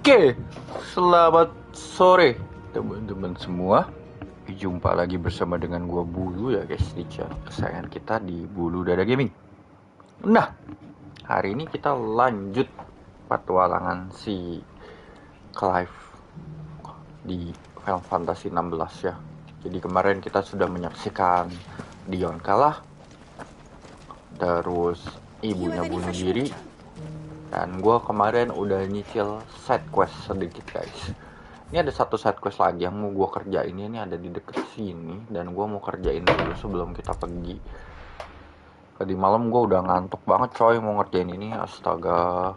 Oke, selamat sore teman-teman semua. Jumpa lagi bersama dengan gua Bulu ya guys, di channel kesayangan kita di Bulu Dada Gaming. Nah, hari ini kita lanjut petualangan si Clive di Final Fantasy 16 ya. Jadi kemarin kita sudah menyaksikan Dion kalah, terus ibunya bunuh diri, dan gue kemarin udah nyicil side quest sedikit guys. Ini ada satu side quest lagi yang mau gue kerjain, ini ada di deket sini, dan gue mau kerjain dulu sebelum kita pergi. Tadi malam gue udah ngantuk banget coy mau ngerjain ini, astaga.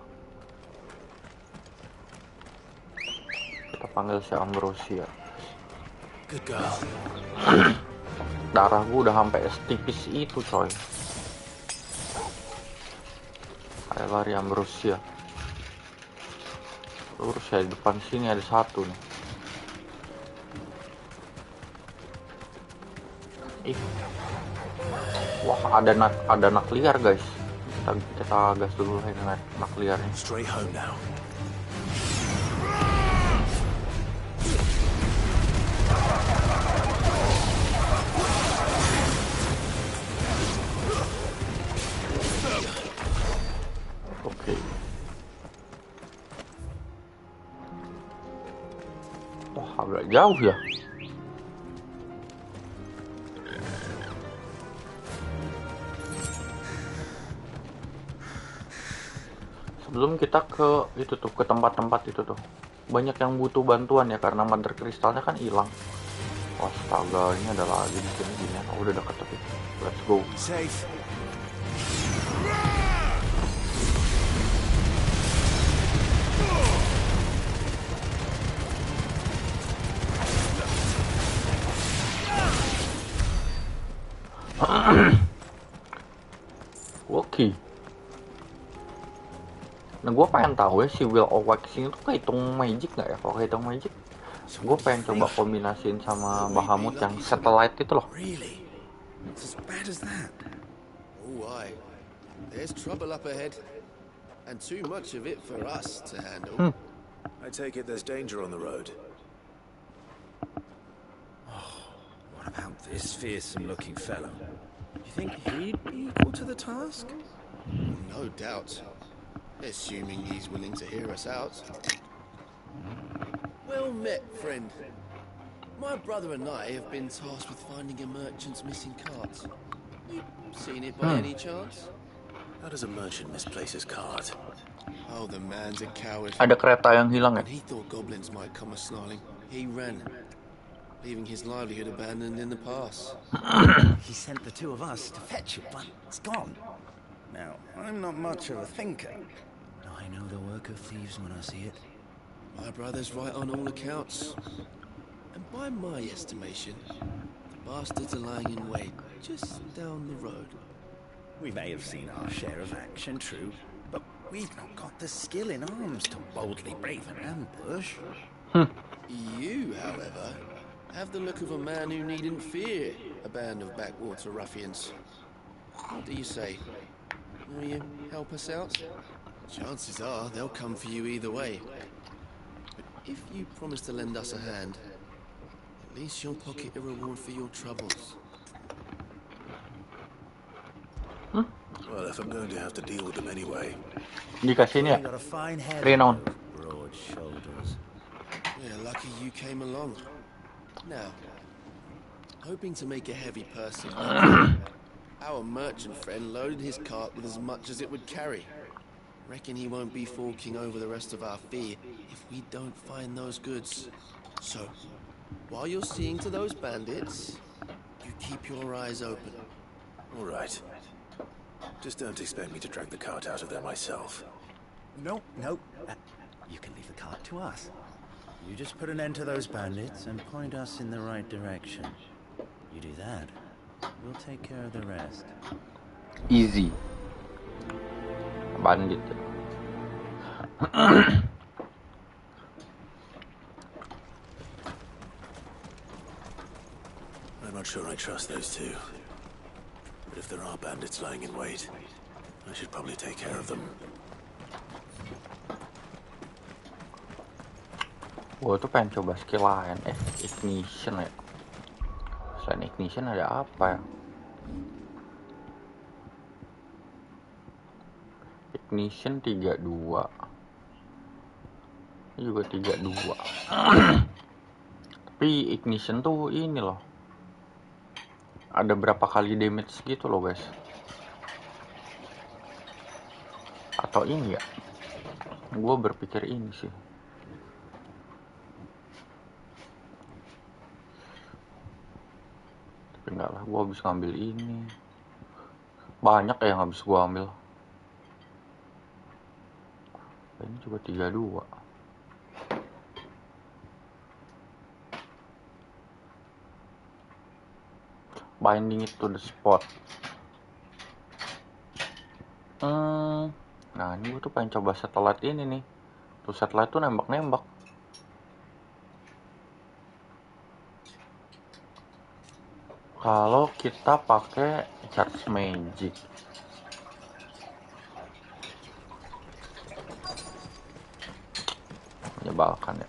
Kita panggil si Ambrosia. Good girl. Darah gue udah sampai setipis itu coy. Ayo lari Ambrosia. Lurus ya, di depan sini ada satu nih. Wah, ada nak liar guys. Kita gas dulu ini nak liarnya. Straight home now. Oke. Wah, agak jauh ya. Sebelum kita ke itu tuh, ke tempat-tempat itu tuh, banyak yang butuh bantuan ya karena mother kristalnya kan hilang. Astaga, ini ada lagi di sini gini. Oh, udah deket tapi. Let's go. Safe. Oke. Nah, gue pengen tahu ya si Will of Waxing itu kehitung magic nggak ya? Kalau kehitung magic, gue pengen coba kombinasiin sama Bahamut yang satellite itu loh. Really? It's as bad as that. Oh, aye. There's trouble up ahead, and too much of it for us to handle. I take it there's danger on the road. What about this fearsome-looking fellow? You think he'd be equal to the task? No doubt. Assuming he's willing to hear us out. Well met, friend. My brother and I have been tasked with finding a merchant's missing cart. You seen it by any chance? How does a merchant misplace his cart? Oh, the man's a coward. Ada kereta yang hilang ya? When he thought goblins might come a-snarling, he ran, leaving his livelihood abandoned in the pass. He sent the two of us to fetch it, but it's gone. Now, I'm not much of a thinker. I know the work of thieves when I see it. My brother's right on all accounts. And by my estimation, the bastards are lying in wait just down the road. We may have seen our share of action, true, but we've not got the skill in arms to boldly brave an ambush. You, however, have the look of a man who needn't fear a band of backwater ruffians. What do you say? Will you help us out? Chances are they'll come for you either way. But if you promise to lend us a hand, at least you'll pocket a reward for your troubles. Well, if I'm going to have to deal with them anyway. Dikasih ini ya? Got a fine head, Renown. broad shoulders. We're lucky you came along. Now, hoping to make a heavy person, our merchant friend loaded his cart with as much as it would carry. Reckon he won't be forking over the rest of our fee if we don't find those goods. So, while you're seeing to those bandits, you keep your eyes open. All right. Just don't expect me to drag the cart out of there myself. No. You can leave the cart to us. You just put an end to those bandits and point us in the right direction. You do that, we'll take care of the rest. Easy. Bandit. I'm not sure I trust those two. But if there are bandits lying in wait, I should probably take care of them. Gue tuh pengen coba skill lain. Ignition ya. Selain ignition ada apa ya? Ignition 32. Ini juga 32. Tapi ignition tuh ini loh. Ada berapa kali damage gitu loh guys. Atau ini ya? Gue berpikir ini sih. Tapi enggak lah, gue habis ngambil ini. Banyak ya yang habis gue ambil. Ini juga 32. Binding it to the spot. Nah ini gue tuh pengen coba satellite ini nih. Tuh satellite tuh nembak-nembak. Kalau kita pakai charge magic. Menyebalkan ya.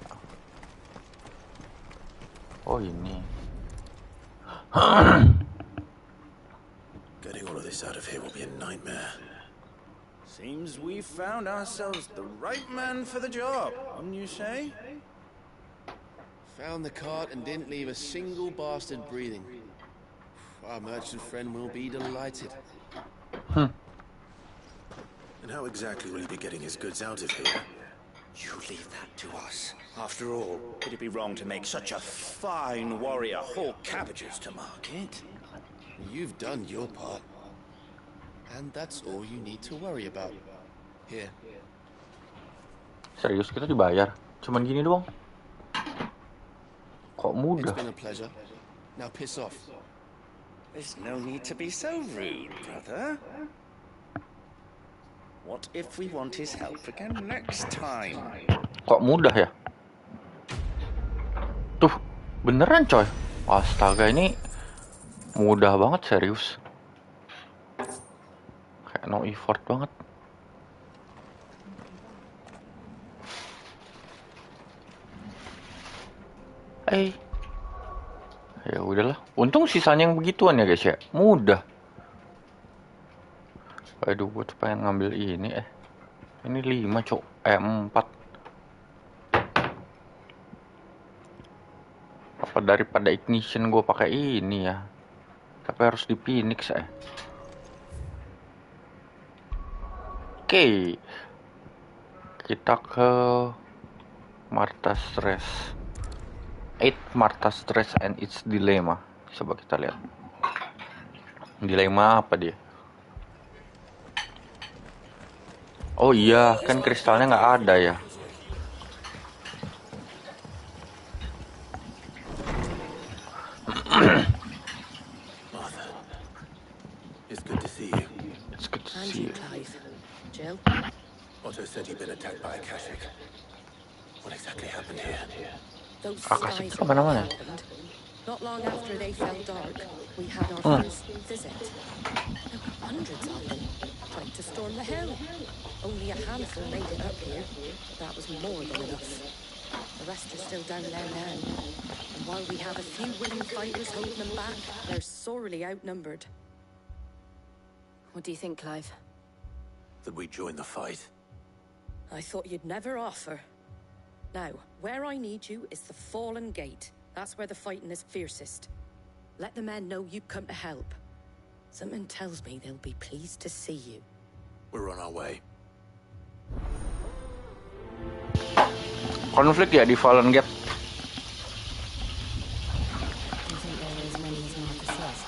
Oh ini. Getting all of this out of here will be a nightmare. Seems we found ourselves the right man for the job, wouldn't you say? Found the cart and didn't leave a single bastard breathing. Our merchant friend will be delighted. And how exactly will he be getting his goods out of here? You leave that to us. After all, would it be wrong to make such a fine warrior haul cabbages to market? You've done your part. And that's all you need to worry about. Here. Serius kita dibayar? Cuman gini doang? Kok It's mudah? been a pleasure. Now piss off. There's no need to be so rude, brother. What if we want his help again next time? Kok mudah ya? Tuh, beneran coy. Astaga, ini mudah banget serius. Kayak no effort banget. Ya udahlah. Untung sisanya yang begituan ya guys ya. Mudah. Aduh, gue tuh pengen ngambil ini Ini 5 cok. 4. Apa daripada ignition gue pakai ini ya. Tapi harus di Phoenix Oke. Kita ke Martha's Rest. 8 Martha's Rest and its dilemma. Coba kita lihat. Dilema apa dia? Oh iya, kan kristalnya nggak ada ya. Martha, it's good to see you. It's good to And see you, you. Clive. Jill? Otto said you'd been attacked by a Kashik. What exactly happened here? Those Akasik skies itu kemana-mana. happened. Not long after they fell dark, we had our first visit. There were hundreds of them, trying to storm the hill. Only a handful made it up here, but that was more than enough. The rest are still down there now. And while we have a few willing fighters holding them back, they're sorely outnumbered. What do you think, Clive? That we join the fight? I thought you'd never offer. Now, where I need you is the Fallen Gate. That's where the fighting is fiercest. Let the men know you've come to help. Something tells me they'll be pleased to see you. We're on our way. Konflik ya di Fallen Gate. Do you think there are as many as Martha says?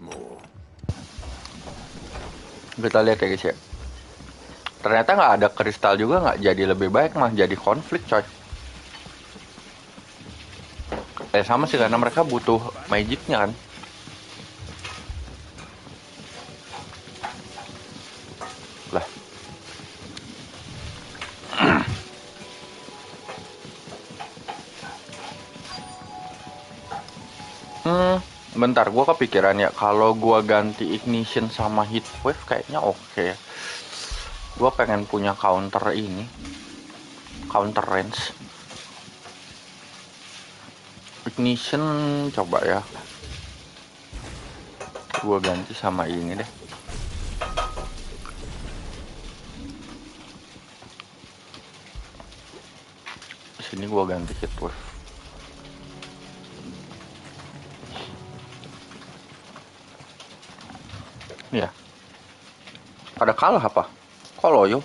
More. Kita lihat ya guys ya. Ternyata nggak ada kristal juga, nggak jadi lebih baik, mah jadi konflik coy. Sama sih karena mereka butuh magicnya kan. Lah. Bentar, gue kepikiran ya kalau gue ganti ignition sama heat wave kayaknya oke. Gue pengen punya counter ini, counter range. Ignition coba ya. Gue ganti sama ini deh. Sini gue ganti heatwave. Ya. Ada kalah apa? Kok loyo?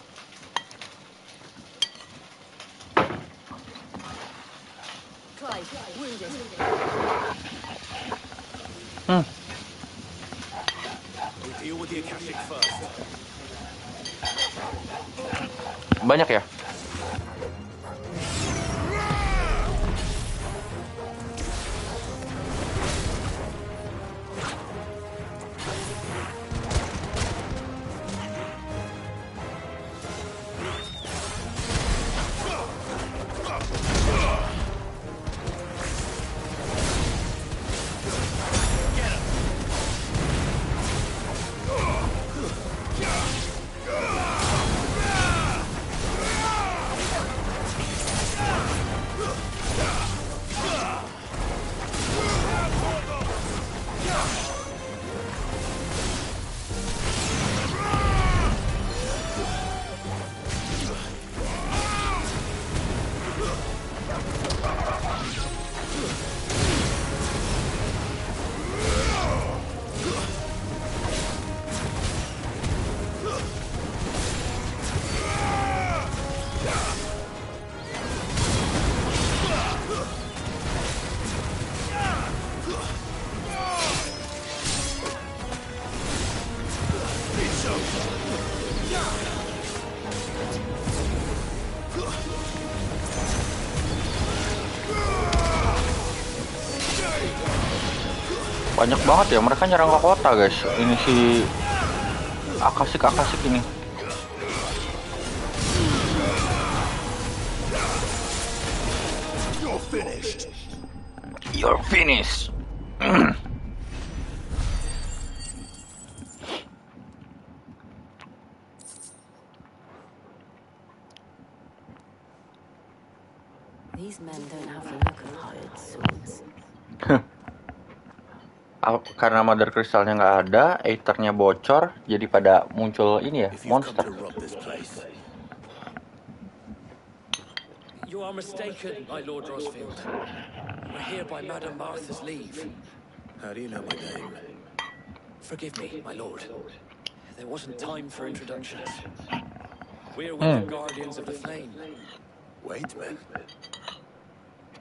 Banyak ya? Banyak banget ya, mereka nyerang ke kota guys. Ini si akasik ini. You're finished. These men don't have look-and-hide swords. Karena mother crystalnya nggak ada, aethernya bocor, jadi pada muncul ini ya, monster. You are mistaken, my Lord Rosfield. We're here by Madame Martha's leave. How do you know my name? Forgive me, my lord. There wasn't time for introductions. We're with the Guardians of the Flame. Wait, men.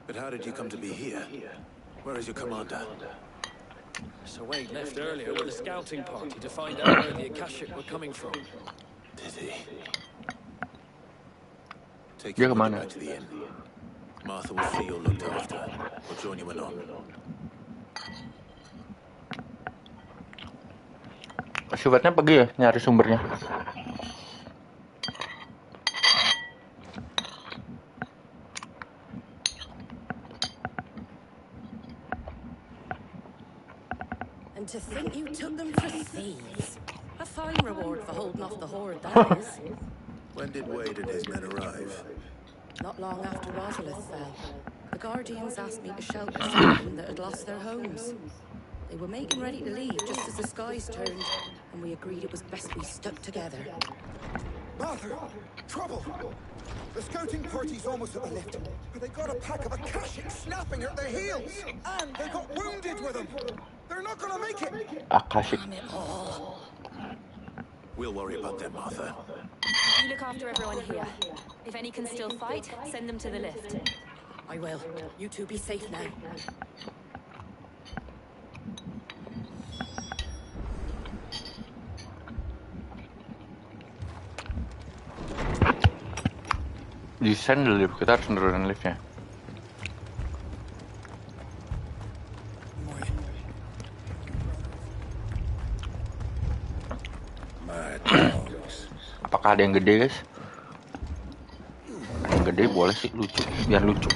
But how did you come to be here? Where is your commander? Sir Wade left earlier with a scouting party to find out where the Akashic were coming from. Did he? Take Dia your kemana? back to the inn. Martha will see you're looked after. We'll join you along. Sifatnya pergi ya, nyari sumbernya. And to think you took them for thieves. A fine reward for holding off the horde, that is. When did Wade and his men arrive? Not long after Rosalith fell, the Guardians asked me to shelter some that had lost their homes. They were making ready to leave just as the skies turned, and we agreed it was best we stuck together. Martha! Trouble! The scouting party's almost at the lift, but they got a pack of Akashics snapping at their heels! And they got wounded with them! They're not gonna make it! Akashic. Damn it all. We'll worry about them, Martha. You look after everyone here. If any can still fight, send them to the lift. I will. You two be safe now. Desain lift, kita harus nurunin liftnya. Apakah ada yang gede guys? Ada yang gede boleh sih, lucu, biar lucu.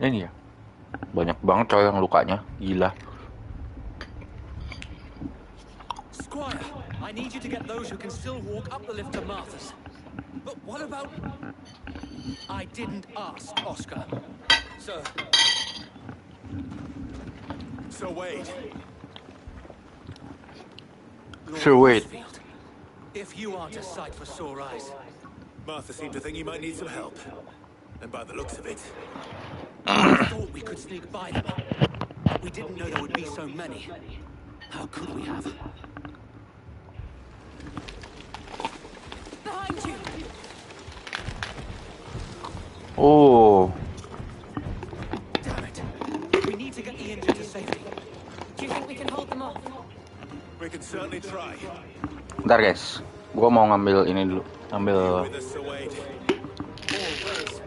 Ini ya, banyak banget coy yang lukanya, gila. Squire, I need you to get those who can still walk up the lift to Martha's. But what about... I didn't ask, Oscar. Sir. So Wade. Sir Wade. Westfield, if you aren't a sight for sore eyes. Martha seemed to think you might need some help. And by the looks of it, I thought we could sneak by them. We didn't know there would be so many. How could we have? Behind you! Oh, Damn it. We need to get the injured to safety. Do you think we can hold them off? we can certainly try. bentar guys, gua mau ngambil ini dulu, ngambil. With us, Sir Wade. Always.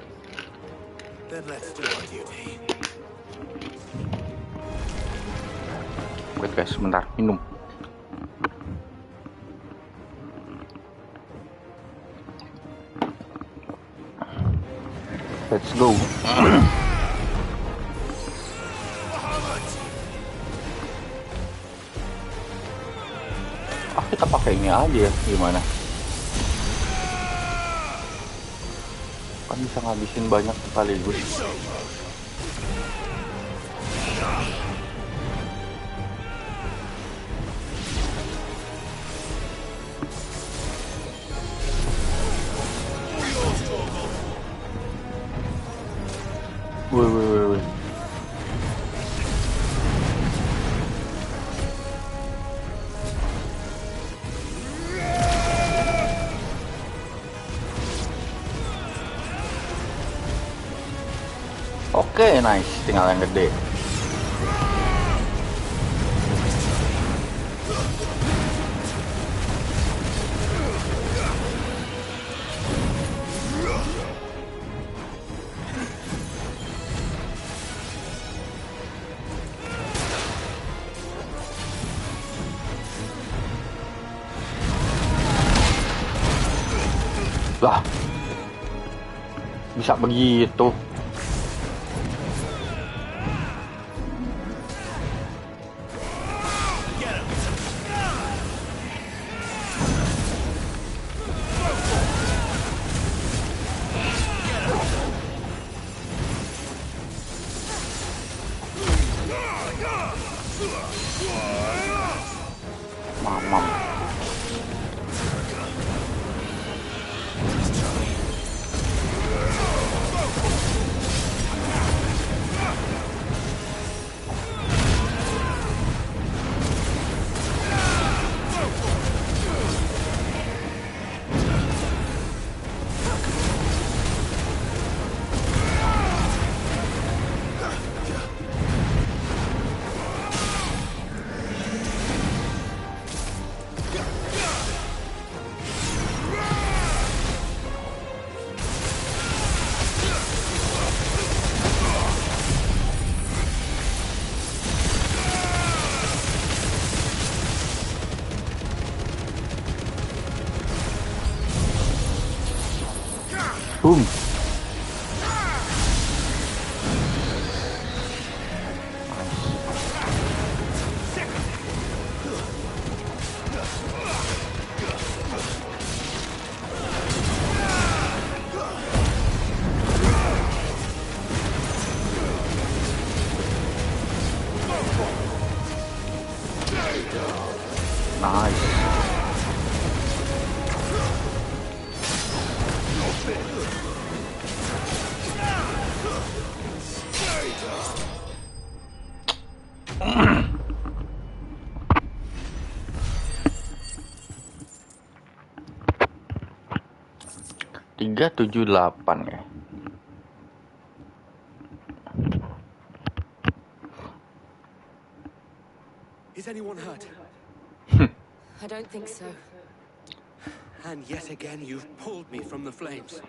Then let's do our duty. Wait guys, bentar, minum. Let's go. Kita pakai ini aja ya, gimana? Kan bisa ngabisin banyak sekaligus. Wih. Oke, nice. Tinggal yang gede. Lah, bisa begitu. Mamam. Boom. Nice. Tiga tujuh delapan ya. Is anyone hurt? I don't think so. And yet again, you've pulled me from the flames.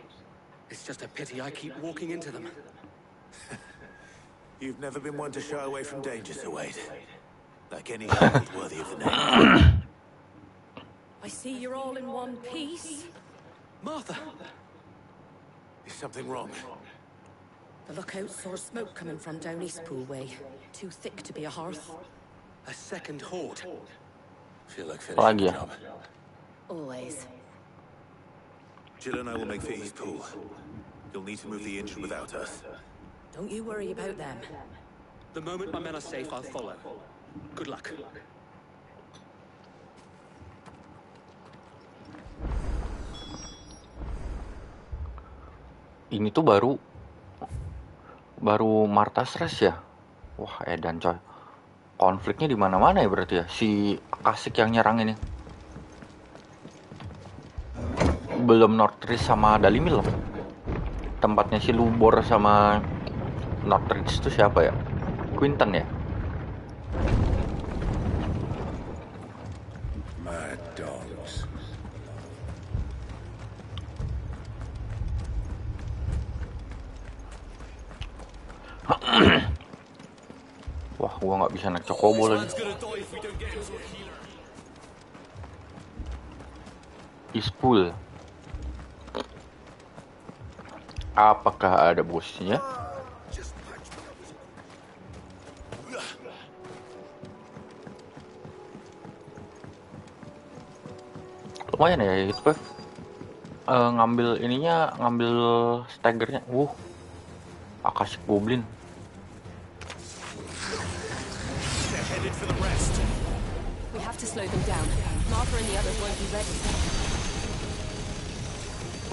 It's just a pity I keep walking into them. You've never been one to shy away from danger, Sir Wade. Like any child worthy of the name. I see you're all in one piece. Martha! Is something wrong? The lookout saw smoke coming from down East Pool way. Too thick to be a hearth. A second horde. Feel like finishing the Lagi ya? job. Always. Jill and I will make for East Pool. You'll need to move the engine without us. Don't you worry about them. The moment my men are safe, I'll follow. Good luck. Ini tuh baru Martha Stress ya. Wah, edan coy. Konfliknya di mana-mana ya berarti ya. Si Kasik yang nyerang ini. Belum Northridge sama Dalimil loh. Tempatnya si Lubor sama Northridge itu siapa ya? Quinton ya? Mad dogs. Wah, gua nggak bisa naik Chocobo lagi. Ispul. Apakah ada bosnya? Lumayan ya itu Pev. Ngambil ininya, ngambil staggernya. Akashic Goblin. We have to slow them down. Martha and the others won't be ready.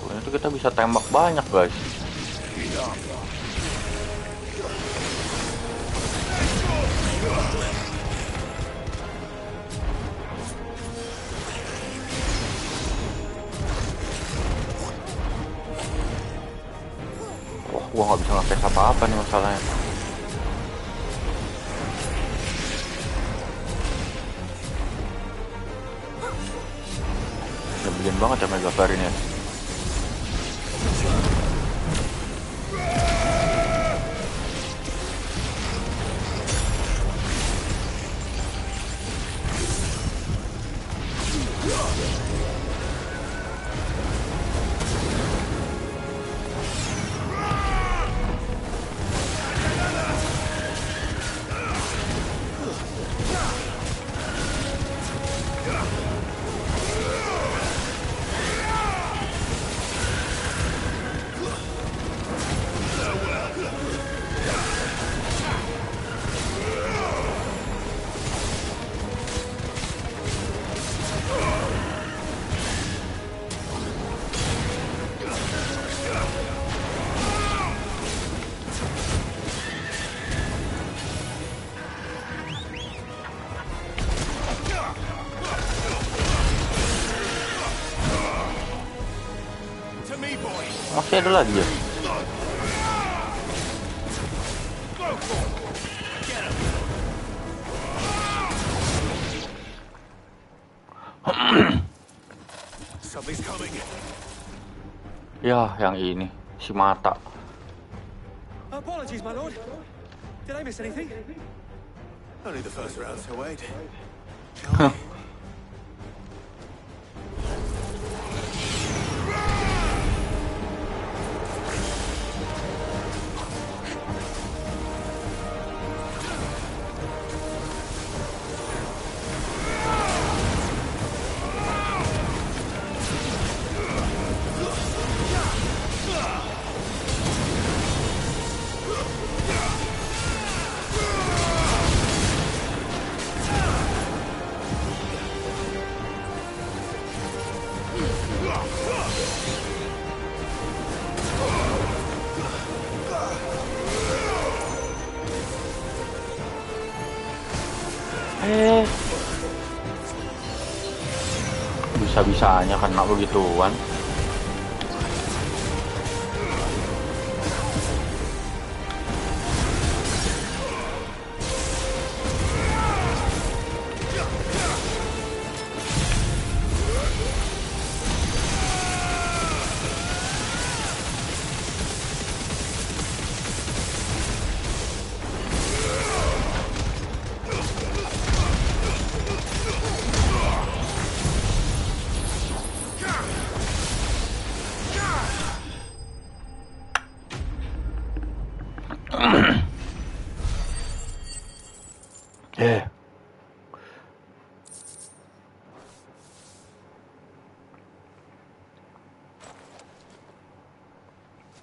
Itu kita bisa tembak banyak guys. Wah, gua nggak bisa ngetes apa-apa nih masalahnya. Nyebelin banget ya Mega Flare ini ya. Masih ada lagi ya? Ya, yang ini si mata. Apologies, my lord. Did I miss anything? Only the first round, so wait. Bisa-bisanya kena begituan.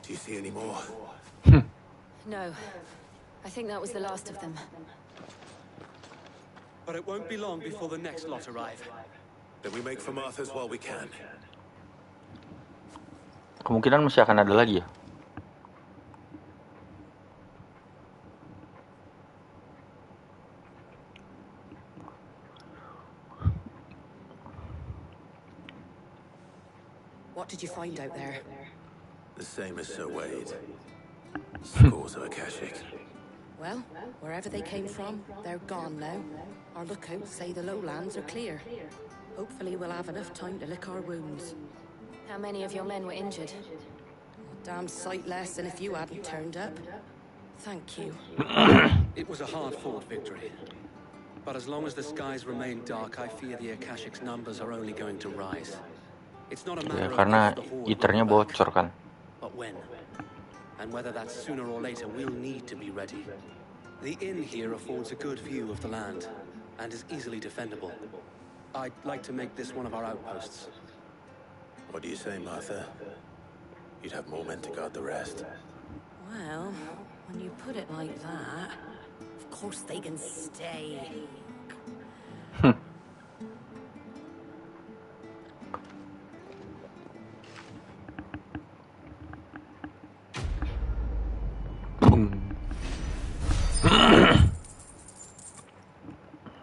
Do you see any more? No. I think that was the last of them. But it won't be long before the next lot arrive. Then we make for Martha's while we can. Kemungkinan masih akan ada lagi ya. What did you find out there? The same as Sir Wade. Scores of Akashics. Well, wherever they came from, they're gone now. Our lookouts say the lowlands are clear. Hopefully we'll have enough time to lick our wounds. How many of your men were injured? A damn sight less than if you hadn't turned up. Thank you. It was a hard-fought victory. But as long as the skies remain dark, I fear the Akashics' numbers are only going to rise. It's not a matter Ya, karena of if the horde iternya will come bocor kan. back, but when. And whether that's sooner or later, we'll need to be ready. The inn here affords a good view of the land, and is easily defendable. I'd like to make this one of our outposts. What do you say, Martha? You'd have more men to guard the rest. Well, when you put it like that, of course they can stay.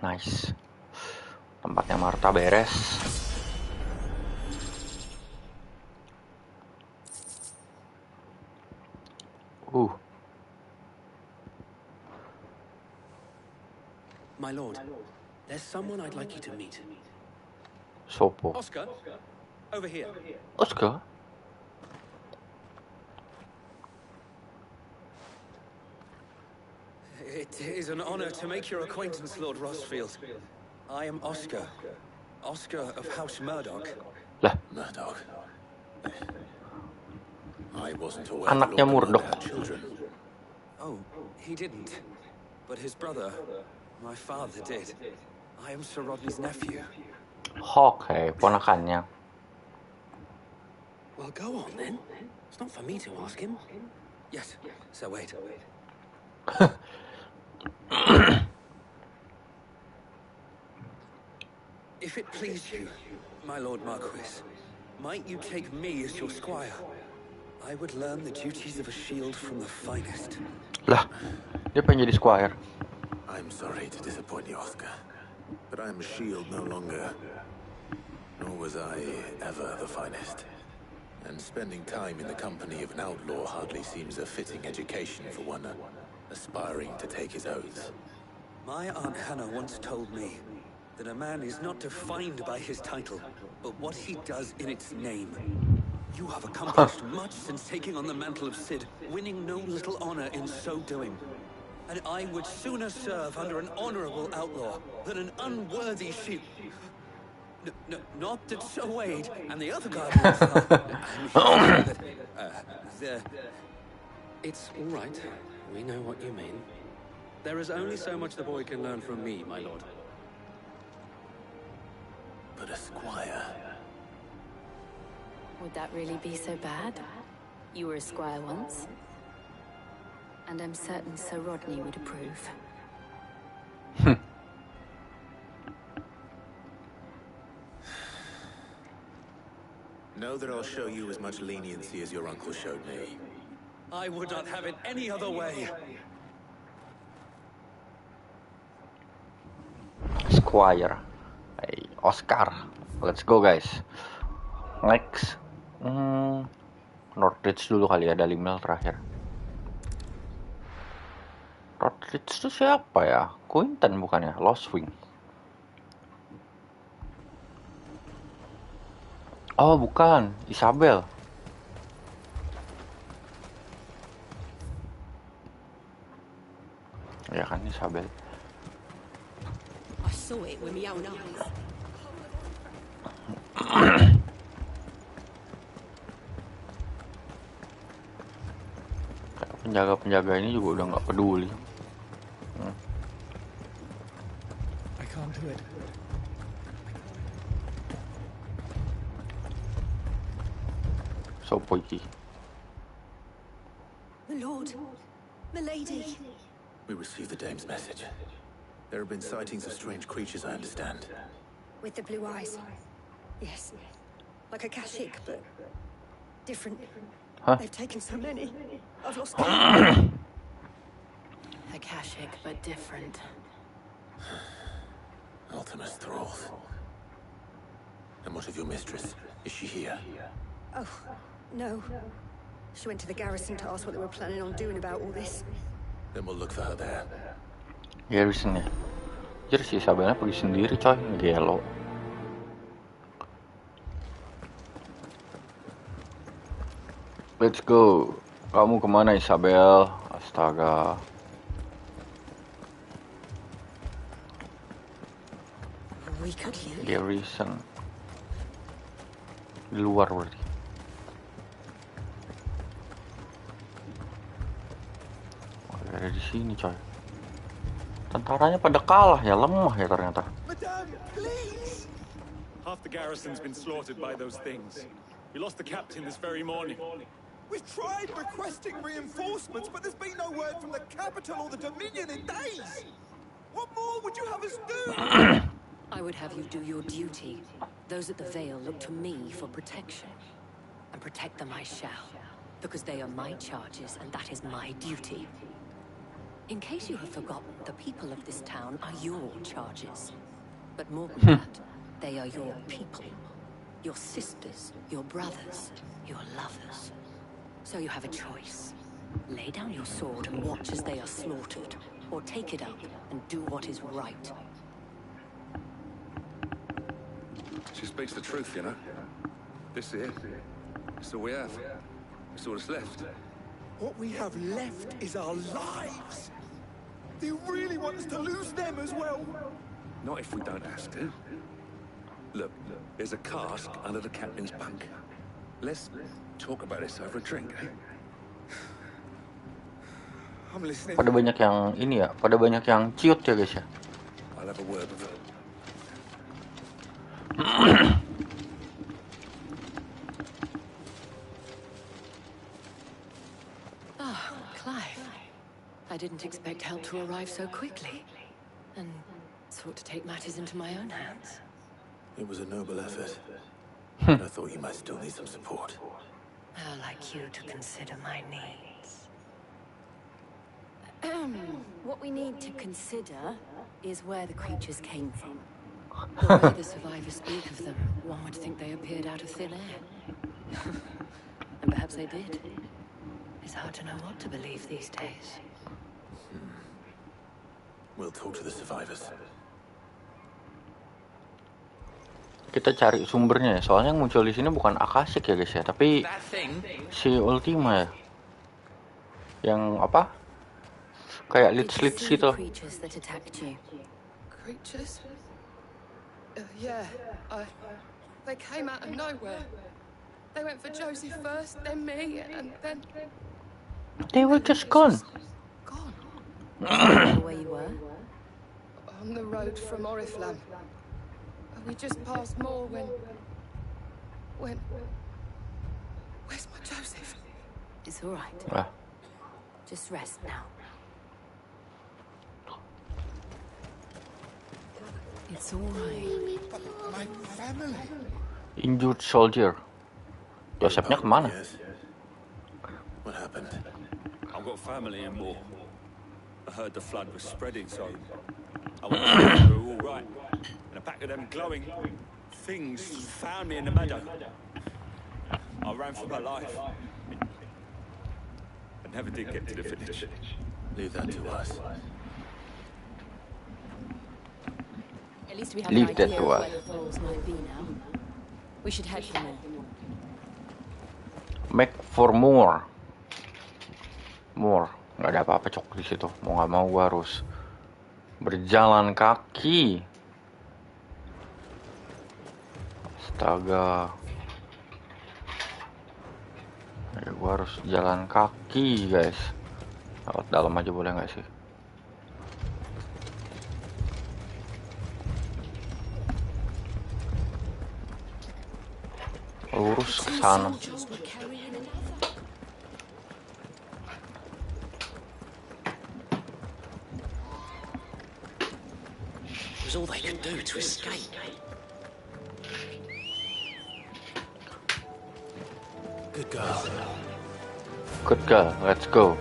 Nice. Tempatnya Martha beres. My lord, there's someone I'd like you to meet. Sopo. Oscar, over here. Oscar? It is an honor to make your acquaintance, Lord Rosfield. I am Oscar. Oscar of House Murdoch. Lah, Murdoch. I wasn't aware anaknya Lord Murdoch. had children. Oh, he didn't. But his brother, my father, did. I am Sir Rodney's nephew. Oke, ponakannya. Well, go on then. It's not for me to ask him. Yes, so wait. If it please you, my Lord Marquis, might you take me as your squire? I would learn the duties of a shield from the finest. Lah, dia pengen jadi squire. I'm sorry to disappoint you, Oscar, but I'm a shield no longer. Nor was I ever the finest. And spending time in the company of an outlaw hardly seems a fitting education for one aspiring to take his oaths. My Aunt Hannah once told me that a man is not defined by his title, but what he does in its name. You have accomplished much since taking on the mantle of Cid, winning no little honor in so doing. And I would sooner serve under an honorable outlaw than an unworthy shield. Not that Sir Wade and the other guardians It's all right. We know what you mean. There is only so much the boy can learn from me, my lord. But a squire. Would that really be so bad? You were a squire once. And I'm certain Sir Rodney would approve. Know that I'll show you as much leniency as your uncle showed me. I would not have it any other way. Squire. Hey, Oscar. Let's go, guys. Next. Northridge dulu kali ya, dari mil terakhir. Northridge itu siapa ya? Quinton bukannya? Lost Wing. Oh, bukan. Isabel. Ya kan, Isabel. I saw it with my own eyes. Penjaga-penjaga ini juga udah nggak peduli. I can't do it. Sopo iki? Lord. Milady. We received the dame's message. There have been sightings of strange creatures, I understand. With the blue eyes. Yes. Like a Kashik, but different. Huh? They've taken so many. I've lost count. A Kashik, but different. Ultimus thralls. And what of your mistress? Is she here? Oh, no. She went to the garrison to ask what they were planning on doing about all this. Then we'll look for her there. Garrison ya. Jadi si Isabelnya pergi sendiri coy, gelo. Let's go. Kamu kemana Isabel? Astaga. We could leave. Garrison. Di luar berarti. Ada di sini coy. Tentaranya pada kalah ya, lemah ya ternyata. Madame, please! Half the garrison's been slaughtered by those things. We lost the captain this very morning. We've tried requesting reinforcements, but there's been no word from the capital or the Dominion in days! What more would you have us do? I would have you do your duty. Those at the Vale look to me for protection. And protect them I shall. Because they are my charges, and that is my duty. In case you have forgotten, the people of this town are your charges. But more than that, they are your people. Your sisters, your brothers, your lovers. So you have a choice. Lay down your sword and watch as they are slaughtered. Or take it up and do what is right. She speaks the truth, you know. This here, it's all we have. It's all that's left. What we have left is our lives! Do you really want us to lose them as well? Not if we don't have to. Look, there's a cask under the captain's bunk. Let's talk about this over a drink, eh? I'm listening. Pada banyak yang ini ya, pada banyak yang ciut ya guys ya. I'll have a word with her. Ah, Clive. I didn't expect help to arrive so quickly. And sought to take matters into my own hands. It was a noble effort. But I thought you might still need some support. I'd like you to consider my needs. What we need to consider is where the creatures came from. The way the survivors speak of them, one would think they appeared out of thin air. And perhaps they did. It's hard to know what to believe these days. We'll talk to the survivors. Kita cari sumbernya ya, soalnya yang muncul di sini bukan Akasik ya guys ya, tapi si Ultima ya. Yang apa? Kayak leech gitu. Creatures that attacked you. Creatures? Yeah, they came out of nowhere. They went for Joseph first, then me, and then... They were just gone. Gone? Where you were? On the road from Oriflamme. We just passed more when... Where's my Joseph? It's all right. Ah. Just rest now. It's all right. My family. Injured soldier. Josephnya kemana? Yes. What happened? I've got family in war. I heard the flood was spreading, so I went to see if they were all right. And a pack of them glowing things found me in the meadow. I ran for my life. I never did get to the village. Leave that to us. At least we have Leave an that idea to of us. where the falls might be now. We should head for more. Make for more. More. Nggak ada apa-apa cok di situ. Mau nggak mau gua harus berjalan kaki. Astaga. Ya, gua harus jalan kaki guys. Lewat dalam aja boleh nggak sih? Lurus ke sana. was all they could do to escape. Good girl. Good girl, let's go.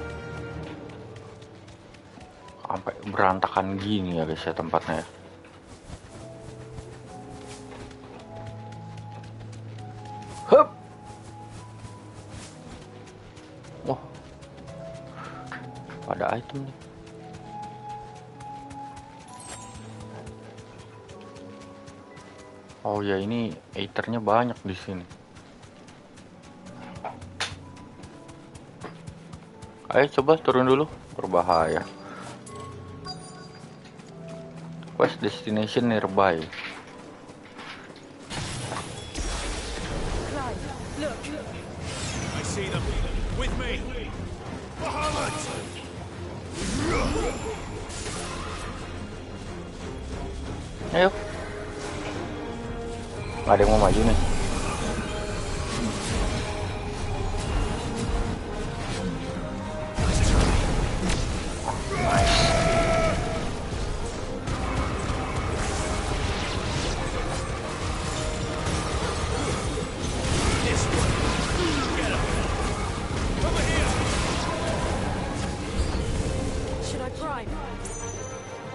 Sampai berantakan gini ya guys ya tempatnya ya. Hup. Wah. Ada item nih. Oh ya, ini eaternya banyak di sini. Ayo coba turun dulu, berbahaya. Quest destination nearby. Look. I see them. With me. Muhammad. Ayo. Gak ada yang mau maju nih.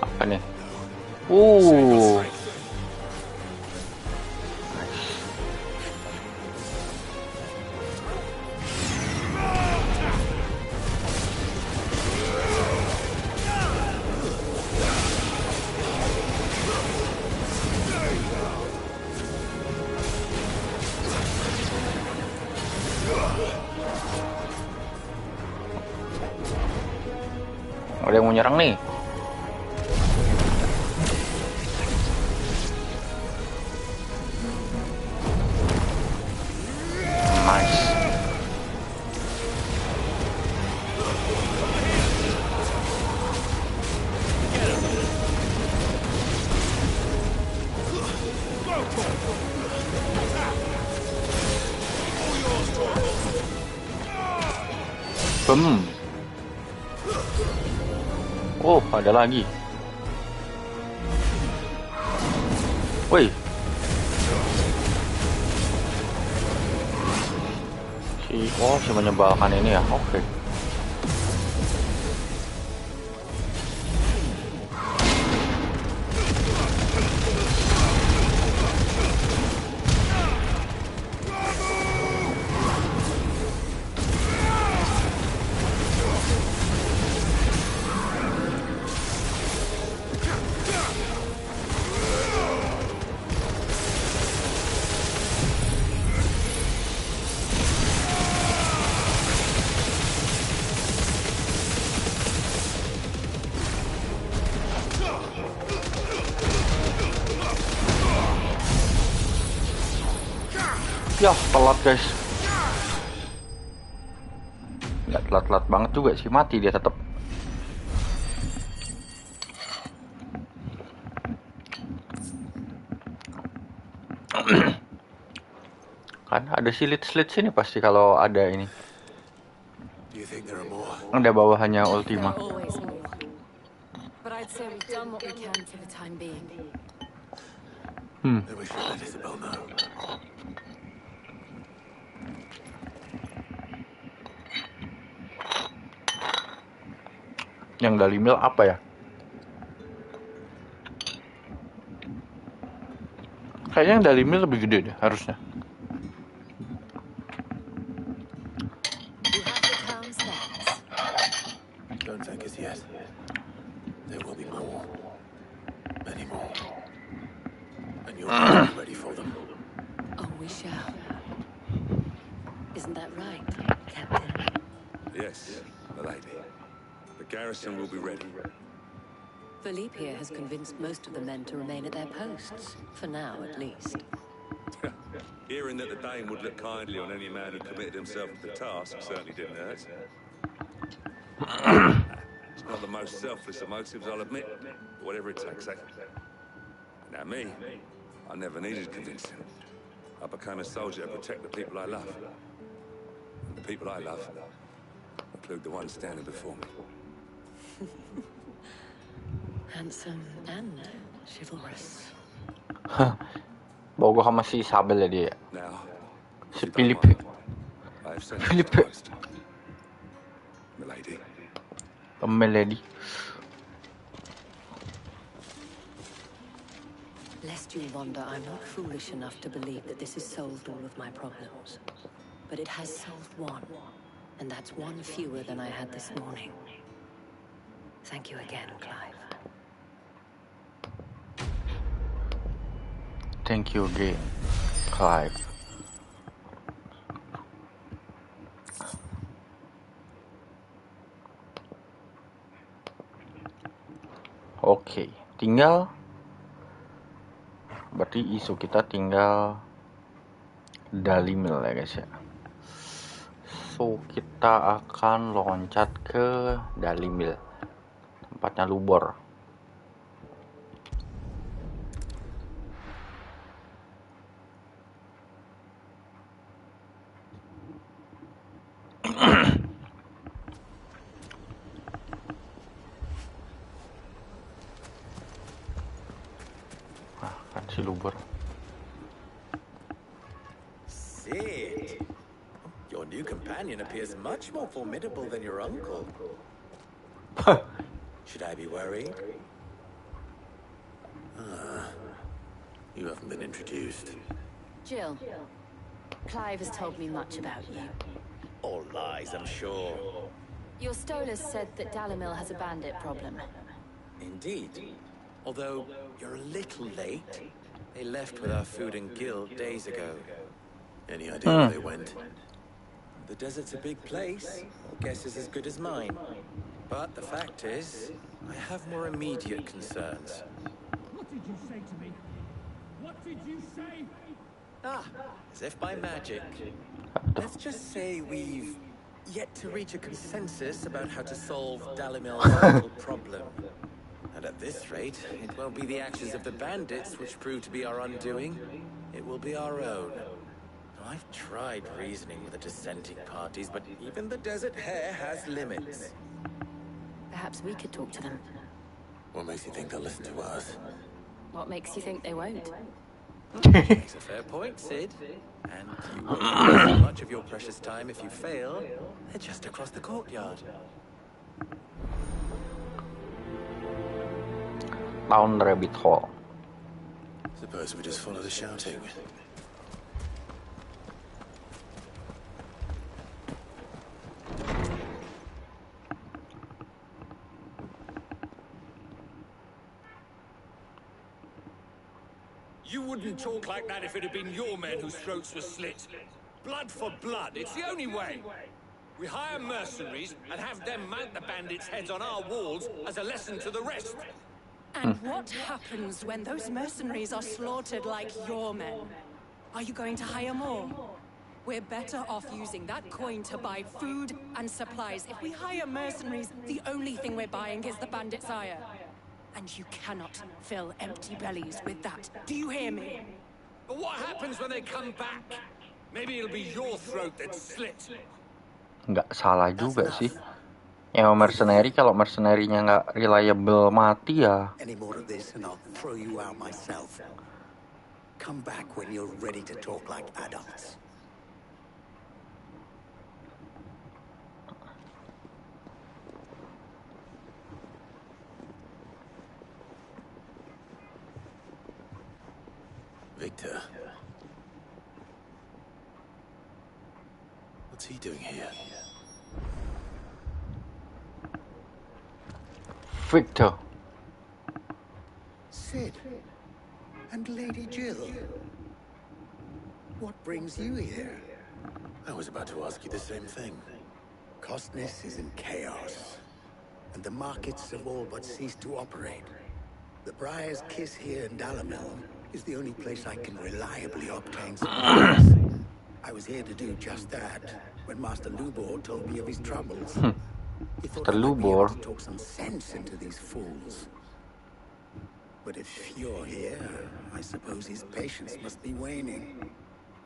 Apa nih? Ada yang mau nyerang nih. Nice. Oh, ada lagi. Woi. Si menyebalkan ini ya. Oke. Ya, telat guys. Nggak telat-telat banget juga sih, mati dia tetap. Kan ada slit-slit sini pasti kalau ada ini. Ada bawahannya Ultima. Yang Dalimil apa ya? Kayaknya yang Dalimil lebih gede deh harusnya. Don't thank us yet. There will be more. Many more. And you'll be ready for them. Oh, we shall. Isn't that right, Captain? Yes, my lady. The garrison will be ready. Philippe here has convinced most of the men to remain at their posts, for now at least. Hearing that the Dane would look kindly on any man who committed himself to the task certainly didn't hurt. It's not the most selfless of motives, I'll admit, but whatever it takes, eh? Now me, I never needed convincing. I became a soldier to protect the people I love. And the people I love include the ones standing before me. Handsome and Chivalrous. Bawa sama si Isabel ya dia. Now, Si if you don't Philip. mind, I have sent Philip. you post. Milady. Melody. Lest you wonder, I'm not foolish enough to believe that this has solved all of my problems. But it has solved one, and that's one fewer than I had this morning. Thank you again, Clive. Thank you again, Clive. Oke, tinggal berarti isu kita tinggal Dalimil ya guys ya. So kita akan loncat ke Dalimil, tempatnya Lubor. Si Lubor. Sid, your new companion appears much more formidable than your uncle. Should I be worried? You haven't been introduced. Jill, Clive has told me much about you. All lies, I'm sure. Your Stolas said that Dalimil has a bandit problem. Indeed. Although you're a little late. They left with our food and guild days ago. Any idea where they went? The desert's a big place. Your guess is as good as mine. But the fact is, I have more immediate concerns. What did you say to me? What did you say? As if by magic. Let's just say we've yet to reach a consensus about how to solve Dalimil's vital problem. And at this rate, it won't be the actions of the bandits which prove to be our undoing. It will be our own. I've tried reasoning with the dissenting parties, but even the Desert Hare has limits. Perhaps we could talk to them. What makes you think they'll listen to us? What makes you think they won't? Makes a fair point, Sid. And you won't lose much of your precious time if you fail. They're just across the courtyard. Town Rabbit Hole. Suppose we just follow the shouting. You wouldn't talk like that if it had been your men whose throats were slit. Blood for blood, it's the only way. We hire mercenaries and have them mount the bandits' heads on our walls as a lesson to the rest. And what happens when those mercenaries are slaughtered like your men? Are you going to hire more? We're better off using that coin to buy food and supplies. If we hire mercenaries, the only thing we're buying is the bandits' ire. And you cannot fill empty bellies with that. Do you hear me? But what happens when they come back? Maybe it'll be your throat that's slit. Nggak salah juga sih. Ya mercenary, kalau mercenary-nya nggak reliable mati ya. Any more of this and I'll throw you out myself. Come back when you're ready to talk like adults. Victor. What's he doing here? Victor. Sid. And Lady Jill. What brings you here? I was about to ask you the same thing. Costness is in chaos, and the markets have all but ceased to operate. The Briar's Kiss here in Dalimil is the only place I can reliably obtain supplies. I was here to do just that when Master Lubor told me of his troubles. He thought I might be able to talk some sense into these fools. But if you're here, I suppose his patience must be waning.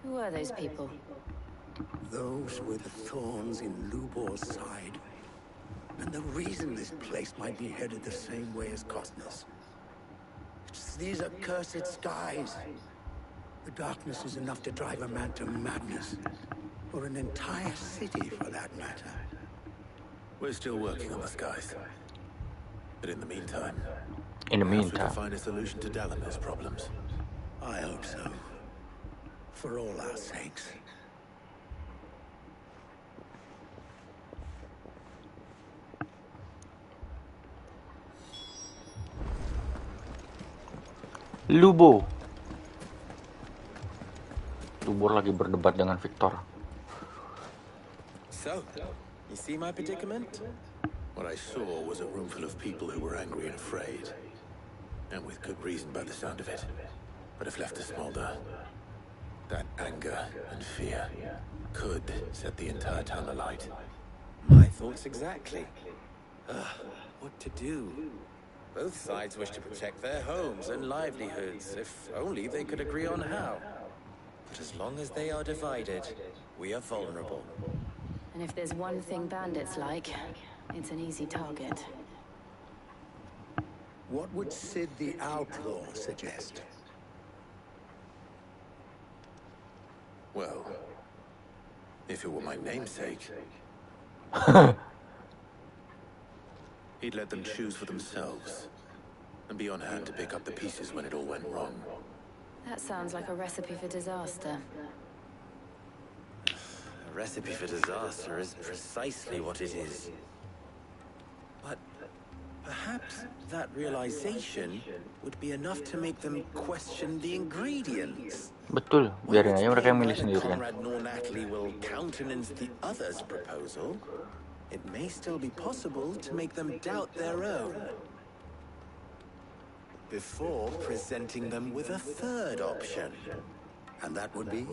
Who are those people? Those were the thorns in Lubor's side. And the reason this place might be headed the same way as Costner's. It's these accursed skies. The darkness is enough to drive a man to madness. Or an entire city, for that matter. We're still working on the skies. But in the meantime, In the perhaps we meantime. can find a solution to Dalamir's problems. I hope so. For all our sakes. Lubor lagi berdebat dengan Victor. So, you see my predicament? What I saw was a room full of people who were angry and afraid. And with good reason by the sound of it. But if left to smolder, that anger and fear could set the entire town alight. My thoughts exactly. What to do? Both sides wish to protect their homes and livelihoods, if only they could agree on how. But as long as they are divided, we are vulnerable. And if there's one thing bandits like, it's an easy target. What would Sid the Outlaw suggest? Well, if it were my namesake, he'd let them choose for themselves and be on hand to pick up the pieces when it all went wrong. That sounds like a recipe for disaster. A recipe for disaster is precisely what it is. But perhaps that realization would be enough to make them question the ingredients. Betul, biarin aja mereka yang milih sendiri kan. Conrad nor Natalie will countenance the other's proposal. It may still be possible to make them doubt their own. Before presenting them with a third option. And that would be?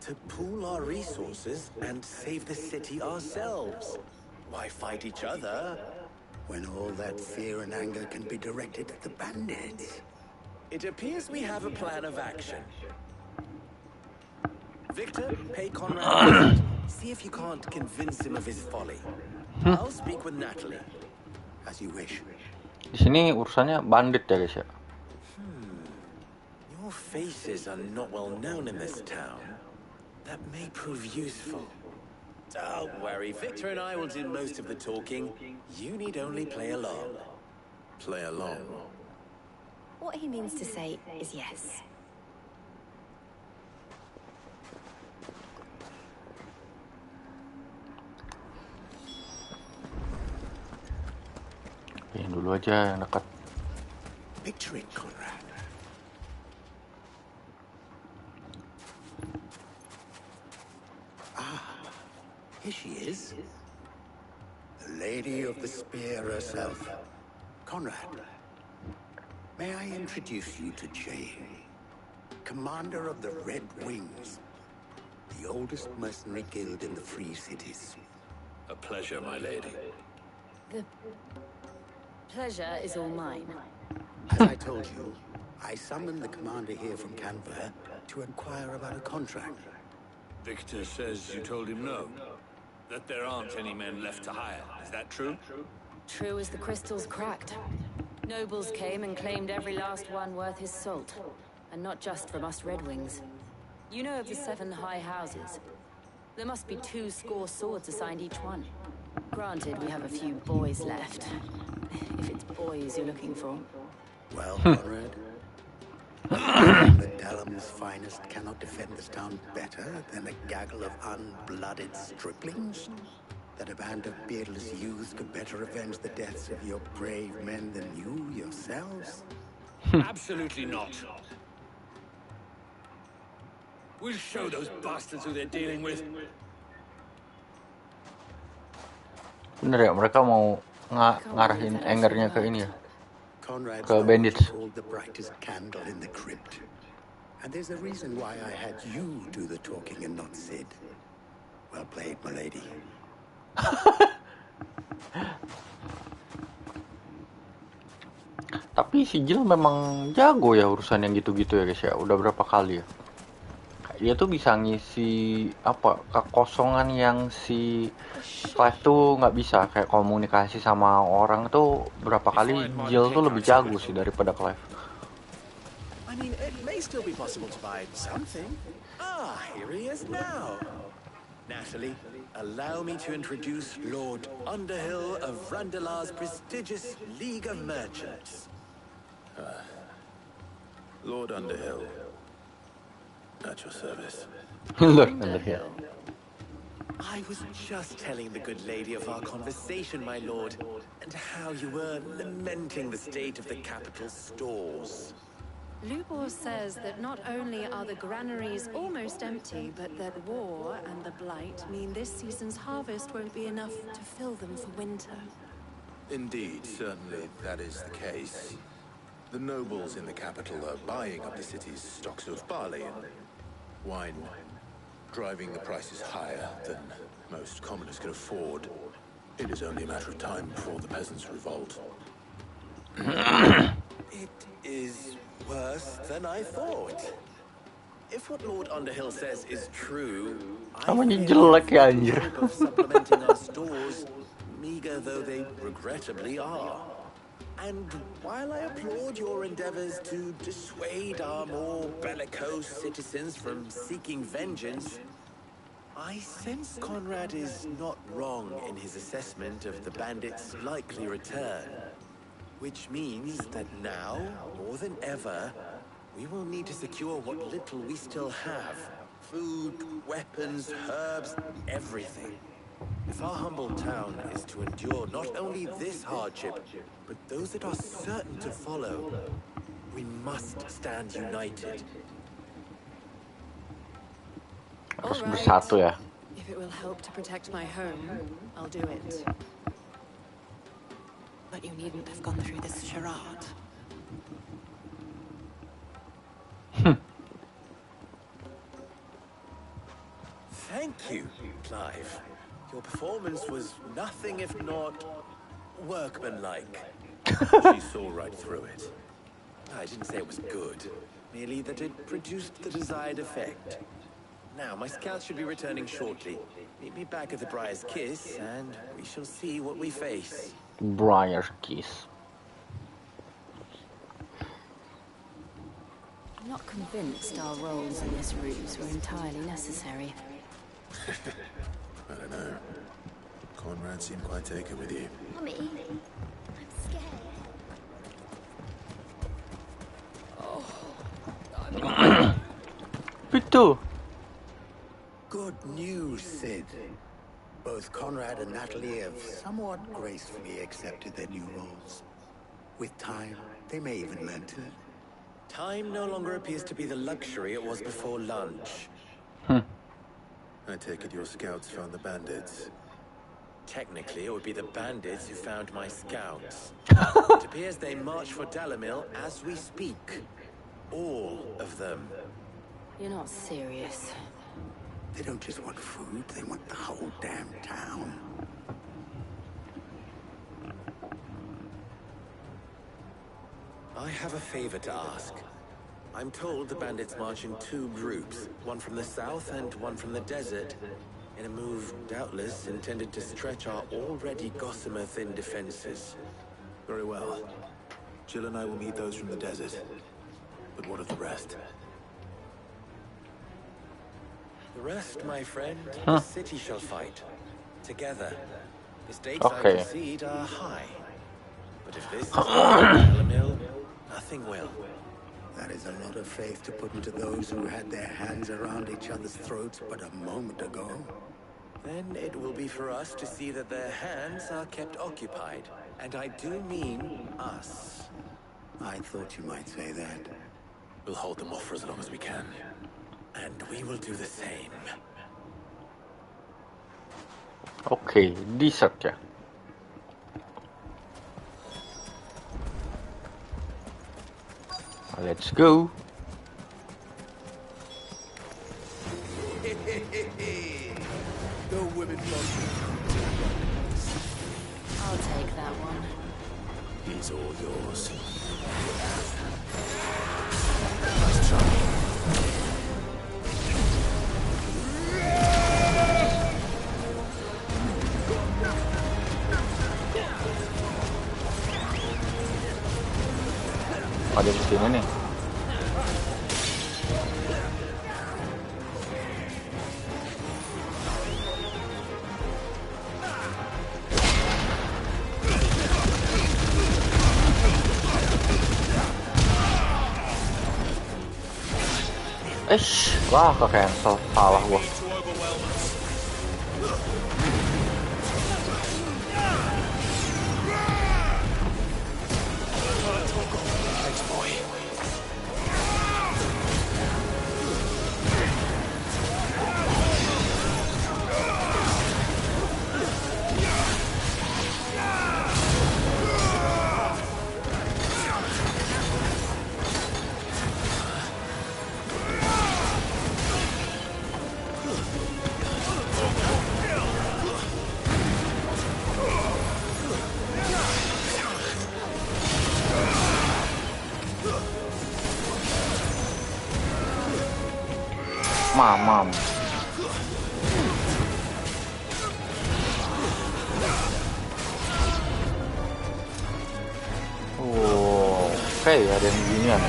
To pool our resources and save the city ourselves. Why fight each other? When all that fear and anger can be directed at the bandits. It appears we have a plan of action. Victor, pay Conrad a visit. See if you can't convince him of his folly. I'll speak with Natalie. As you wish. Di sini urusannya bandit ya guys ya. Your faces are not well known in this town. That may prove useful. Don't worry, Victor and I will do most of the talking. You need only play along. Play along? What he means to say is yes. Yang dulu aja yang dekat. Picture it, Conrad. Here she is. The Lady of the Spear herself. Conrad, may I introduce you to Jane, commander of the Red Wings, the oldest mercenary guild in the Free Cities. A pleasure, my lady. The pleasure is all mine. As I told you, I summoned the commander here from Canberra to inquire about a contract. Victor says you told him no. That there aren't any men left to hire. Is that true? True as the crystals cracked. Nobles came and claimed every last one worth his salt. And not just from us Red Wings. You know of the 7 high houses. There must be 2 swords assigned each one. Granted, we have a few boys left. If it's boys you're looking for. Well, Conrad, the Dalamir's finest cannot defend this town better than a gaggle of unblooded striplings? That a band of beardless youths could better avenge the deaths of your brave men than you yourselves? Absolutely not. We'll show those bastards who they're dealing with. Bener ya, mereka mau ngarahin angernya ke ini ya. Conrad's Ke bandits. called the brightest candle in the crypt. And there's a reason why I had you do the talking and not Sid. Well played, my lady. Tapi si Jill memang jago ya urusan yang gitu-gitu ya guys ya. Udah berapa kali ya. Dia tuh bisa ngisi apa kekosongan yang si Clive tuh nggak bisa, kayak komunikasi sama orang tuh berapa kali Jill tuh lebih jago sih daripada Clive. I mean, it may still be possible to buy something. Ah, here he is now. Natalie, allow me to introduce Lord Underhill of Randalar's prestigious League of Merchants. Lord Underhill. At your service. Lord Underhill. I was just telling the good lady of our conversation, my lord, and how you were lamenting the state of the capital's stores. Lubor says that not only are the granaries almost empty, but that war and the blight mean this season's harvest won't be enough to fill them for winter. Indeed, certainly that is the case. The nobles in the capital are buying up the city's stocks of barley and wine, driving the prices higher than most commoners can afford. It is only a matter of time before the peasants revolt. It is worse than I thought. If what Lord Underhill says is true, Namanya jelek ya anjir. hope of supplementing our stores, meager though they regrettably are. And while I applaud your endeavors to dissuade our more bellicose citizens from seeking vengeance, I sense Conrad is not wrong in his assessment of the bandits' likely return. Which means that now, more than ever, we will need to secure what little we still have. Food, weapons, herbs, everything. If our humble town is to endure not only this hardship, but those that are certain to follow, we must stand united. Harus bersatu ya. If it will help to protect my home, I'll do it. But you needn't have gone through this charade. Thank you, Clive. Your performance was nothing if not workmanlike. She saw right through it. I didn't say it was good, merely that it produced the desired effect. Now, my scouts should be returning shortly. Meet me back at the Briar's Kiss, and we shall see what we face. Briar's Kiss. I'm not convinced our roles in this ruse were entirely necessary. I don't know. Conrad seemed quite taken with you. Mummy, I'm scared. Itu. Good news, Sid. Both Conrad and Natalie have somewhat gracefully accepted their new roles. With time, they may even learn to. Time no longer appears to be the luxury it was before lunch. I take it your scouts found the bandits. Technically, it would be the bandits who found my scouts. It appears they march for Dalimil as we speak. All of them. You're not serious. They don't just want food, they want the whole damn town. I have a favor to ask. I'm told the bandits march in two groups, one from the south and one from the desert, in a move doubtless intended to stretch our already gossamer-thin defenses. Very well. Jill and I will meet those from the desert. But what of the rest? The rest, my friend, the city shall fight. Together. The stakes I Okay. concede are high. But if this is Dalimil, nothing will. That is a lot of faith to put into those who had their hands around each other's throats but a moment ago. Then it will be for us to see that their hands are kept occupied. And I do mean us. I thought you might say that. We'll hold them off for as long as we can. And we will do the same. Oke, dessert ya. Let's go. The women I'll take that one. He's all yours. Nice try. Ada di sini nih. Wah, ke cancel. Salah gua. Mamam. Oh, oke, ada yang ginian.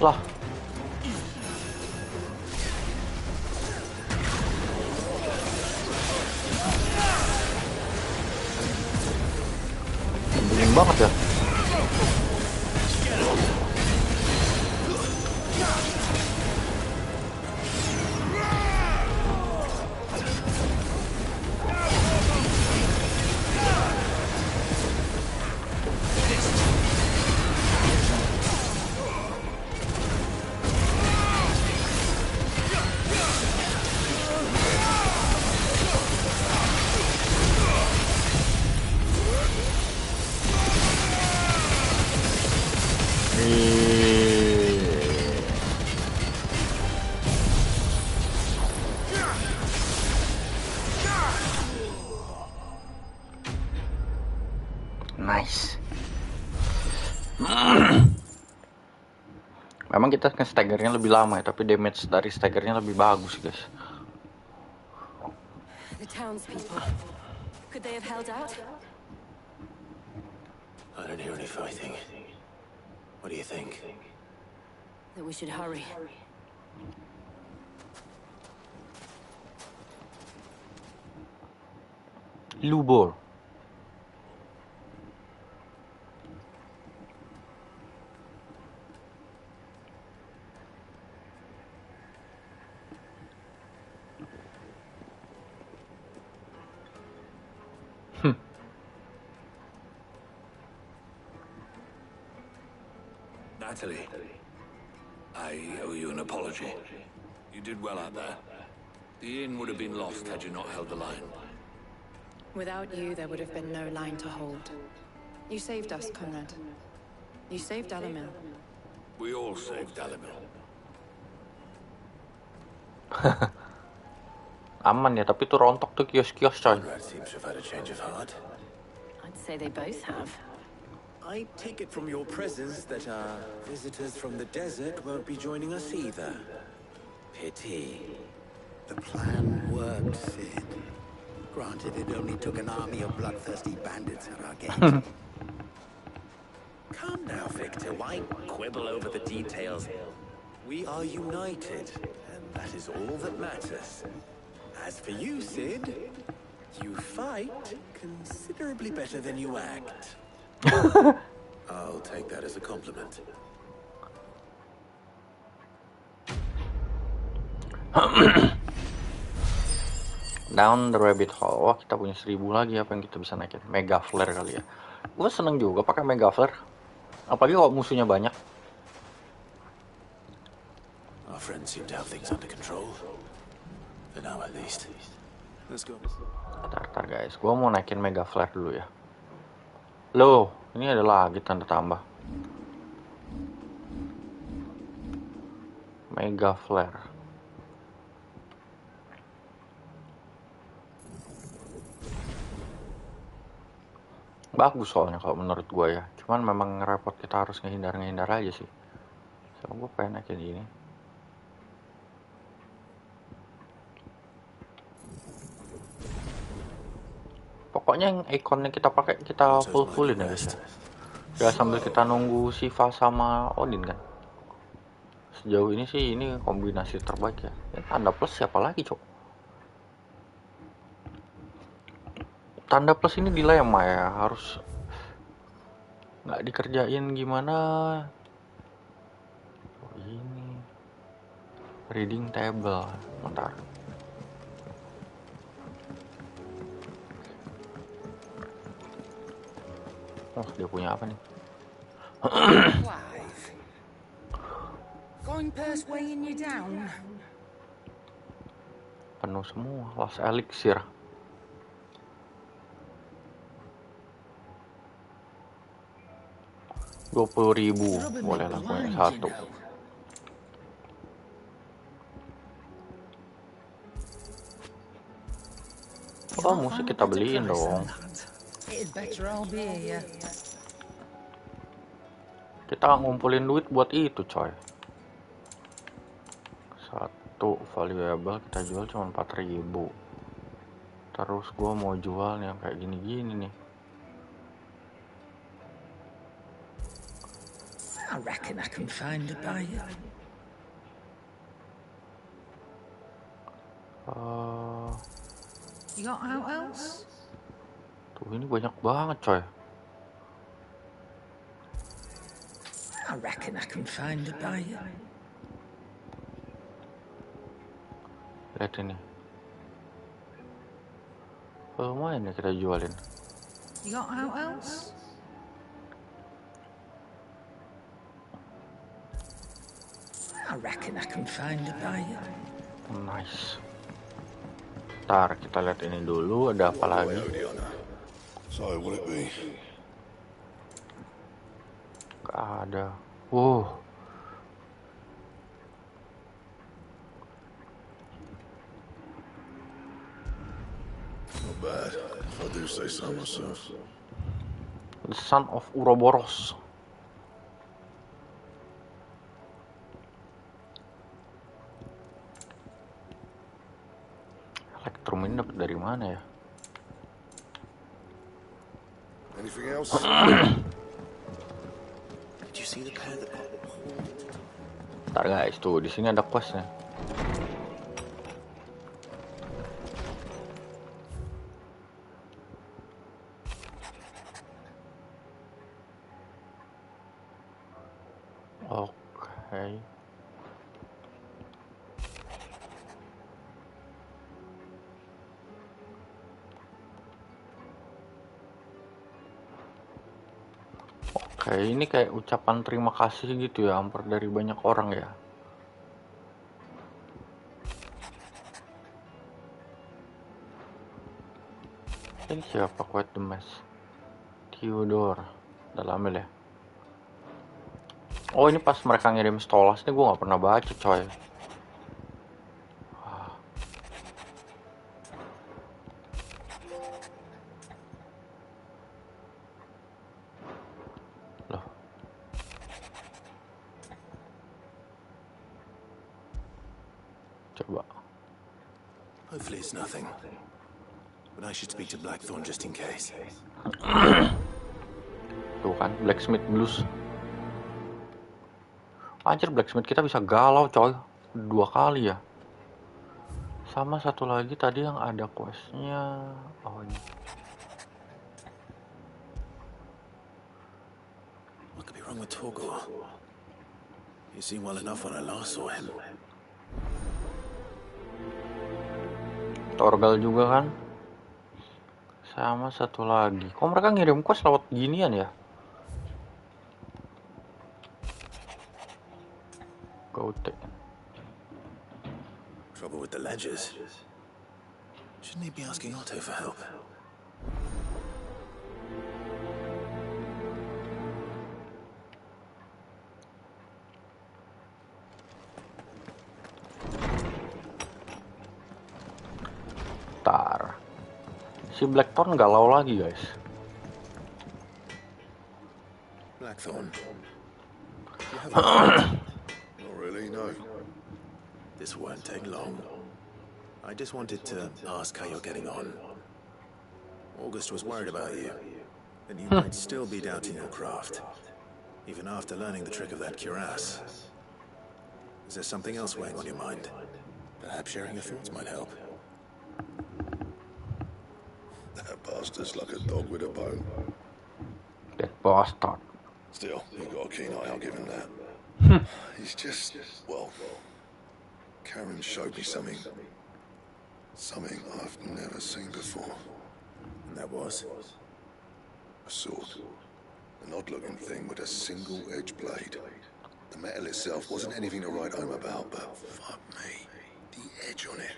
Lah. Nyebelin banget ya. Nice. Memang kita nge-staggernya lebih lama ya, tapi damage dari staggernya lebih bagus, guys. The townspeople. Could they have held out? I don't hear any fighting. What do you think? That we should hurry. Lubor. Natalie, I owe you an apology. You did well out there. The inn would have been lost had you not held the line. Without you, there would have been no line to hold. You saved us, Conrad. You saved Dalimil. We all saved Dalimil. Aman ya, tapi tuh rontok tuh kios-kios, coy. Conrad seems to have had a change of heart. I'd say they both have. I take it from your presence that our visitors from the desert won't be joining us either. Pity. The plan worked, Sid. Granted, it only took an army of bloodthirsty bandits at our gate. Come now, Victor. Why quibble over the details? We are united, and that is all that matters. As for you, Sid, you fight considerably better than you act. I'll take that as a compliment. Down the rabbit hole. Wah, kita punya 1000 lagi. Apa yang kita bisa naikin? Mega flare kali ya. Gue seneng juga pakai mega flare. Apalagi kalau musuhnya banyak. Our friends seem to have things under control. For now, at least. Let's go. Bentar guys, gue mau naikin mega flare dulu ya. Loh, ini ada lagi tanda tambah. Mega flare. Bagus soalnya kalau menurut gue ya. Cuman memang repot, kita harus ngehindar aja sih. So, gue pengen naikin ini. Pokoknya yang ikonnya kita pakai kita fullin ya guys. Ya sambil kita nunggu Shiva sama Odin kan. Sejauh ini sih ini kombinasi terbaik ya. Tanda plus siapa lagi cok? Tanda plus ini dilema ya, harus nggak dikerjain gimana. Oh, ini reading table, bentar. Oh, dia punya apa nih? Going purse weighing you down. Penuh semua, Lost Elixir. $20.000 boleh lah punya satu. Oh, musik kita beliin dong. Kita ngumpulin duit buat itu coy. Satu valuable kita jual cuma 4.000. Terus gua mau jual yang kayak gini-gini nih. I reckon I can find a buyer. You got out else? Tuh ini banyak banget coy. I reckon I can find a buyer. Lihat ini. Lumayan ya kita jualin. You got out else? I reckon I can find a buyer. Nice. Ntar kita lihat ini dulu ada apa lagi. So will it be? Gak ada. Not bad, if I do say so myself. The Son of Ouroboros. Elektrum ini dapat dari mana ya? Anything else? Did you see the pair that got Ntar guys, tuh di sini ada questnya. Oke. Oke, ini kayak ucapan terima kasih gitu ya, hampir dari banyak orang ya. Ini siapa? Quite the mess. Theodore. Udah ambil ya. Oh, ini pas mereka ngirim stolas nih, gue gak pernah baca coy. Loh. Coba. Hopefully it's nothing. But I should speak to Blackthorn just in case. Tuh kan, Blacksmith Blues. Anjir, Blacksmith kita bisa galau coy. 2 kali ya. Sama satu lagi tadi yang ada questnya. Oh ini. What could be wrong with Torgor? He seemed well enough when I last saw him. Torgal juga kan. Sama satu lagi. Kok mereka ngirim quest lewat ginian ya? Gote. Trouble with the ledgers. Shouldn't he be asking Otto for help? Tar. Si Blackthorn galau lagi guys. Blackthorn. You have a Not really, no. This won't take long. I just wanted to ask how you're getting on. August was worried about you. then you might still be doubting your craft, even after learning the trick of that cuirass. Is there something else weighing on your mind? Perhaps sharing your thoughts might help. That bastard's like a dog with a bone. That bastard. Still, you got a keen eye, I'll give him that. He's just, well, Karen showed me something I've never seen before. And that was? A sword. An odd-looking thing with a single-edged blade. The metal itself wasn't anything to write home about, but fuck me, the edge on it.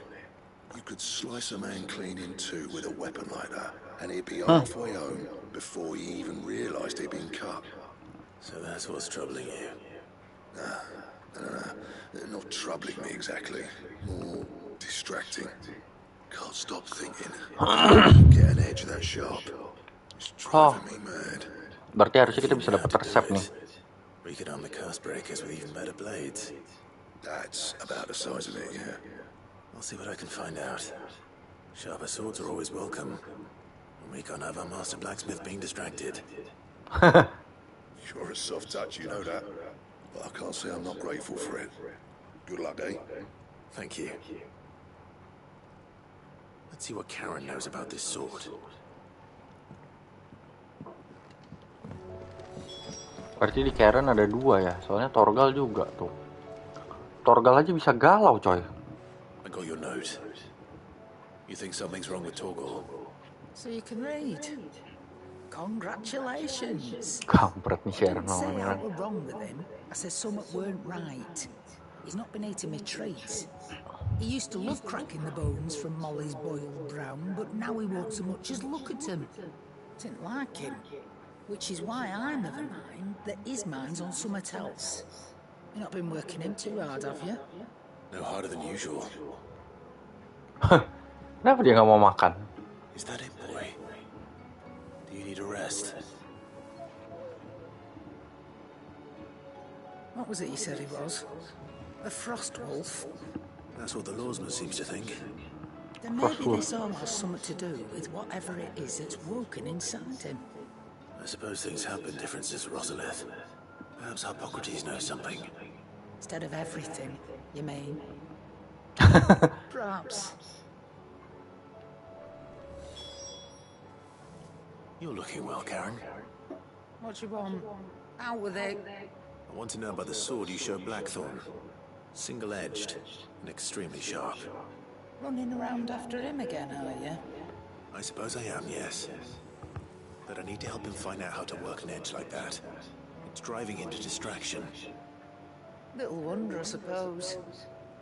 You could slice a man clean in two with a weapon like that, and he'd be halfway home before he even realised he'd been cut. So that's what's troubling you? Nah, not troubling me exactly. More distracting. Can't stop thinking. Get an edge that sharp. It's driving me mad. Berarti harusnya kita bisa dapat resep nih. We could arm the curse breakers with even better blades. That's about the size of it, yeah. I'll see what I can find out. Sharper swords are always welcome. We can't have our master blacksmith being distracted. You're a soft touch, you know that. But I can't say I'm not grateful for it. Good luck, eh? Thank you. Let's see what Karen knows about this sword. Berarti di Karen ada dua ya, soalnya Torgal juga tuh. Torgal aja bisa galau, coy. I got your note. You think something's wrong with Torgal? So you can read. Congratulations. Kampret nih Sharon Say ngomongnya. I was wrong with him. I said something weren't right. He's not been eating me treats. He used to love cracking the bones from Molly's boiled brown, but now he won't so much as look at them. Didn't like him. Which is why I'm of a mind that his mind's on something else. You've not been working him too hard, have you? No harder than usual. Kenapa dia nggak mau makan? Is that it, boy? Do you need a rest? What was it you said he was? A frost wolf? That's what the lawsman seems to think. Then maybe this all has something to do with whatever it is that's woken inside him. I suppose things have been different since Rosalith. Perhaps Hippocrates knows something. Instead of everything, you mean? Perhaps. You're looking well, Karen. What do you want? Out with it. I want to know about the sword you showed Blackthorn. Single-edged and extremely sharp. Running around after him again, are you? I suppose I am, yes. But I need to help him find out how to work an edge like that. It's driving into distraction. Little wonder, I suppose.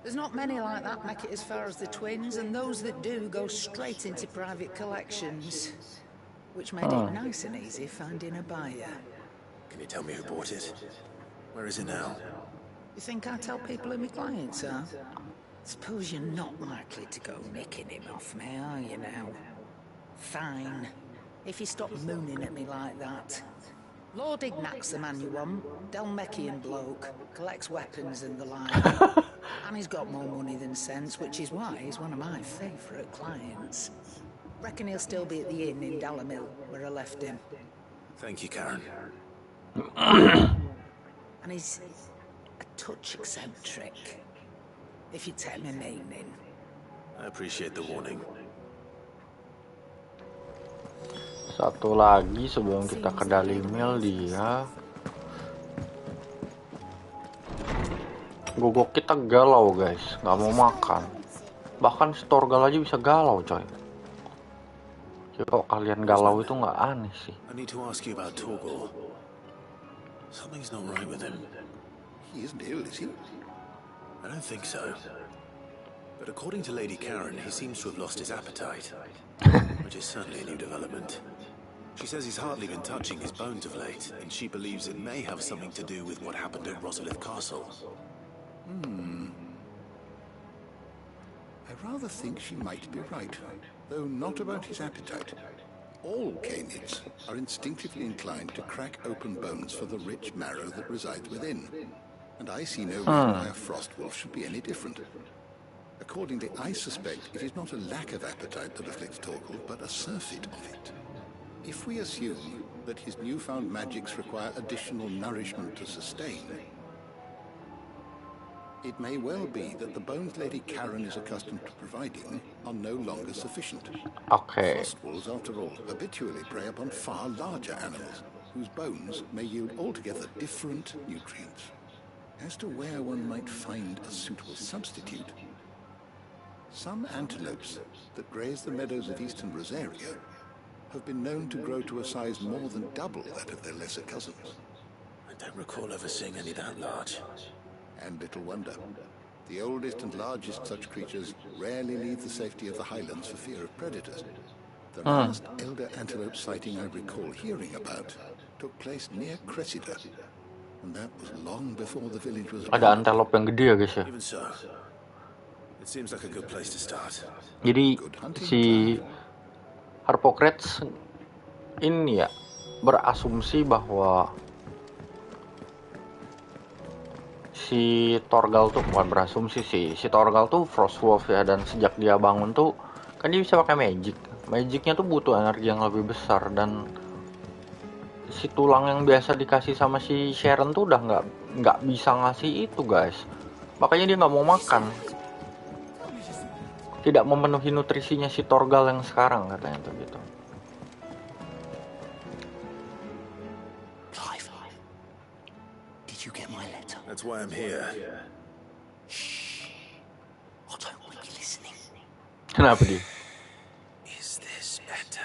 There's not many like that make it as far as the twins, and those that do go straight into private collections. Which made it nice and easy finding a buyer. Can you tell me who bought it? Where is it now? You think I tell people who my clients are? Suppose you're not likely to go nicking him off me, are you now? Fine. If you stop mooning at me like that. Lord Ignac's the man you want. Delmecian bloke. Collects weapons and the like. And he's got more money than sense, which is why he's one of my favourite clients. Reckon he'll still be at the inn in Dalamil, where I left him. Thank you, Karen. And he's a touch eccentric, if you take me meaning. I appreciate the warning. Satu lagi sebelum kita ke Dalimil, dia gogok kita galau guys, nggak mau makan. Bahkan Storgal aja bisa galau coy. Coba kalian galau itu nggak aneh sih. I need to ask you about Torgal. Something's not right with him. He isn't ill, is he? I don't think so. But according to Lady Karen, he seems to have lost his appetite. Which is certainly a new development. She says he's hardly been touching his bones of late, and she believes it may have something to do with what happened at Rosalith Castle. I rather think she might be right, though not about his appetite. All canids are instinctively inclined to crack open bones for the rich marrow that resides within, and I see no reason why a frost wolf should be any different. Accordingly, I suspect it is not a lack of appetite that afflicts Torgal, but a surfeit of it. If we assume that his newfound magics require additional nourishment to sustain, it may well be that the bones Lady Karen is accustomed to providing are no longer sufficient. Okay. Frost wolves, after all, habitually prey upon far larger animals, whose bones may yield altogether different nutrients. As to where one might find a suitable substitute, some antelopes that graze the meadows of eastern Rosaria have been known to grow to a size more than double that of their lesser cousins. I don't recall ever seeing any that large. And little wonder. The oldest and largest such creatures rarely leave the safety of the highlands for fear of predators. The last elder antelope sighting I recall hearing about took place near Cressida, and that was long before the village was Ada antelope yang gede ya guys ya. Even so, it seems like a good place to start. Jadi si Harpocrates ini ya berasumsi bahwa si Torgal tuh bukan berasumsi sih, si Torgal tuh Frostwolf ya, dan sejak dia bangun tuh kan dia bisa pakai magic. Magicnya tuh butuh energi yang lebih besar, dan si tulang yang biasa dikasih sama si Sharon tuh udah nggak bisa ngasih itu guys. Makanya dia nggak mau makan, tidak memenuhi nutrisinya si Torgal yang sekarang katanya tuh gitu. That's why I'm here. Shh. Otto will be listening. Kenapa dia? Is this better?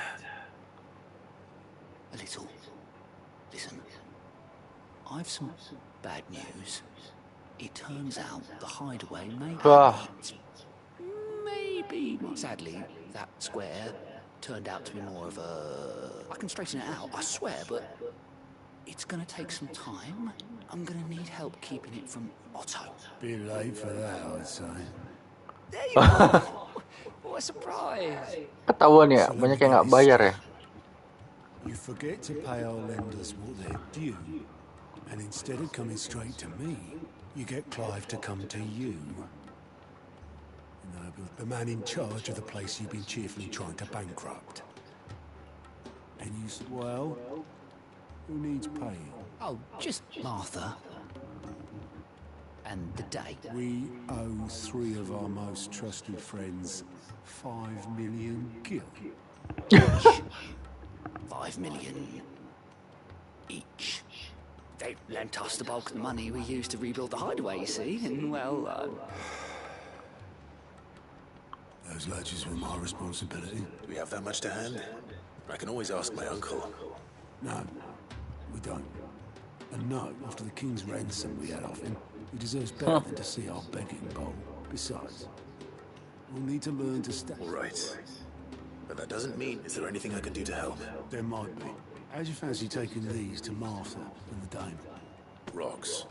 A little. Listen. I've some bad news. It turns out the hideaway maybe. Sadly, that square turned out to be more of a... I can straighten it out, I swear, but it's gonna take some time. I'm gonna need help keeping it from Otto. Be late for that, I'd say. There you are. What a surprise. Ketahuan ya, banyak yang nggak bayar ya. You forget to pay our lenders what they're due, and instead of coming straight to me, you get Clive to come to you. You know, the man in charge of the place you've been cheerfully trying to bankrupt. And you said, well, who needs paying? Oh, just Martha. And the date. We owe 3 of our most trusted friends 5 million gil. 5 million each. They lent us the bulk of the money we used to rebuild the hideaway, you see, and well, Those ledgers were my responsibility. Do we have that much to hand? I can always ask my uncle. No, we don't. And no, after the king's ransom we had off him, he deserves better than to see our begging bowl. Besides, we'll need to learn to step. All right. But that doesn't mean, is there anything I can do to help? There might be. How'd you fancy taking these to Martha and the dame? Rocks.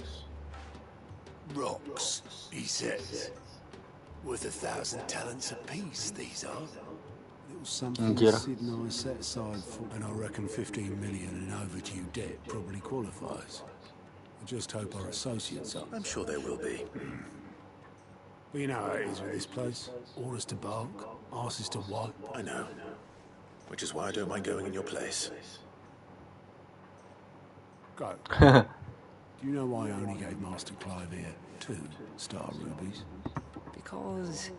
Rocks, he says. Worth 1,000 talents apiece, these are. Little something Sid and I set aside for, and I reckon 15 million in overdue debt probably qualifies. I just hope our associates are. I'm sure they will be. But you know how it is with this place. Orders to bark, asses to wipe. I know. Which is why I don't mind going in your place. Go. Do you know why I only gave Master Clive here 2 star rubies? Because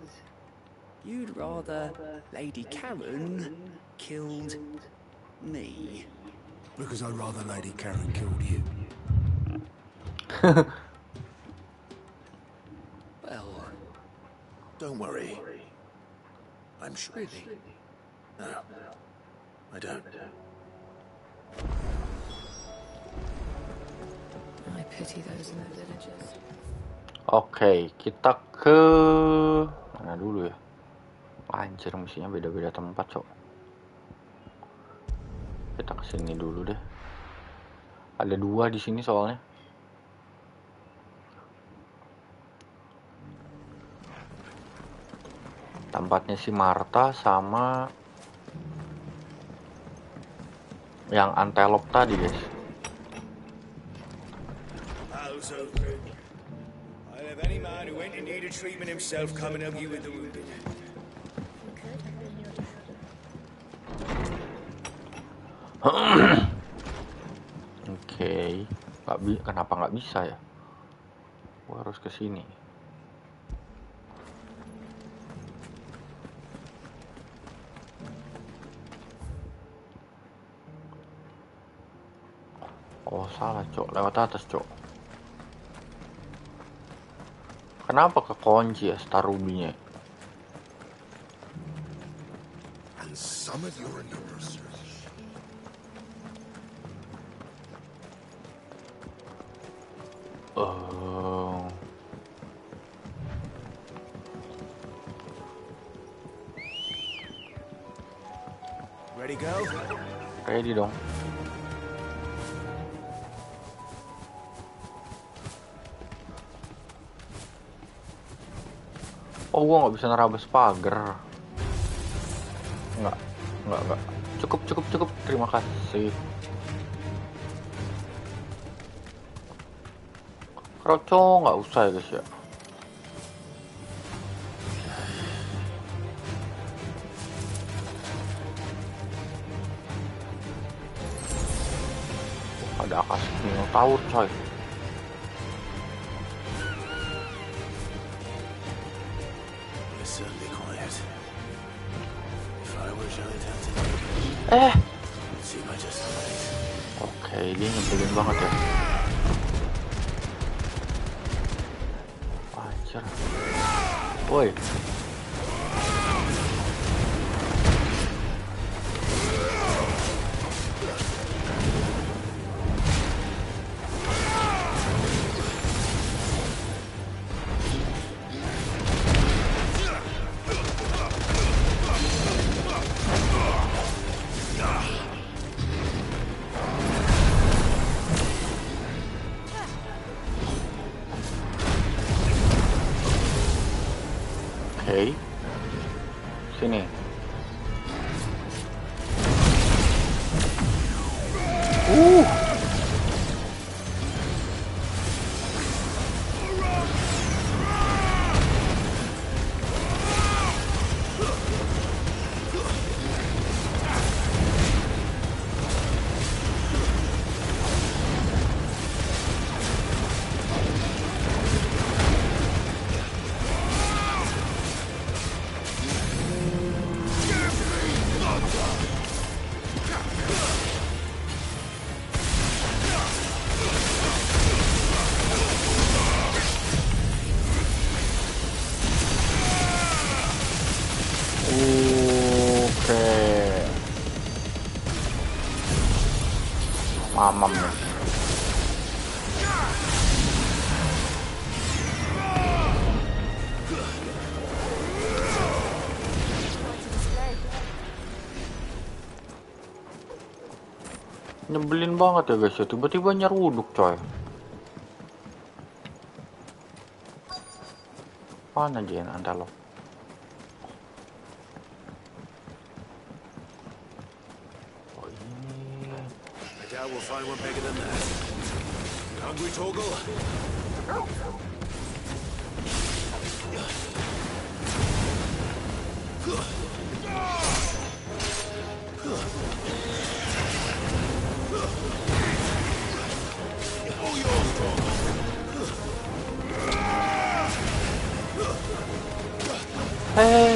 you'd rather Lady Karen killed me. Because I'd rather Lady Karen killed you. Well, don't worry. I'm sure. Really? No, I don't. I pity those in the villages. Oke, kita ke mana dulu ya? Anjir, mestinya beda-beda tempat, cok. Kita ke sini dulu deh. Ada 2 di sini soalnya. Tempatnya si Martha sama yang antelope tadi, guys. I'll have any man who went in need of treatment himself come and help you with the wounded. Oke, kenapa nggak bisa ya? Gua harus ke sini. Oh salah cok, lewat atas cok. Kenapa kekunci ya star rubinya? And some of your numbers. Ready go? Ready dong. Oh, gua nggak bisa nerabas pagar. Nggak. Cukup. Terima kasih. Kroco nggak usah ya guys ya. Ada akas Minotaur coy. Oke, dia nyebelin banget ya. Anjir. Woi. Oke. Sini. Mamam nih. Nyebelin banget ya guys ya, tiba-tiba nyeruduk coy. Mana aja yang antelop? We'll find one bigger than that. You hungry, Torgal? Oh, you're strong. Hey.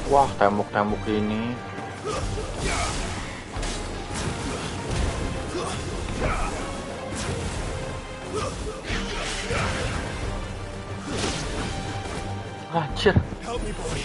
Wah, tembok-tembok ini. Anjir. Help me, boy.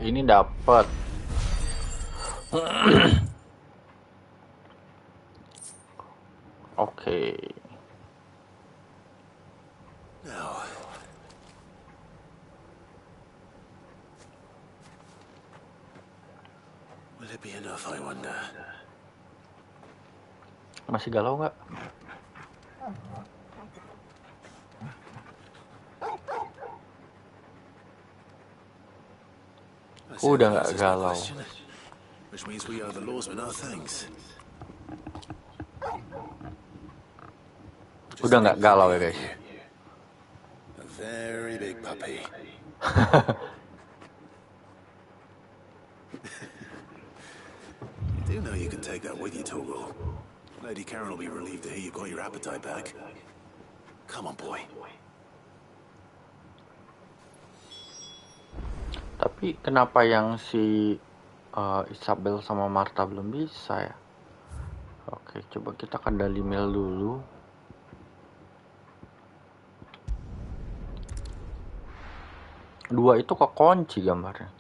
Ini dapat. Oke. Now, will it be enough, I wonder? Masih galau nggak? Udah nggak galau. Which means we owe the lawsmen our thanks. Udah nggak galau ya guys. A very big puppy. You do know you can take that with you, Torgal. Lady Karen will be relieved to hear you got your appetite back. Come on, boy. Tapi kenapa yang si Isabel sama Martha belum bisa ya? Oke, coba kita ke Dalimel dulu. Dua itu kekunci gambarnya.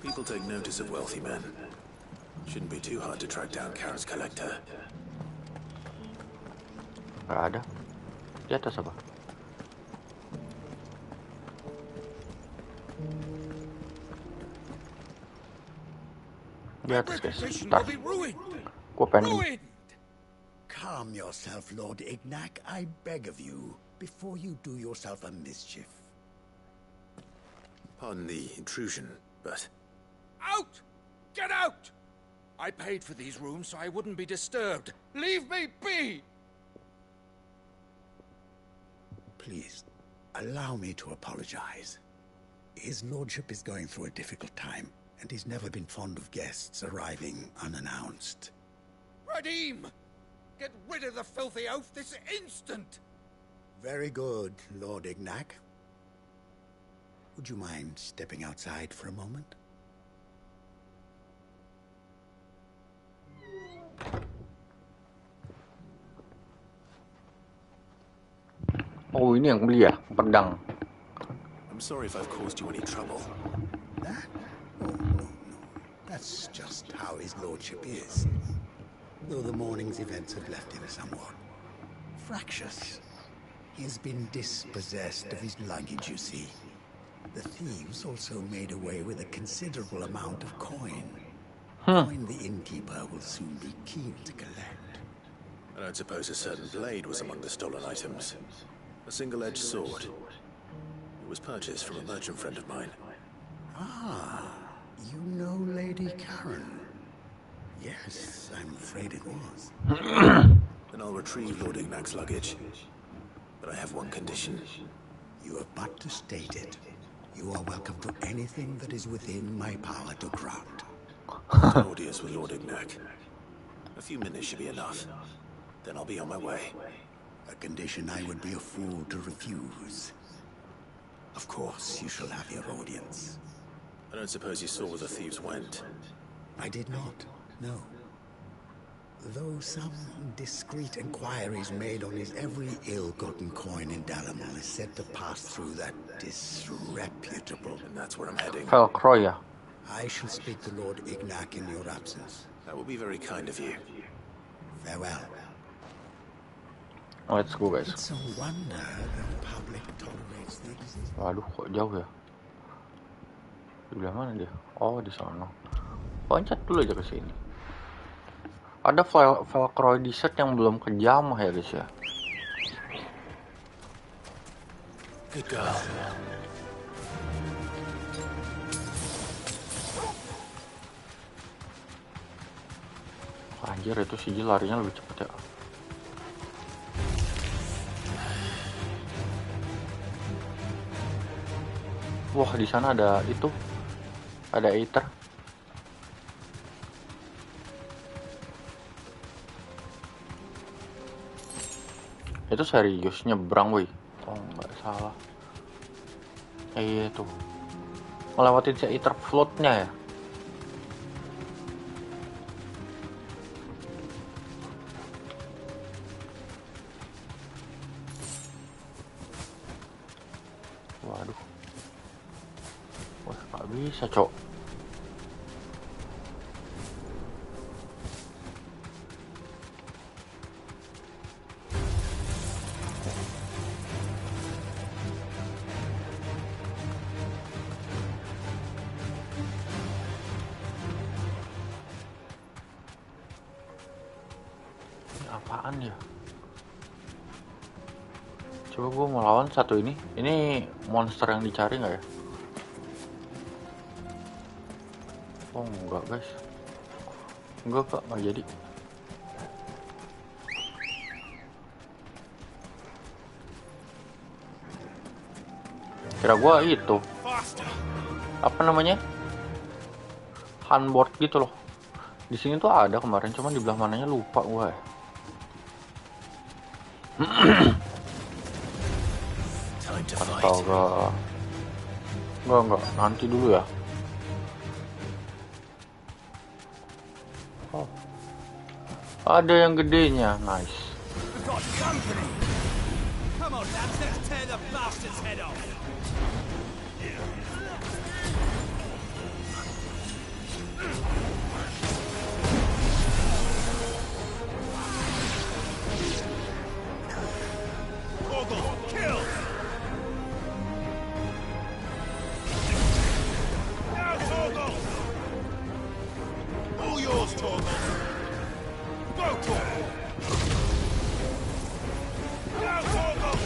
People take notice of wealthy men. Shouldn't be too hard to track down Karen's collector. Gak ada. Di atas apa? Di atas guys. Bentar. Gua pengen. Calm yourself, Lord Ignac, I beg of you, before you do yourself a mischief. Pardon the intrusion, but... Out! Get out! I paid for these rooms so I wouldn't be disturbed. Leave me be! Please, allow me to apologize. His lordship is going through a difficult time, and he's never been fond of guests arriving unannounced. Radim! Get rid of the filthy oaf this instant! Very good, Lord Ignac. Would you mind stepping outside for a moment? Oh, ini yang beli ya, pedang. I'm sorry if I've caused you any trouble. That? Oh, no. That's just how his lordship is. Though the morning's events have left him somewhat fractious. He has been dispossessed of his luggage, you see. The thieves also made away with a considerable amount of coin. Coin the innkeeper will soon be keen to collect. I don't suppose a certain blade was among the stolen items. A single-edged sword. It was purchased from a merchant friend of mine. Ah, you know Lady Karen. Yes, I'm afraid it was. Then I'll retrieve Lord Ignac's luggage. But I have one condition. You have but to state it. You are welcome to anything that is within my power to grant. An audience with Lord Ignac. A few minutes should be enough. Then I'll be on my way. A condition I would be a fool to refuse. Of course, you shall have your audience. I don't suppose you saw where the thieves went. I did not, no. Though some discreet inquiries made on his every ill-gotten coin in Dalimel is said to pass through that disreputable... And that's where I'm heading. Velcroya. I shall speak to Lord Ignac in your absence. That will be very kind of you. Farewell. Let's go guys. It's a wonder the Republic tolerates the existence. Waduh, kok jauh ya? Di belah mana dia? Oh, di sana. Loncat dulu aja ke sini. Ada Velcro set yang belum kejamah ya guys ya. Good girl. Anjir, itu si Jill larinya lebih cepet ya. Wah, di sana ada itu. Ada Aether. Itu serius nyebrang woi. Oh nggak salah. Iya tuh. Melewatin si Aether floatnya ya. Waduh. Wah nggak bisa cok. Apaan ya? Coba gue mau lawan satu ini. Ini monster yang dicari nggak ya? Oh enggak guys. Enggak kak, nggak jadi. Kira gue itu apa namanya? Handboard gitu loh. Di sini tuh ada kemarin, cuman di belah mananya lupa gue. Astaga. Enggak, nanti dulu ya. Oh. Ada yang gedenya, nice. Come on, lads, let's tear the bastard's head off. Kill! Now, Torgal! All yours, Torgal! Go, Torgal! Now, Torgal!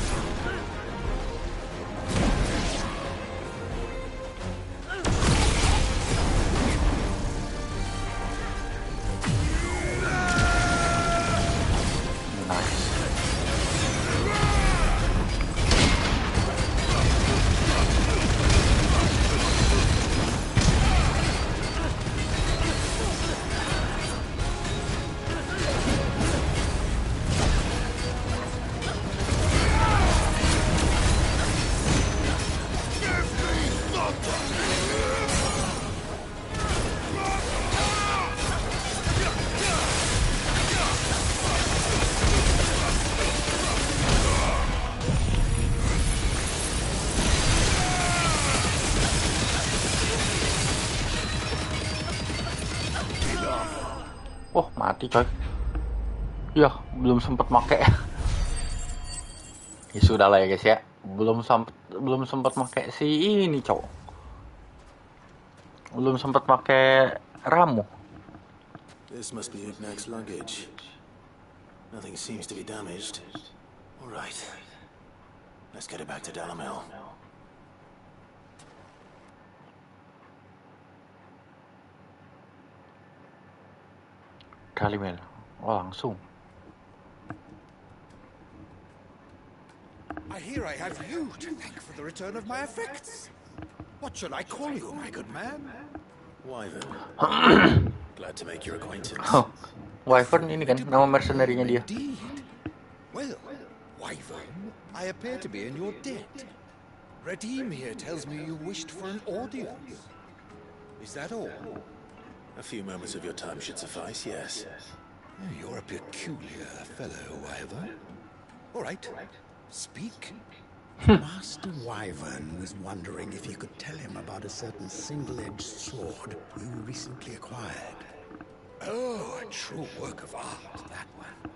Oh mati coy. Ya belum sempet make. Ya sudah lah ya guys ya. Belum sempat make si ini cowok. Belum sempat make ramu. This must be Ugnak's luggage. Nothing seems to be damaged. All right. Let's get it back to Dalamel. Dalimel. Oh langsung. I hear I have you to thank for the return of my effects. What should I call you, my good man? Wyvern. Glad to make your acquaintance. Oh, Wyvern ini kan nama mercenary-nya dia. Indeed. Well, Wyvern, I appear to be in your debt. Redeem here tells me you wished for an audience. Is that all? A few moments of your time should suffice, yes. You're a peculiar fellow, Wyvern. All right, speak. Master Wyvern was wondering if you could tell him about a certain single-edged sword you recently acquired. Oh, a true work of art, that one.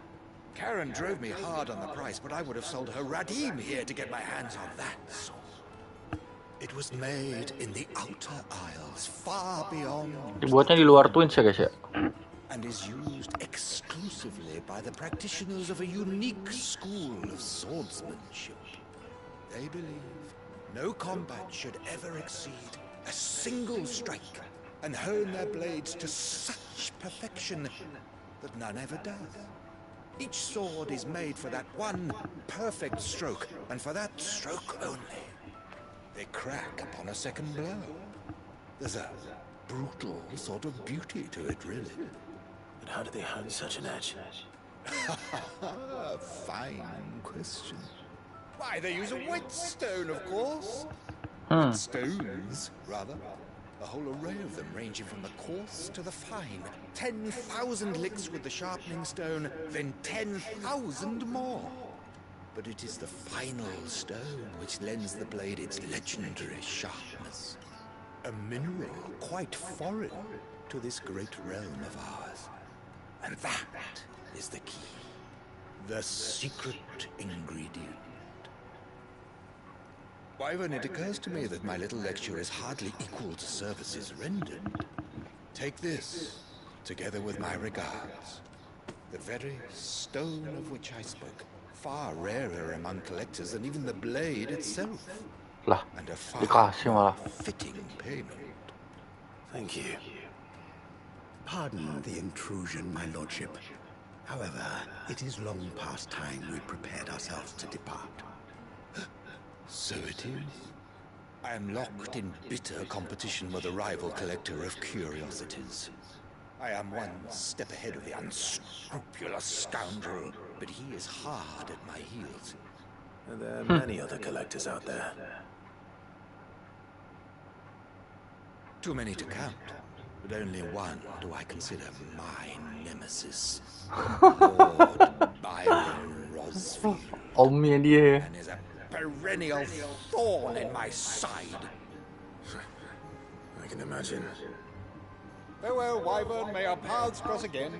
Karen drove me hard on the price, but I would have sold her Radim here to get my hands on that sword. It was made in the Outer Isles, far beyond... Dibuatnya di luar Twins ya guys ya. And is used exclusively by the practitioners of a unique school of swordsmanship. They believe no combat should ever exceed a single strike and hone their blades to such perfection that none ever does. Each sword is made for that one perfect stroke, and for that stroke only. They crack upon a second blow. There's a brutal sort of beauty to it, really. But how do they hone such an edge? Fine question. Why, they use a whetstone, of course. Stones, rather. A whole array of them, ranging from the coarse to the fine. 10,000 licks with the sharpening stone, then 10,000 more. But it is the final stone which lends the blade its legendary sharpness. A mineral quite foreign to this great realm of ours. And that is the key. The secret ingredient. Wyvern, it occurs to me that my little lecture is hardly equal to services rendered. Take this, together with my regards. The very stone of which I spoke. Far rarer among collectors than even the blade itself. Lah, And a far dikasih malah. fitting payment. Thank you. Pardon the intrusion, my lordship. However, it is long past time we prepared ourselves to depart. So it is. I am locked in bitter competition with a rival collector of curiosities. I am one step ahead of the unscrupulous scoundrel, but he is hard at my heels. And there are many other collectors out there. Too many to count, but only one do I consider my nemesis. Lord Byron Rosfield. Omnya dia. And is a perennial thorn in my side. I can imagine. Farewell, Wyvern. May our paths cross again.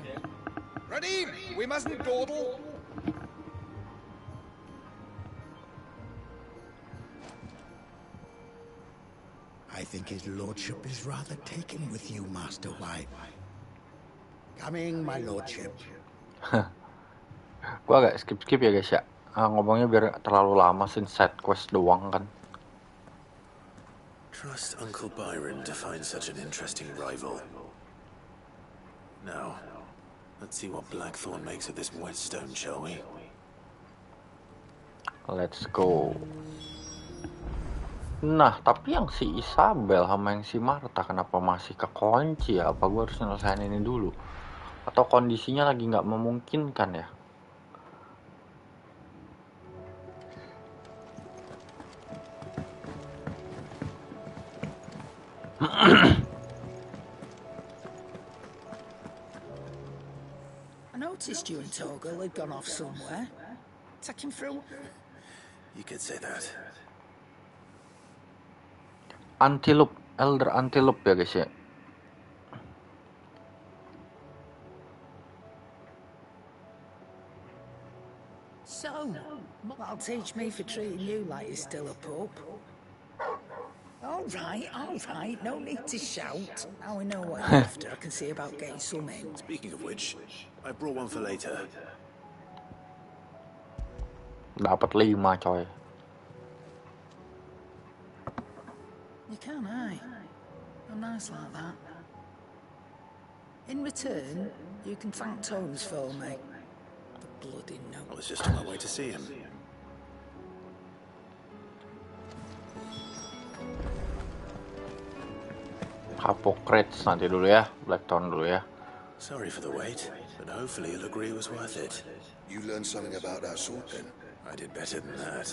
Ready? We mustn't dawdle. I think his lordship is rather taken with you, Master White. Coming, my lordship. Gua agak skip ya guys ya. Ngomongnya biar terlalu lama sih, side quest doang kan. Trust Uncle Byron to find such an interesting rival. Now, let's see what Blackthorn makes of this whetstone, shall we? Let's go. Nah, tapi yang si Isabel sama yang si Martha kenapa masih kekunci ya? Apa gue harus nyelesain ini dulu? Atau kondisinya lagi nggak memungkinkan ya? I noticed you and Torgal had gone off somewhere. Take him through. You could say that. Antelope, Elder Antelope ya guys ya. So, that'll teach me for treating you like you're still a pup. All right, no need to shout. Now we know what you're after. I can see about getting some in. Speaking of which, I brought one for later. Dapat 5 coy. You can, Oh, nice like that. In return, you can thank Tomes for me. The bloody no. I was just on my way to see him. Hippocrates nanti dulu ya, Blackthorn dulu ya. Sorry for the wait, but hopefully you'll agree it was worth it. You learned something about that sword then? I did better than that.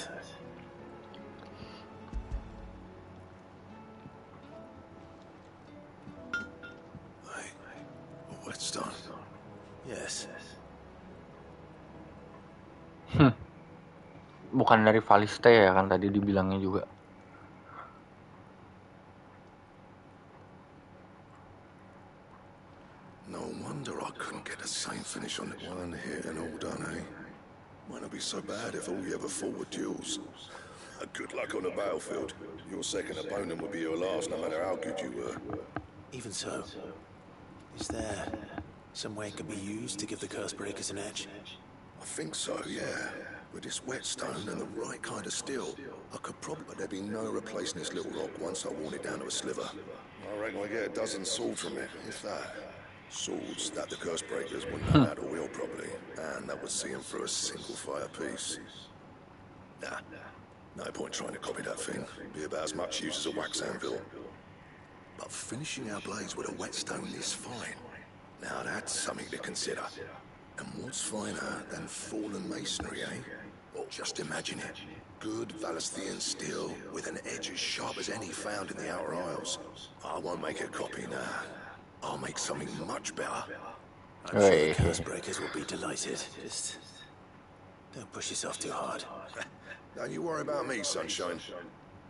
A whetstone? Yes. Bukan dari Valiste ya kan tadi dibilangnya juga. No wonder I couldn't get the same finish on it. One hit and all done, eh? Might not be so bad if all you ever fought were duels. Good luck on the battlefield. Your second opponent would be your last, no matter how good you were. Even so, is there some way it could be used to give the curse breakers an edge? I think so, yeah. With this whetstone and the right kind of steel, I could probably... But there'd be no replacing this little rock once I worn it down to a sliver. I reckon I get a dozen swords from it, if that. Swords that the curse breakers wouldn't know how to wield properly, and that would see them through a single fire piece. Nah, no point trying to copy that thing. Be about as much use as a wax anvil. But finishing our blades with a whetstone is fine. Now that's something to consider. And what's finer than fallen masonry, eh? Well, just imagine it. Good Valesthian steel with an edge as sharp as any found in the Outer Isles. I won't make a copy, nah. I'll make something much better. I'm sure the curse breakers will be delighted. Just don't push yourself too hard. Don't you worry about me, sunshine.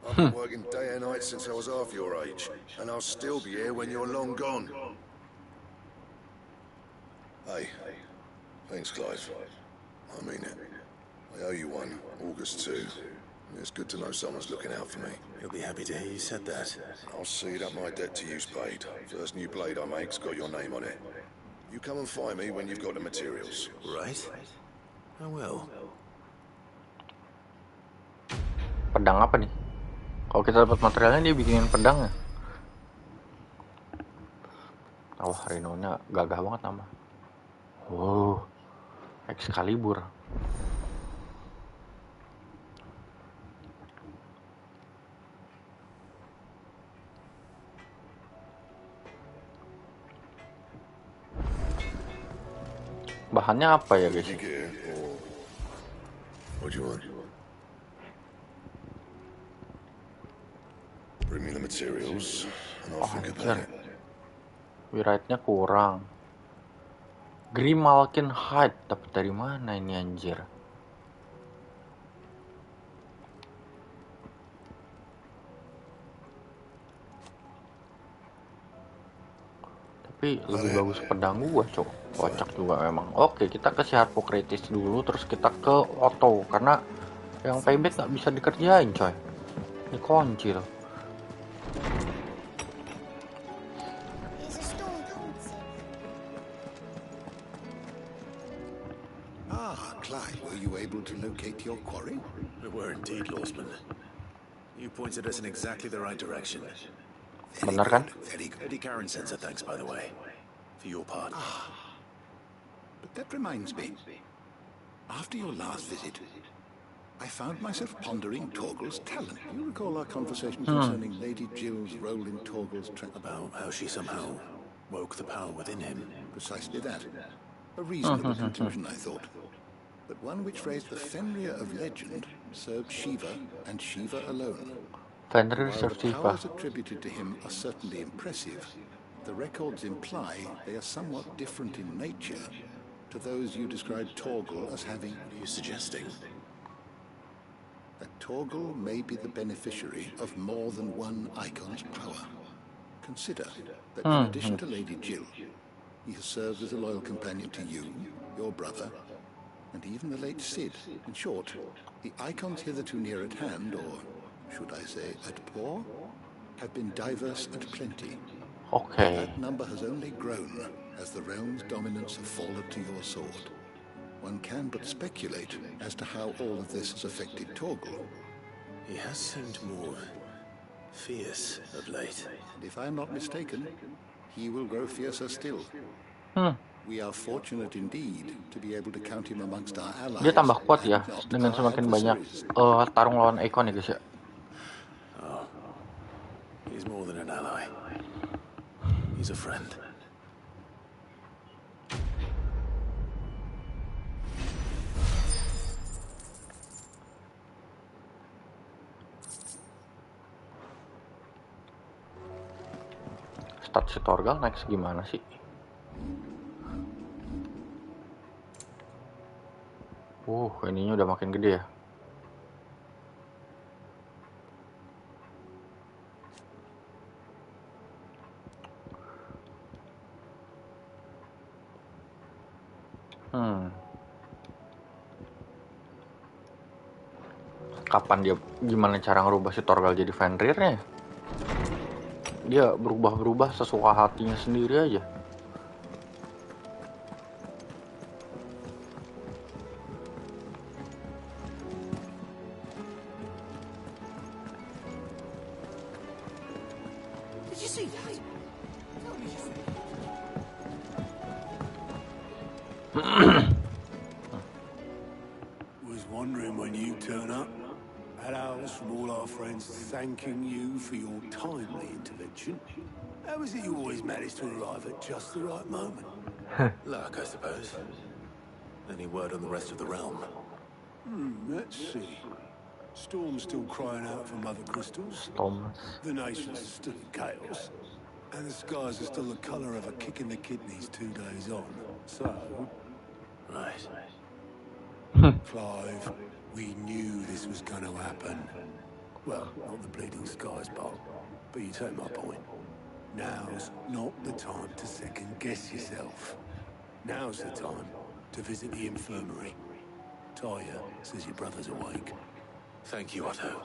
I've been working day and night since I was half your age, and I'll still be here when you're long gone. Hey, thanks, Clive. I mean it. I owe you one, August 2. It's good to know someone's looking out for me. You'll be happy to hear you said that. I'll see that my debt to you's paid. First new blade I make's got your name on it. You come and find me when you've got the materials. Right. I will. Pedang apa nih? Kalau kita dapat materialnya dia bikinin pedang ya. Wah, Rhino-nya gagah banget nama. Wow, Excalibur. Bahannya apa ya guys? What do you want? Bring me the materials and I'll think about it. Wirate-nya kurang. Grimalkin Hide dapat dari mana ini anjir? Tapi lebih bagus pedang gua, cok. Kocak juga memang. Oke, kita ke si Harpocrates dulu, terus kita ke Otto karena yang payback nggak bisa dikerjain, coy. Ini kunci loh. Clive, were you able to locate your quarry? We were indeed, Lawsman. You pointed us in exactly the right direction. Benar kan? Eddie Karen sends her thanks, by the way, for your part. But that reminds me. After your last visit, I found myself pondering Torgal's talent. Do you recall our conversation concerning Lady Jill's role in Torgal's about how she somehow woke the power within him? Precisely that. A reasonable conclusion, I thought. But one which raised the Fenrir of legend served Shiva and Shiva alone. Fenrir While served the Shiva. powers attributed to him are certainly impressive, the records imply they are somewhat different in nature to those you described Torgal as having. What are you suggesting? That Torgal may be the beneficiary of more than one icon's power. Consider that in addition to Lady Jill, he has served as a loyal companion to you, your brother, and even the late Cid. In short, the icons hitherto near at hand, or should I say at paw, have been diverse and plenty. Okay. That number has only grown as the realm's dominance has fallen to your sword. One can but speculate as to how all of this has affected Torgal. He has seemed more fierce of late. And if I'm not mistaken, he will grow fiercer still. We are fortunate indeed to be able to count him amongst our allies. Dia tambah kuat ya dengan semakin banyak tarung lawan Icon ya guys ya. Oh, he's more than an ally. He's a friend. Stat si Torgal naik segimana sih? Ininya udah makin gede ya. Kapan dia, gimana cara ngerubah si Torgal jadi Fenrirnya? Dia berubah-berubah sesuka hatinya sendiri aja. Was wondering when you turn up. Had ours from all our friends thanking you for your timely intervention. How is it you always manage to arrive at just the right moment? Luck, I suppose. Any word on the rest of the realm? Let's see. Storm's still crying out for mother crystals. The nation's still in chaos. And the skies are still the colour of a kick in the kidneys 2 days on. So... Right. Clive, we knew this was going to happen. Well, not the bleeding skies part, but you take my point. Now's not the time to second-guess yourself. Now's the time to visit the infirmary. Taya says your brother's awake. Thank you, Otto.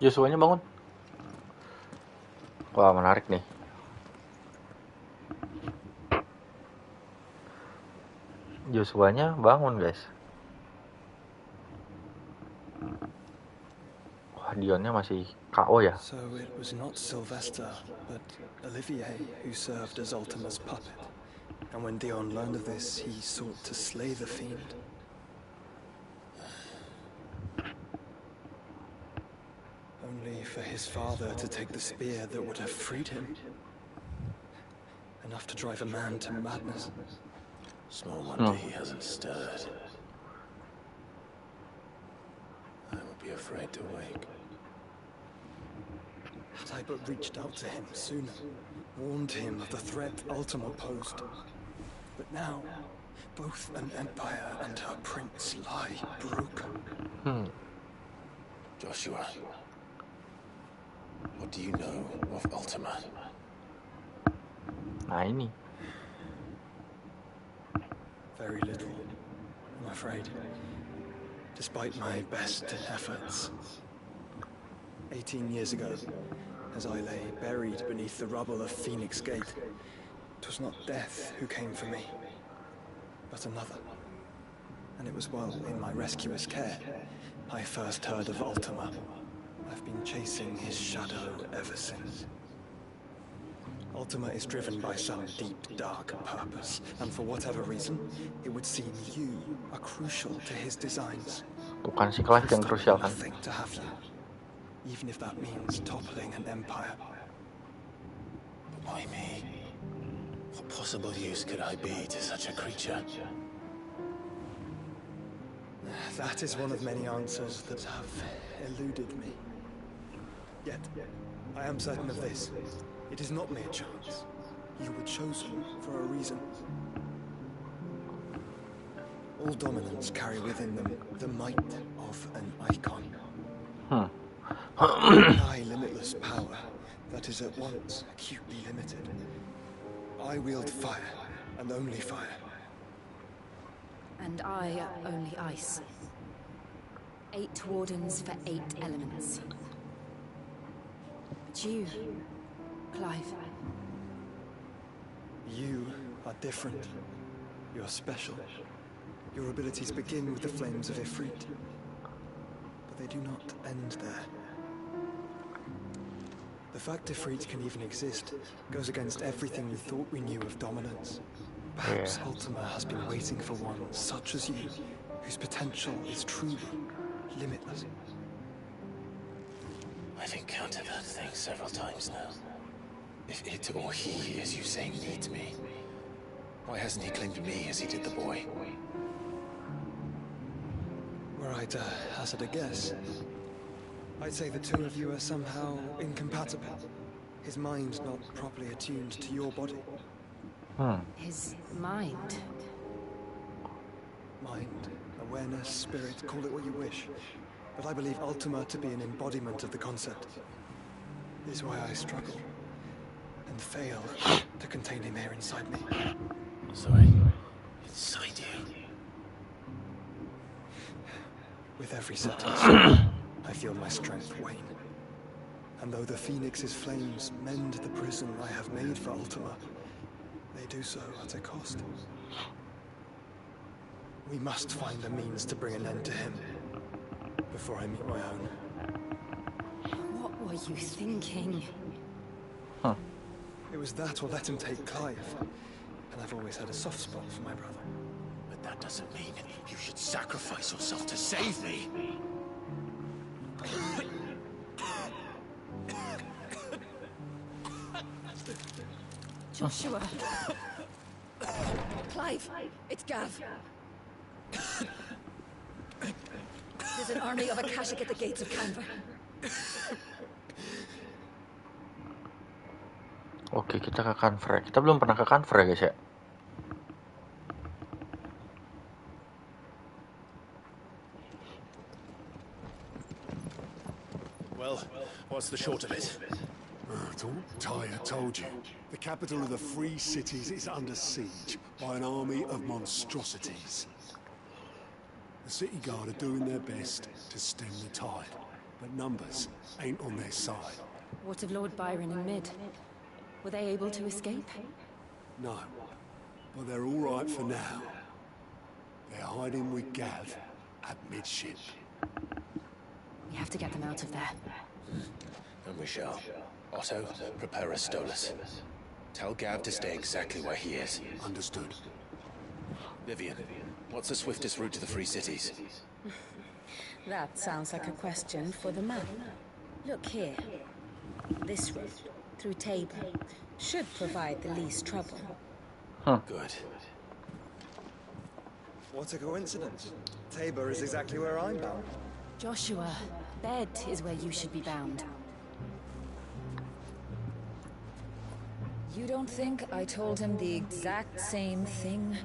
Joshua-nya bangun. Wah, menarik nih. Joshua-nya bangun, guys. Wah, Dionnya masih KO ya. So it was not Sylvester, but Olivier who served as Ultima's puppet. And when Dion learned of this, he sought to slay the fiend. Only for his father to take the spear that would have freed him. Enough to drive a man to madness. Small wonder he hasn't stirred. I would be afraid to wake. Had I but reached out to him sooner, warned him of the threat Ultima posed. But now, both an empire and her prince lie broken. Joshua, what do you know of Ultima? Nah ini. Very little, I'm afraid. Despite my best efforts. 18 years ago, as I lay buried beneath the rubble of Phoenix Gate, it was not death who came for me, but another. And it was while in my rescuer's care, I first heard of Ultima. I've been chasing his shadow ever since. Ultima is driven by some deep, dark purpose, and for whatever reason, it would seem you are crucial to his designs. Bukan si Clive yang krusial kan? Nothing to have you, even if that means toppling an empire. But why me? What possible use could I be to such a creature? That is one of many answers that have eluded me. Yet, I am certain of this. It is not mere chance. You were chosen for a reason. All dominants carry within them the might of an icon. High limitless power that is at once acutely limited. I wield fire, and only fire. And I only ice. 8 wardens for 8 elements. But you, Clive. You are different. You're special. Your abilities begin with the flames of Ifrit. But they do not end there. The fact Ifrit can even exist goes against everything we thought we knew of dominance. Perhaps Ultima has been waiting for one such as you, whose potential is truly limitless. I've encountered that thing several times now. If it or he, as you say, needs me, why hasn't he claimed me as he did the boy? Were I to hazard a guess, I'd say the two of you are somehow incompatible. His mind not properly attuned to your body. His mind. Mind, awareness, spirit, call it what you wish. But I believe Ultima to be an embodiment of the concept. This is why I struggle and fail to contain him here inside me. Sorry, inside you. With every setting, I feel my strength wane. And though the Phoenix's flames mend the prison I have made for Ultima, they do so at a cost. We must find a means to bring an end to him before I meet my own. What were you thinking? It was that or let him take Clive. And I've always had a soft spot for my brother. But that doesn't mean you should sacrifice yourself to save me. Joshua. Clive, it's Gav. There's an army of Akashic at the gates of Canver. Oke, kita ke Canver. Kita belum pernah ke Canver ya, guys ya. Well, what's the short of it? Tyre told you. The capital of the Free Cities is under siege by an army of monstrosities. The city guard are doing their best to stem the tide, but numbers ain't on their side. What of Lord Byron and Mid? Were they able to escape? No, but they're all right for now. They're hiding with Gav at midship. We have to get them out of there. And we shall. Otto, prepare a Stolas. Tell Gav to stay exactly where he is. Understood. Vivian, what's the swiftest route to the Free Cities? That sounds like a question for the map. Look here. This route, through Tabor, should provide the least trouble. Good. What a coincidence. Tabor is exactly where I'm bound. Joshua, Bed is where you should be bound. You don't think I told him the exact same thing?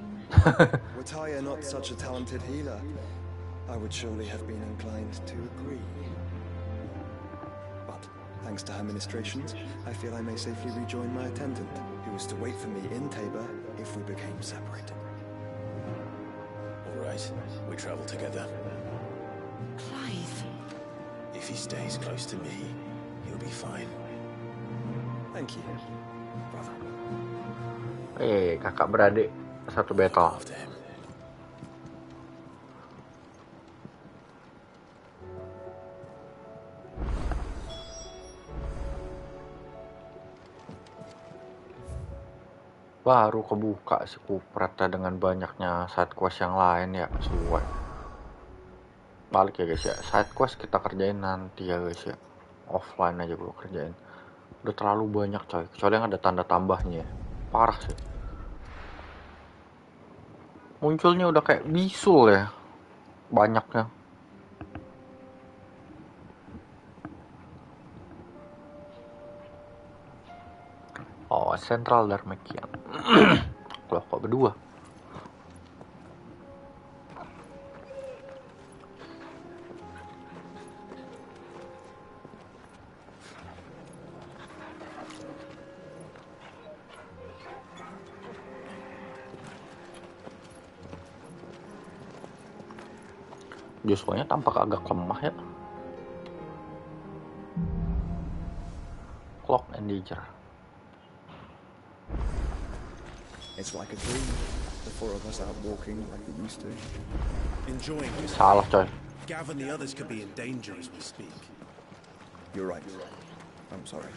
Were Tyre not such a talented healer, I would surely have been inclined to agree. But thanks to her ministrations, I feel I may safely rejoin my attendant, who was to wait for me in Tabor if we became separated. All right, we travel together. Clive. If he stays close to me, he'll be fine. Thank you, brother. Kakak beradik satu battle. Baru kebuka si kupretnya dengan banyaknya side quest yang lain ya, sesuai. Balik ya guys ya, side quest kita kerjain nanti ya guys ya. Offline aja gue kerjain. Udah terlalu banyak coy, kecuali yang ada tanda tambahnya ya. Parah sih. Munculnya udah kayak bisul ya, banyaknya. Oh, Central Darmekian. Loh, kok berdua? Joshua-nya tampak agak lemah ya. Clock and Danger. It's like a dream. The four of us out walking like we used to. Enjoying this. Salah coy. Gav and the others could be in danger as we speak. You're right. I'm sorry.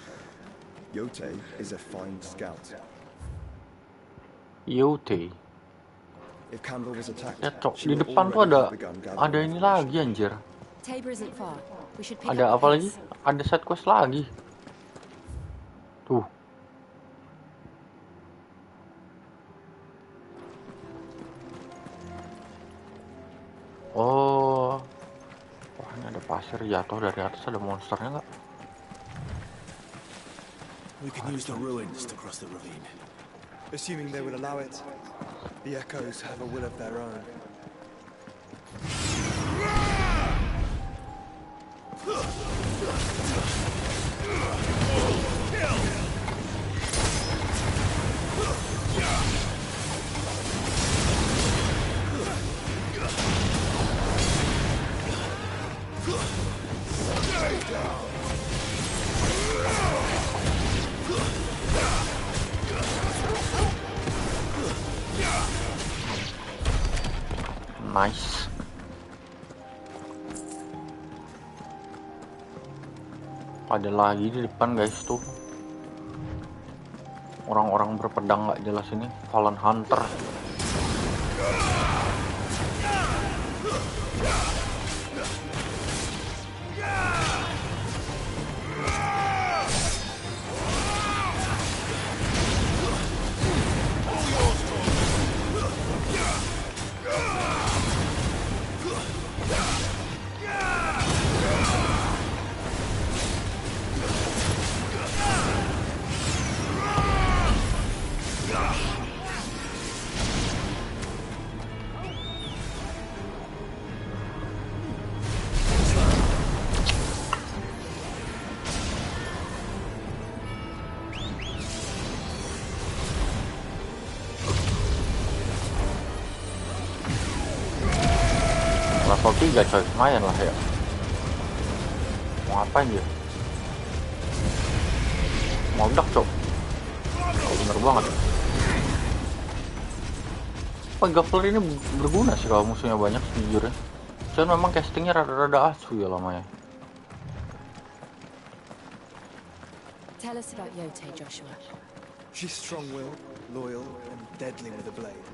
Yote is a fine scout. Yote. If Campbell was attacked, Ya cok, di depan tuh ada ini lagi anjir. Tabor isn't far. We should pick Ada up apa lagi? Ada side quest lagi. Tuh. Oh. Wah, ini ada pasir jatuh dari atas, ada monsternya nggak? We can use the ruins to cross the ravine. Assuming they will allow it. The echoes have a will of their own. Nice. Ada lagi di depan guys tuh. Orang-orang berpedang nggak jelas ini. Fallen Hunter. Level 3 coy, lumayan lah ya. Mau ngapain dia? Mau dak cok. Oh, bener banget. Pegapler ini berguna sih kalau musuhnya banyak sejujurnya. Cuman memang castingnya rada-rada asu ya lamanya. Tell us about Yote, Joshua. She's strong-willed, loyal, and deadly with a blade.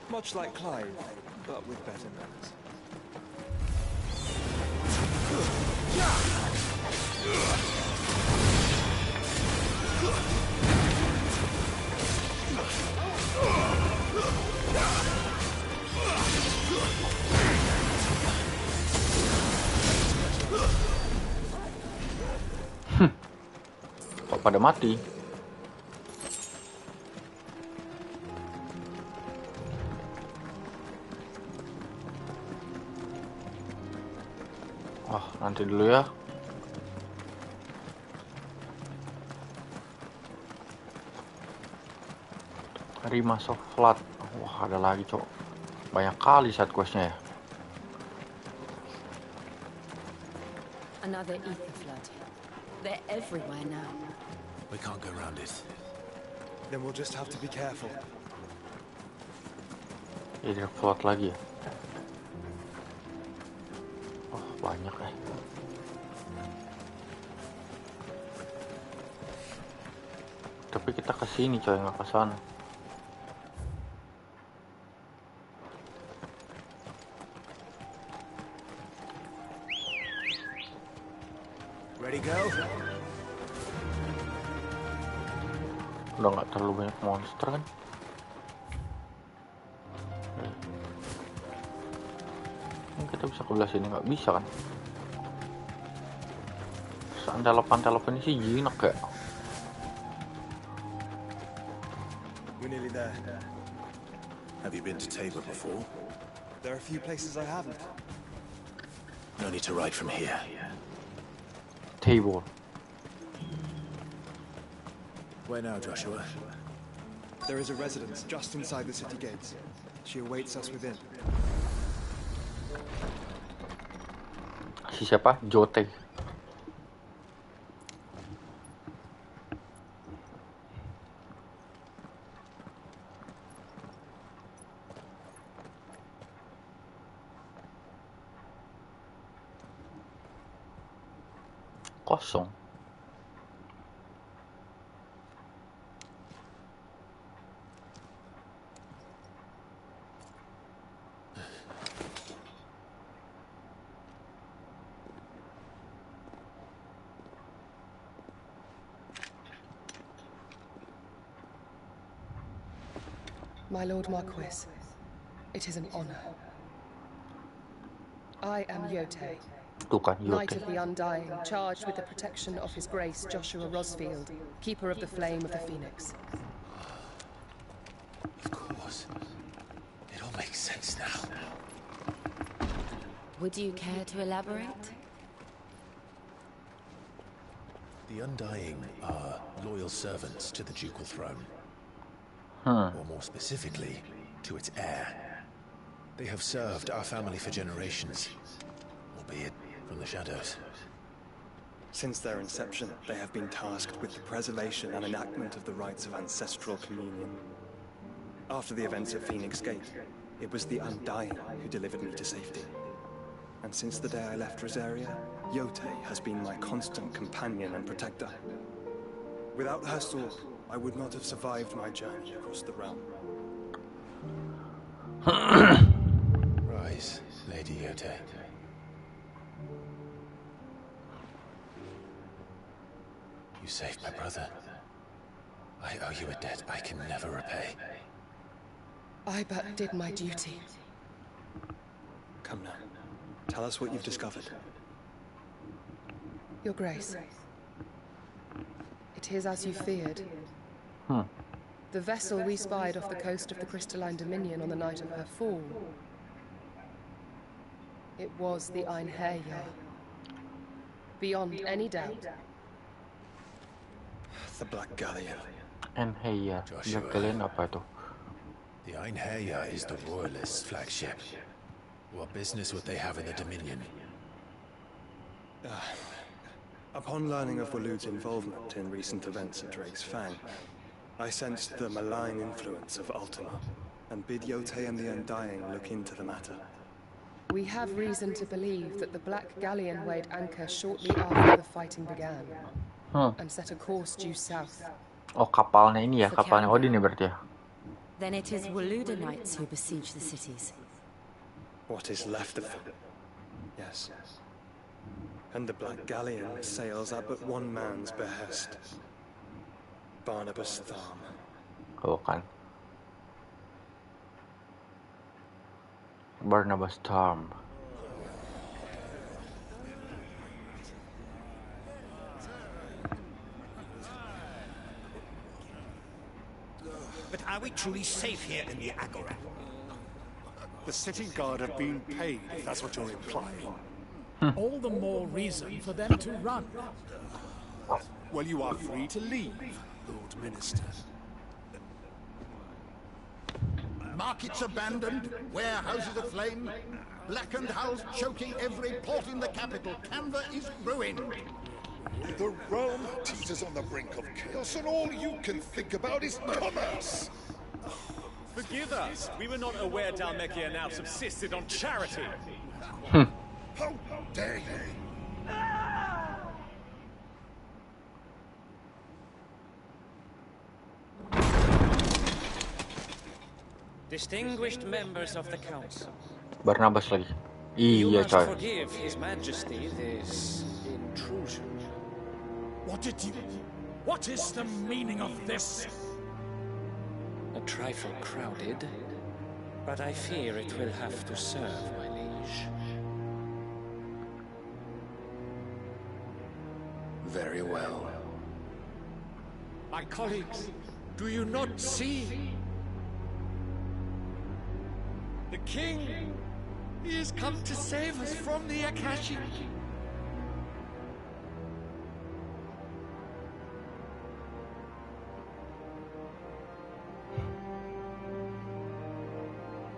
Much like Clive, but with better manners. Kok pada mati? Wah, nanti dulu ya. Rimas of Flood. Wah, ada lagi, cok. Banyak kali side questnya ya. Another ether flood. They're everywhere now. We can't go around it. Then we'll just have to be careful. Ether Flood lagi ya. Oh, banyak ya. Tapi kita ke sini coy, nggak ke sana. Ready, go? Udah nggak terlalu banyak monster kan? Ini kita bisa ke belah sini, nggak bisa kan? Antelope ini sih jinak ya. We're nearly there. Have you been to Tabor before? There are a few places I haven't. No need to ride from here. Tabor. Where now, Joshua? There is a residence just inside the city gates. She awaits us within. Si siapa? Jote. Kosong. My Lord Marquis, it is an honor. I am Yote, Knight of the Undying, charged with the protection of His Grace Joshua Rosfield, Keeper of the Flame of the Phoenix. Of course. It all makes sense now. Would you care to elaborate? The Undying are loyal servants to the ducal throne. Or more specifically, to its heir. They have served our family for generations, albeit from the shadows. Since their inception, they have been tasked with the preservation and enactment of the rites of ancestral communion. After the events at Phoenix Gate, it was the Undying who delivered me to safety. And since the day I left Rosaria, Yote has been my constant companion and protector. Without her sword, I would not have survived my journey across the realm. Rise, Lady Yote. You saved my brother. I owe you a debt I can never repay. I but did my duty. Come now. Tell us what you've discovered. Your Grace. It is as you feared. The vessel we spied off the coast of the Crystalline Dominion on the night of her fall. It was the Einherjar. Beyond any doubt. The Black Galleon. Einherjar. Black Galleon apa itu? The Einherjar is the Royalist flagship. What business would they have in the Dominion? Upon learning of Waloed's involvement in recent events at Drake's Fang, I sensed the malign influence of Ultima and bid Yote and the Undying look into the matter. We have reason to believe that the Black Galleon weighed anchor shortly after the fighting began, and set a course due south. Oh, kapalnya ini ya, For kapalnya Canada. Odin ya berarti ya. Then it is Waluda knights who besiege the cities. What is left of them? Yes. And the Black Galleon sails at but one man's behest. Barnabas Tharm. Oh kan. Barnabas Tharm. But are we truly safe here in the Agora? The city guard have been paid, if that's what you're implying. All the more reason for them to run. Well, you are free to leave, Lord Minister. Markets abandoned, warehouses aflame, blackened hulls choking every port in the capital. Canva is ruined. The realm teeters on the brink of chaos, and all you can think about is commerce. Forgive us. We were not aware Dhalmekia now subsisted on charity. How dare you? Distinguished members of the council. Barnabas lagi. You Iya must coy. forgive His Majesty this intrusion. What is the meaning of this? A trifle crowded, but I fear it will have to serve, my liege. Very well. My colleagues, do you not see? The king, he has come to save us from the Akashi.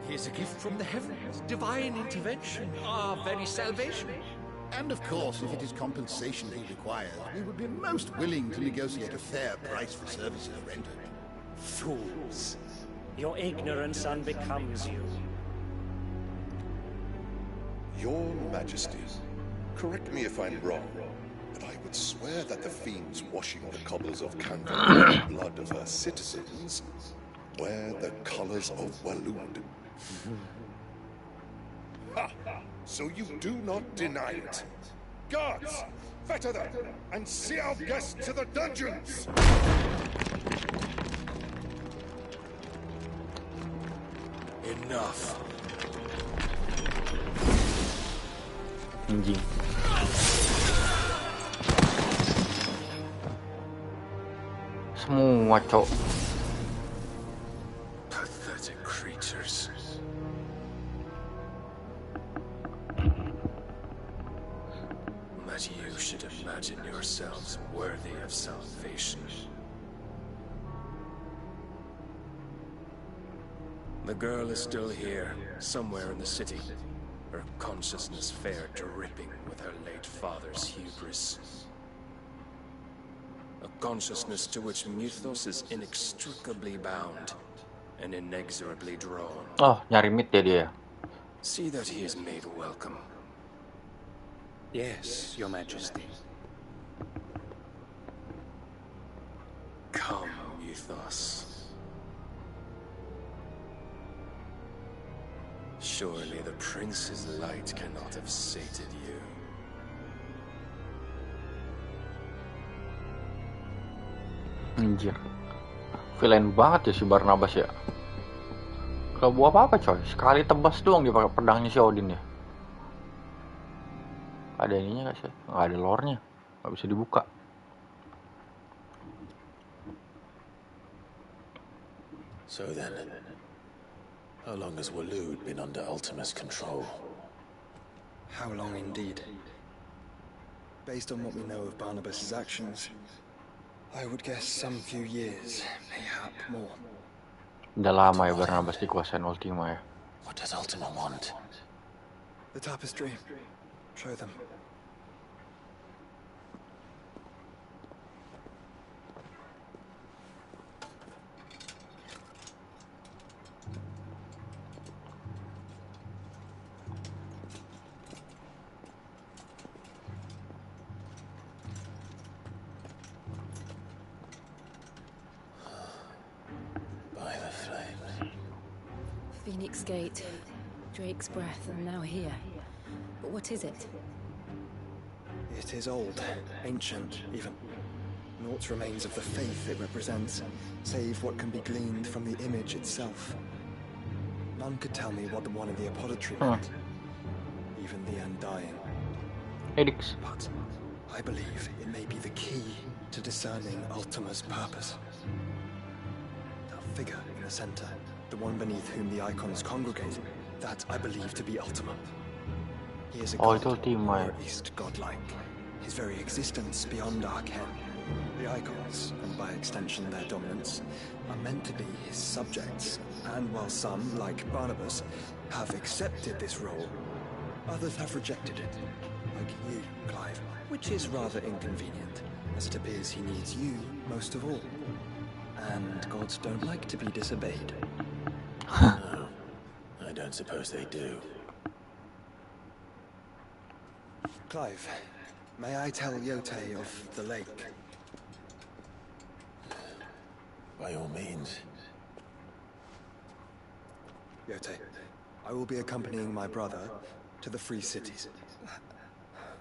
He is a gift from the heavens, divine intervention, our very salvation. And of course, if it is compensation he requires, we would be most willing to negotiate a fair price for services rendered. Fools! Your ignorance unbecomes you. Your Majesty, correct me if I'm wrong, but I would swear that the fiends washing the cobbles of Canada with the blood of her citizens wear the colors of Walud. Ha! So you do not deny it. Guards, fetter them and see our guests to the dungeons! Enough. Anjing. Semua cok. Pathetic creatures. That you should imagine yourselves worthy of salvation. The girl is still here, somewhere in the city. Her consciousness fair dripping with her late father's hubris. A consciousness to which Mythos is inextricably bound and inexorably drawn. Oh, nyari meat ya dia. See that he is made welcome. Yes, Your Majesty. Come, Mythos. Surely the prince's light cannot have sated you. Anjir. Villain banget ya si Barnabas ya. Gak buat apa-apa coy. Sekali tebas doang dia pakai pedangnya si Odin ya. Ada ininya gak sih? Gak ada lore-nya. Gak bisa dibuka. So then, how long has Walud been under Ultima's control? How long indeed? Based on what we know of Barnabas's actions, I would guess some few years, mayhap more. Udah lama ya Barnabas dikuasain Ultima ya. What does Ultima want? The tapestry. Show them. Phoenix Gate, Drake's Breath, and now here. But what is it? It is old, ancient, even. Naught remains of the faith it represents, save what can be gleaned from the image itself. None could tell me what the one in the apothecary meant. Even the Undying. But I believe it may be the key to discerning Ultima's purpose. The figure in the center, the one beneath whom the icons congregate, that I believe to be Ultima. He is a god, or at least godlike. His very existence beyond our ken. The icons, and by extension their dominance, are meant to be his subjects, and while some, like Barnabas, have accepted this role, others have rejected it, like you, Clive, which is rather inconvenient, as it appears he needs you most of all. And gods don't like to be disobeyed. No, I don't suppose they do. Clive, may I tell Yote of the lake? By all means. Yote, I will be accompanying my brother to the Free Cities.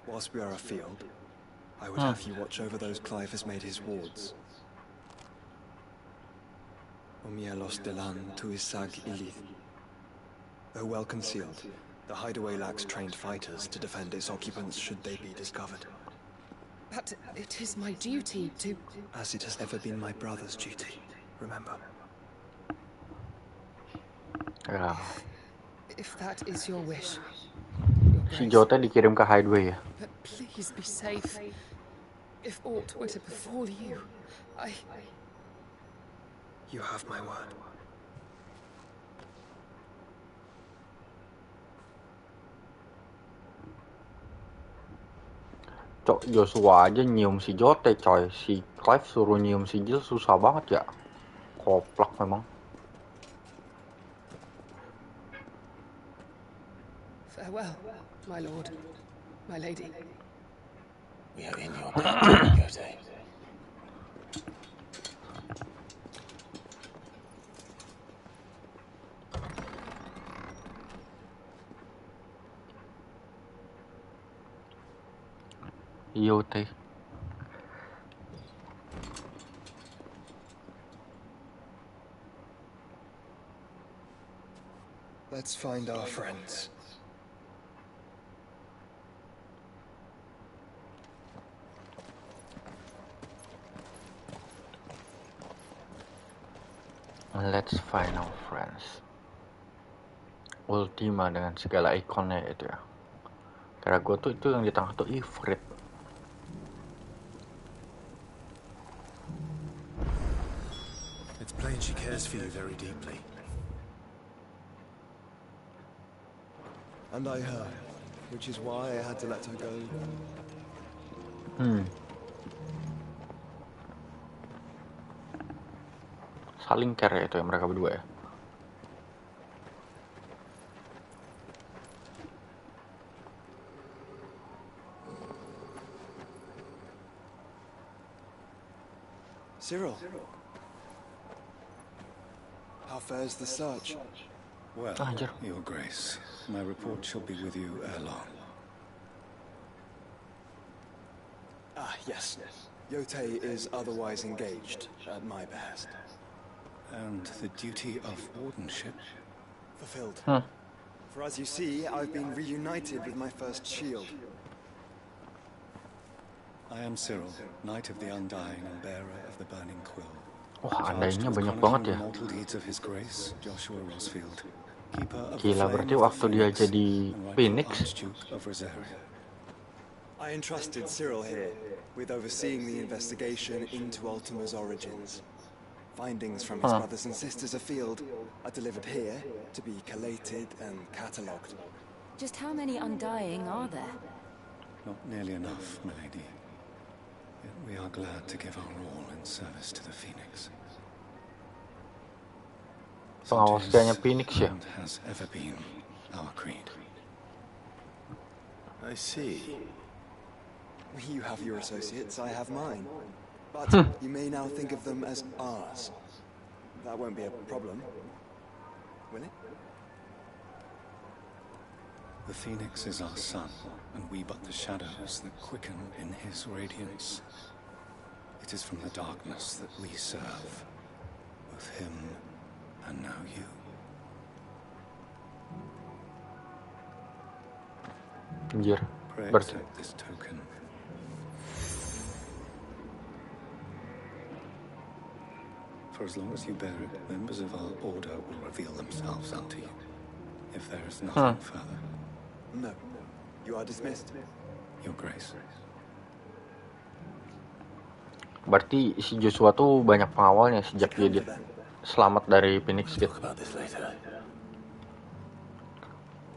Whilst we are afield, I would have you watch over those Clive has made his wards. Omielos delan tu isag ilith. Though well concealed, the hideaway lacks trained fighters to defend its occupants should they be discovered. But it is my duty to... As it has ever been my brother's duty, remember. If that is your wish. Si Jota dikirim ke hideaway ya. But please be safe. If aught were to befall you, You have my word. Cok, Joshua aja nyium si Jote coy. Si Clive suruh nyium si Jill susah banget ya. Koplak memang. Farewell, my lord, my lady. We are in your debt, Yote. Yote. Let's find our friends. Let's find our friends. Ultima dengan segala ikonnya itu ya. Karena gue tuh itu yang di tengah tuh Ifrit. It's plain she cares for you very deeply. And I heard, which is why I had to let her go. Saling care ya itu ya mereka berdua ya. Cyril, how fares the search? Well, Your Grace, my report shall be with you ere long. Ah, yes. Yote is otherwise engaged, at my behest. And the duty of wardenship? Fulfilled. For as you see, I've been reunited with my first shield. I am Cyril, Knight of the Undying and bearer of the Burning Quill. Wah, andainya banyak banget ya. Mortal deeds of His Grace, Joshua Rosfield, keeper of Gila, berarti waktu dia jadi Phoenix. I entrusted Cyril here with overseeing the investigation into Ultima's origins. Findings from his brothers and sisters afield are delivered here to be collated and catalogued. Just how many Undying are there? Not nearly enough, milady. Yet we are glad to give our all in service to the Phoenix. Pengawasnya Phoenix ya. And has ever been our creed. I see. You have your associates, I have mine. But you may now think of them as ours. That won't be a problem. will it? The Phoenix is our sun, and we but the shadows that quicken in his radiance. It is from the darkness that we serve, both him and now you. Anjir, Pray berarti accept this token. For as long as you bear it, members of our order will reveal themselves unto you, if there is nothing further. No. You are dismissed. Your Grace. berarti si Joshua tuh banyak pengawalnya sejak dia selamat dari Phoenix gitu.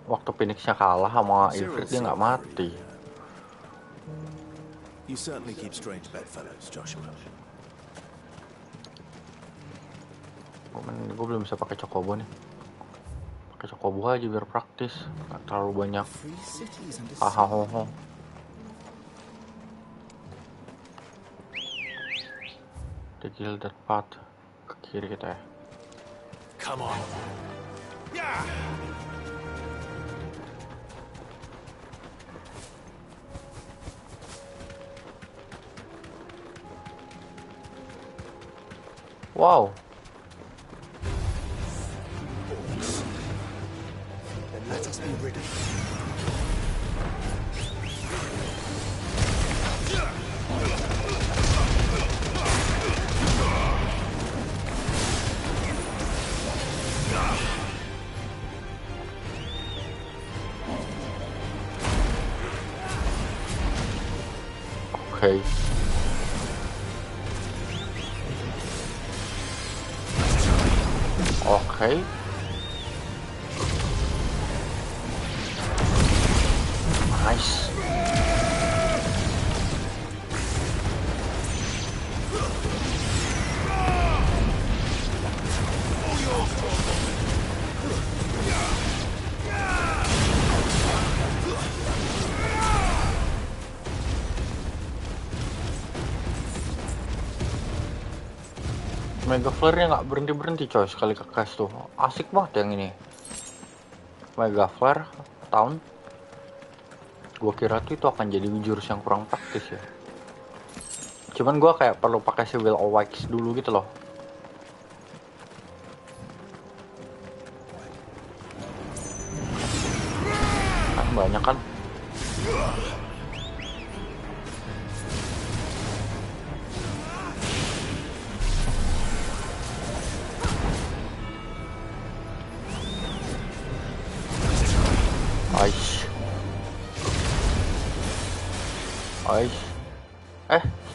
Waktu Phoenixnya kalah sama Ifrit dia nggak mati. You certainly keep strange bedfellows, Joshua. Gue belum bisa pakai Chocobo nih. Pakai Chocobo aja biar praktis, nggak terlalu banyak. Hahaha. The Gilded Path ke kiri kita ya. Come on. Yeah. Wow. Then let us be rid of them. Okay. Okay. Nice. Mega flare-nya nggak berhenti coy sekali kekes tuh. Asik banget yang ini. Mega flare tahun. Gua kira tuh itu akan jadi jurus yang kurang praktis ya. Cuman gua kayak perlu pakai si Will of Wax dulu gitu loh. Kan banyak kan.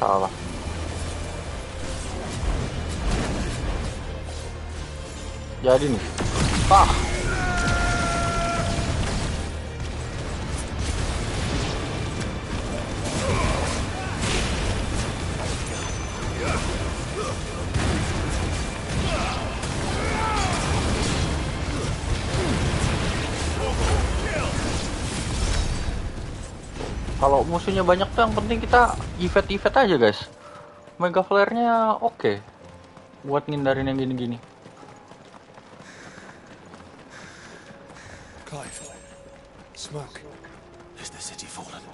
Salah. Jadi nih. Kalau musuhnya banyak tuh yang penting kita evade aja guys. Mega flare-nya oke. Buat ngindarin yang gini-gini. Clive, smoke. Is the city fallen?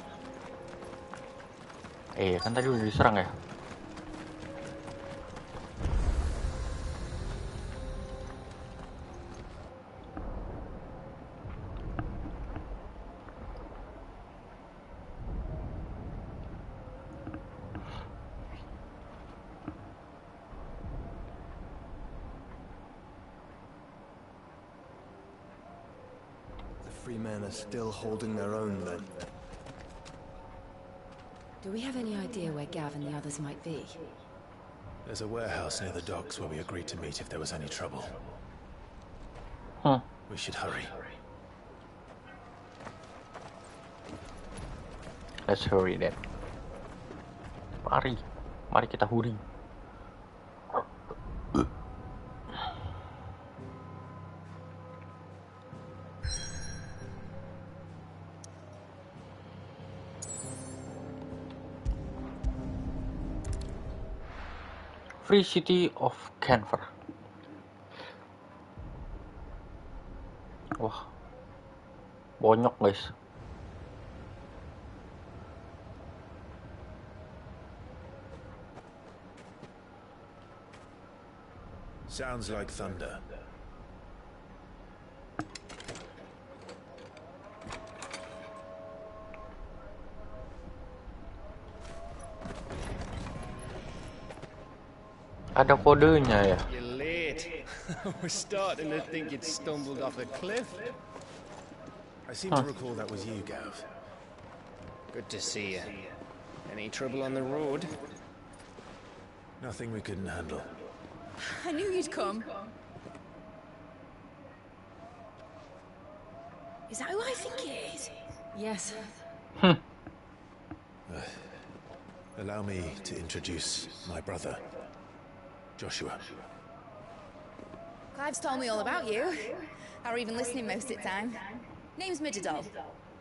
Kan tadi udah diserang ya. Free men are still holding their own then. Do we have any idea where Gav and the others might be? There's a warehouse near the docks where we agreed to meet if there was any trouble. We should hurry. Let's hurry then. Mari kita huri. Free City of Canver. Wah, bonyok guys. Sounds like thunder. Ada kodenya ya. You're late. We're starting to think you'd stumbled off a cliff. I seem to recall that was you, Gav. Good to see you. Any trouble on the road? Nothing we couldn't handle. I knew you'd come. Is that who I think it is? Yes. Allow me to introduce my brother, Joshua. Clive's told me all about you. Or even listening most of the time. Name's Midadol,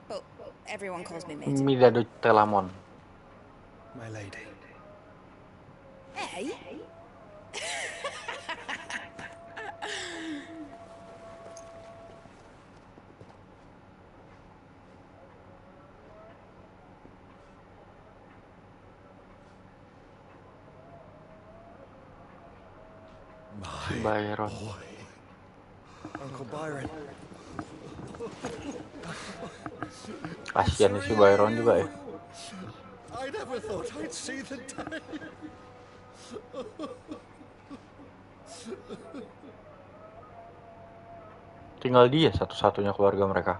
but everyone calls me Mid. Midadol Telamon. My lady. Hey? Byron. Uncle Byron. Kasian si Byron juga ya. I never thought I'd see the day. Tinggal dia satu-satunya keluarga mereka.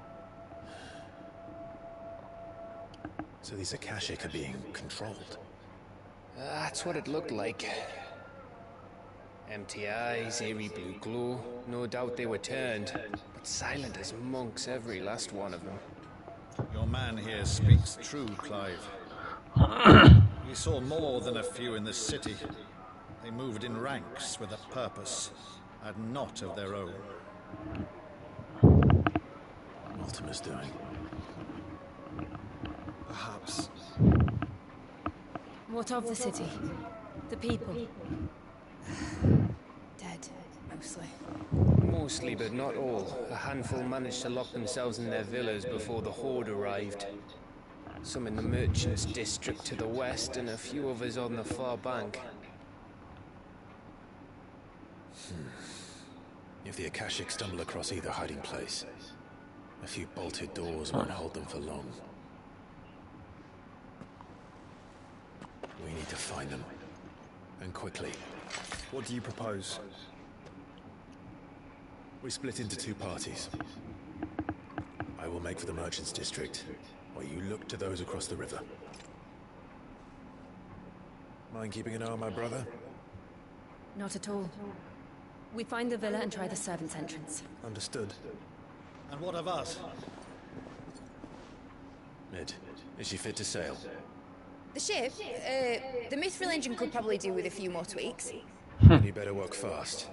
So these Akashic are being controlled. That's what it looked like. Empty eyes, eerie blue glow. No doubt they were turned, but silent as monks, every last one of them. Your man here speaks true, Clive. We saw more than a few in the city. They moved in ranks with a purpose, and not of their own. Ultima's doing. Perhaps. What of the city? The people? Dead, mostly. Mostly, but not all. A handful managed to lock themselves in their villas before the Horde arrived. Some in the merchants' district to the west, and a few others on the far bank. If the Akashic stumble across either hiding place, a few bolted doors won't hold them for long. We need to find them, and quickly. What do you propose? We split into two parties. I will make for the merchants' district, while you look to those across the river. Mind keeping an eye on my brother? Not at all. We find the villa and try the servants' entrance. Understood. And what of us? Mid, is she fit to sail? The ship? The Mithril engine could probably do with a few more tweaks. You better work fast.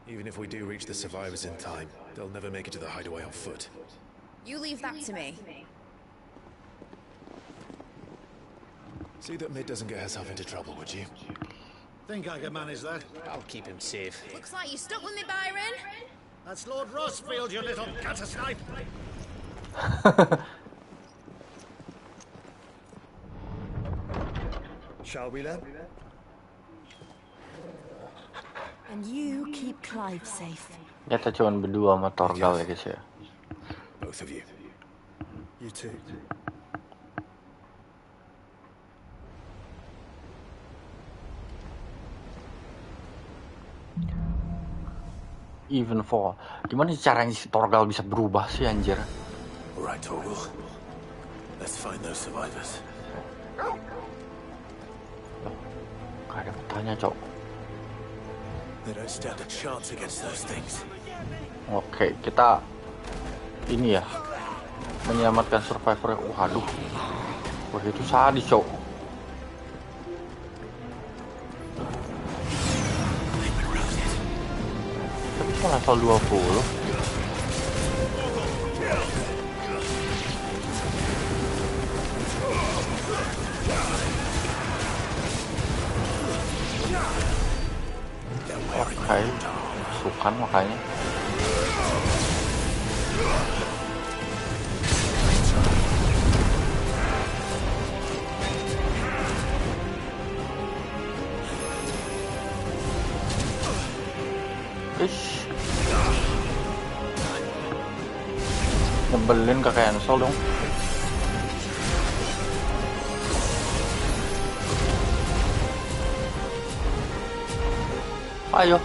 Even if we do reach the survivors in time, they'll never make it to the hideaway on foot. You leave that to me. See that Mid doesn't get herself into trouble, would you? Think I can manage that? I'll keep him safe. Looks like you stuck with me, Byron. That's Lord Rossfield, you little gutter-snipe! Shall we then? And you keep Clive safe. Kita cuma berdua sama Torgal ya guys ya. Both of you. You too. Even for. Gimana caranya si Torgal bisa berubah sih anjir? Alright, Torgal. Let's find those survivors. Gak ada petanya, Cok. They don't stand a chance against those things. Oke, kita ini ya menyelamatkan survivor. Waduh, wah itu sadis, Cok. Tapi kok level 20? Oke, sukan makanya. Nyebelin ke cancel dong. Ayo.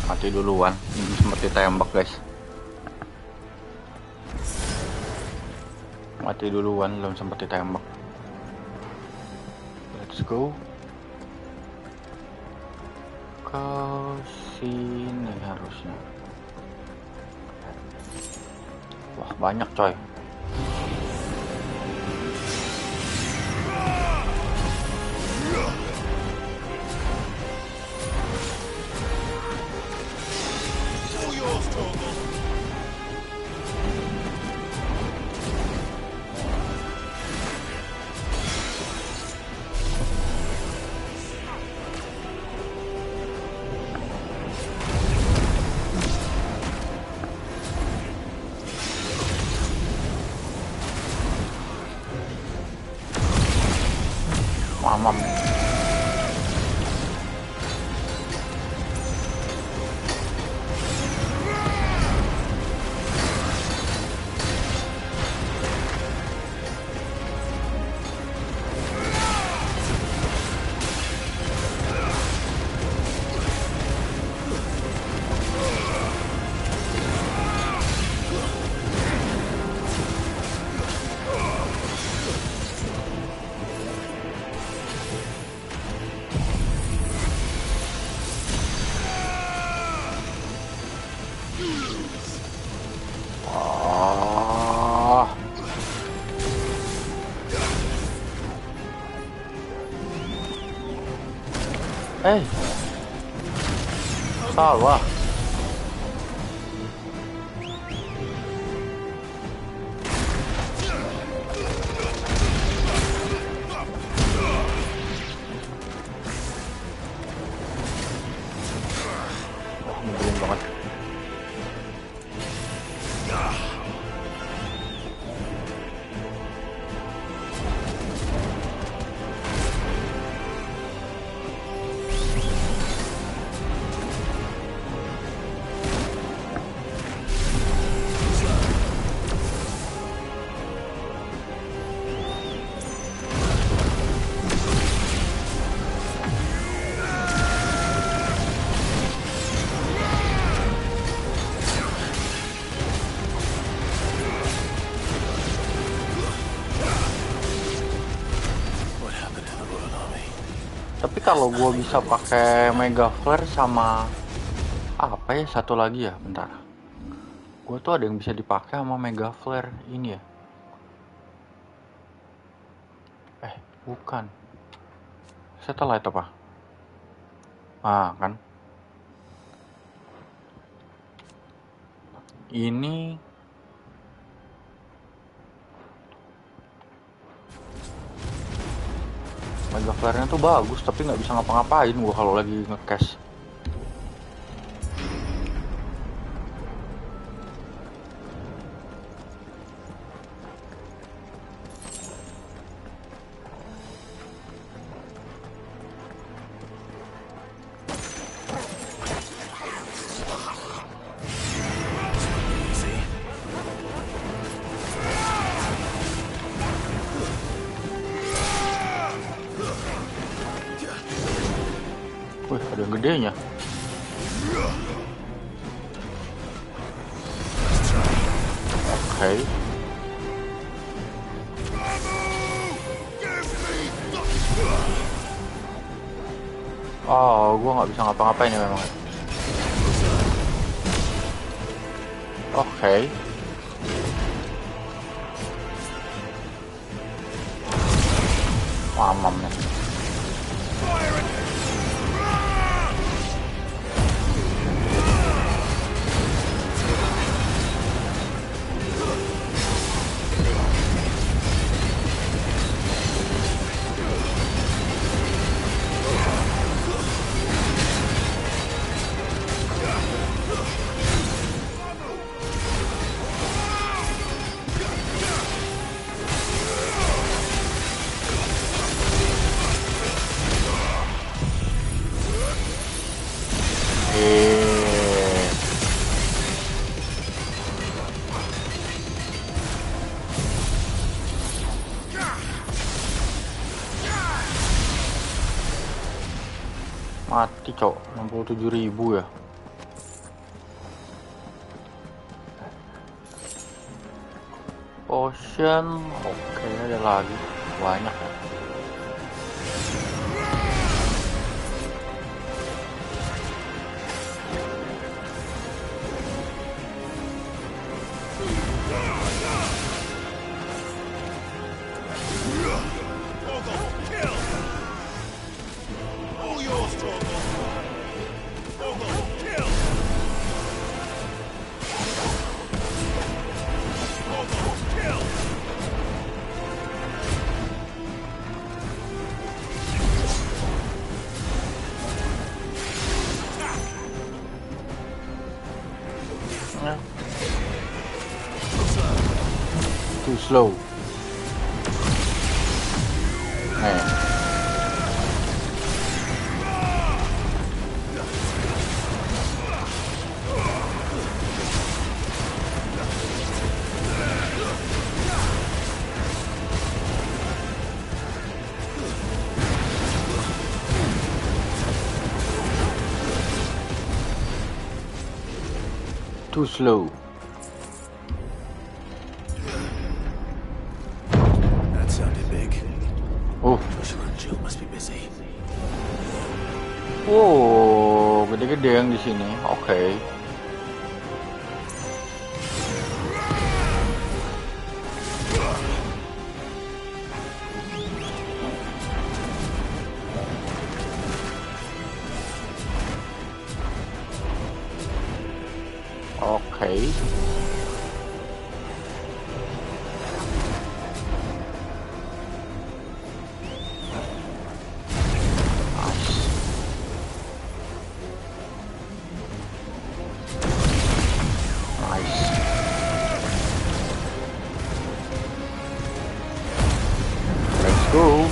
Mati duluan, sempat ditembak guys. Mati duluan, belum sempat ditembak. Let's go ke sini harusnya. Wah banyak coy. Mamam. Salah. Wah, nyebelin banget. Tapi kalau gue bisa pakai mega flare sama apa ya satu lagi ya, bentar. Gue tuh ada yang bisa dipakai sama mega flare ini ya. Bukan. Satellite apa? Kan. Ini mega flare-nya tuh bagus, tapi nggak bisa ngapa-ngapain gua kalau lagi nge-cash. gedenya. Oke. Oh, gua nggak bisa ngapa-ngapain ya memang. Oke. Mamam nih. Mati cok, 67.000 ya. Potion, oke, ada lagi banyak ya. Too slow. Too slow. That sounded big. Oh. Joshua and Jill must be busy. Wow, gede-gede yang di sini. Oke. Oke. Go.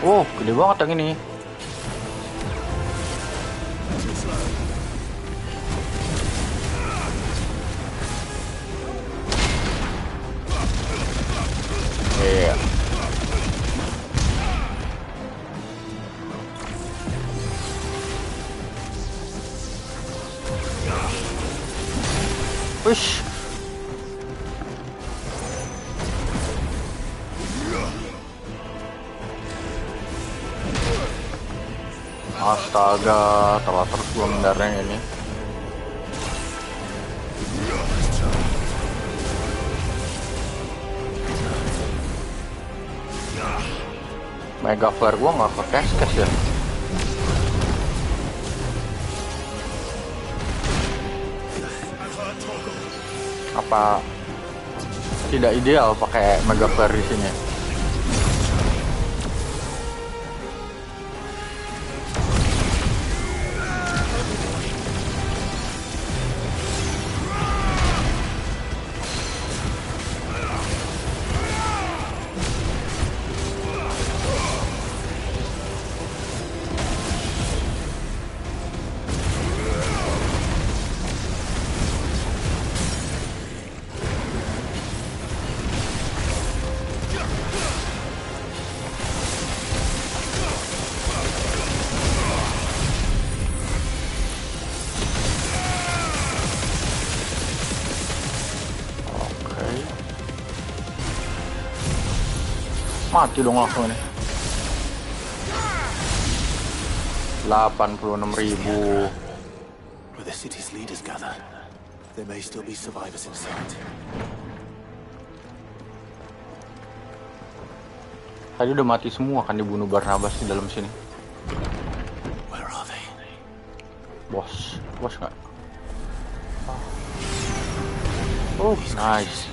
Oh, gede banget yang ini. Iya. Push. Astaga, telah terus gua mendaranya ini. Mega flare gua nggak ke cash ya. Apa tidak ideal pakai mega flare di sini? Mati dong langsung ini. 86.000. Where the city's leaders gather, there may still be survivors inside. Tadi udah mati semua kan dibunuh Barnabas di dalam sini. Where are they? Bos nggak? Oh, nice.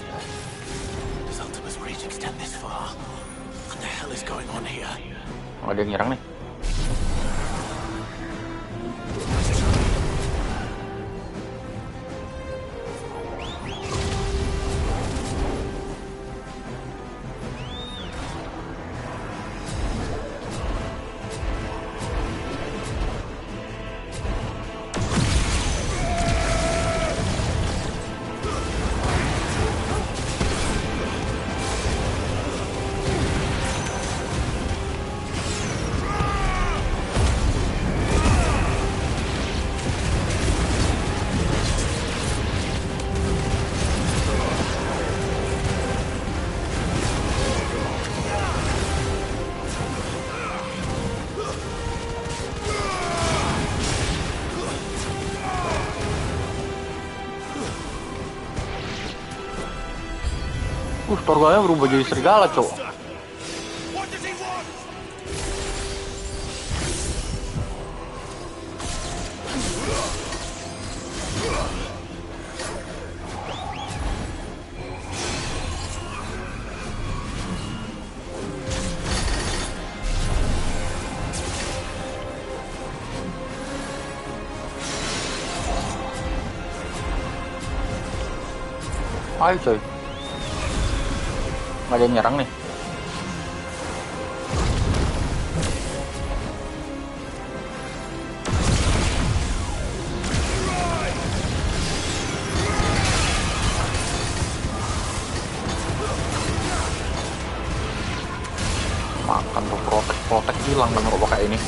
Does Ultima's reach extend this far? What the hell is going on here? Oh, ada yang nyerang nih. Torgalnya berubah jadi serigala, cowok. Ayo coy. Nggak ada yang nyerang nih. Makan tuh protek hilang kan kalau pakai ini.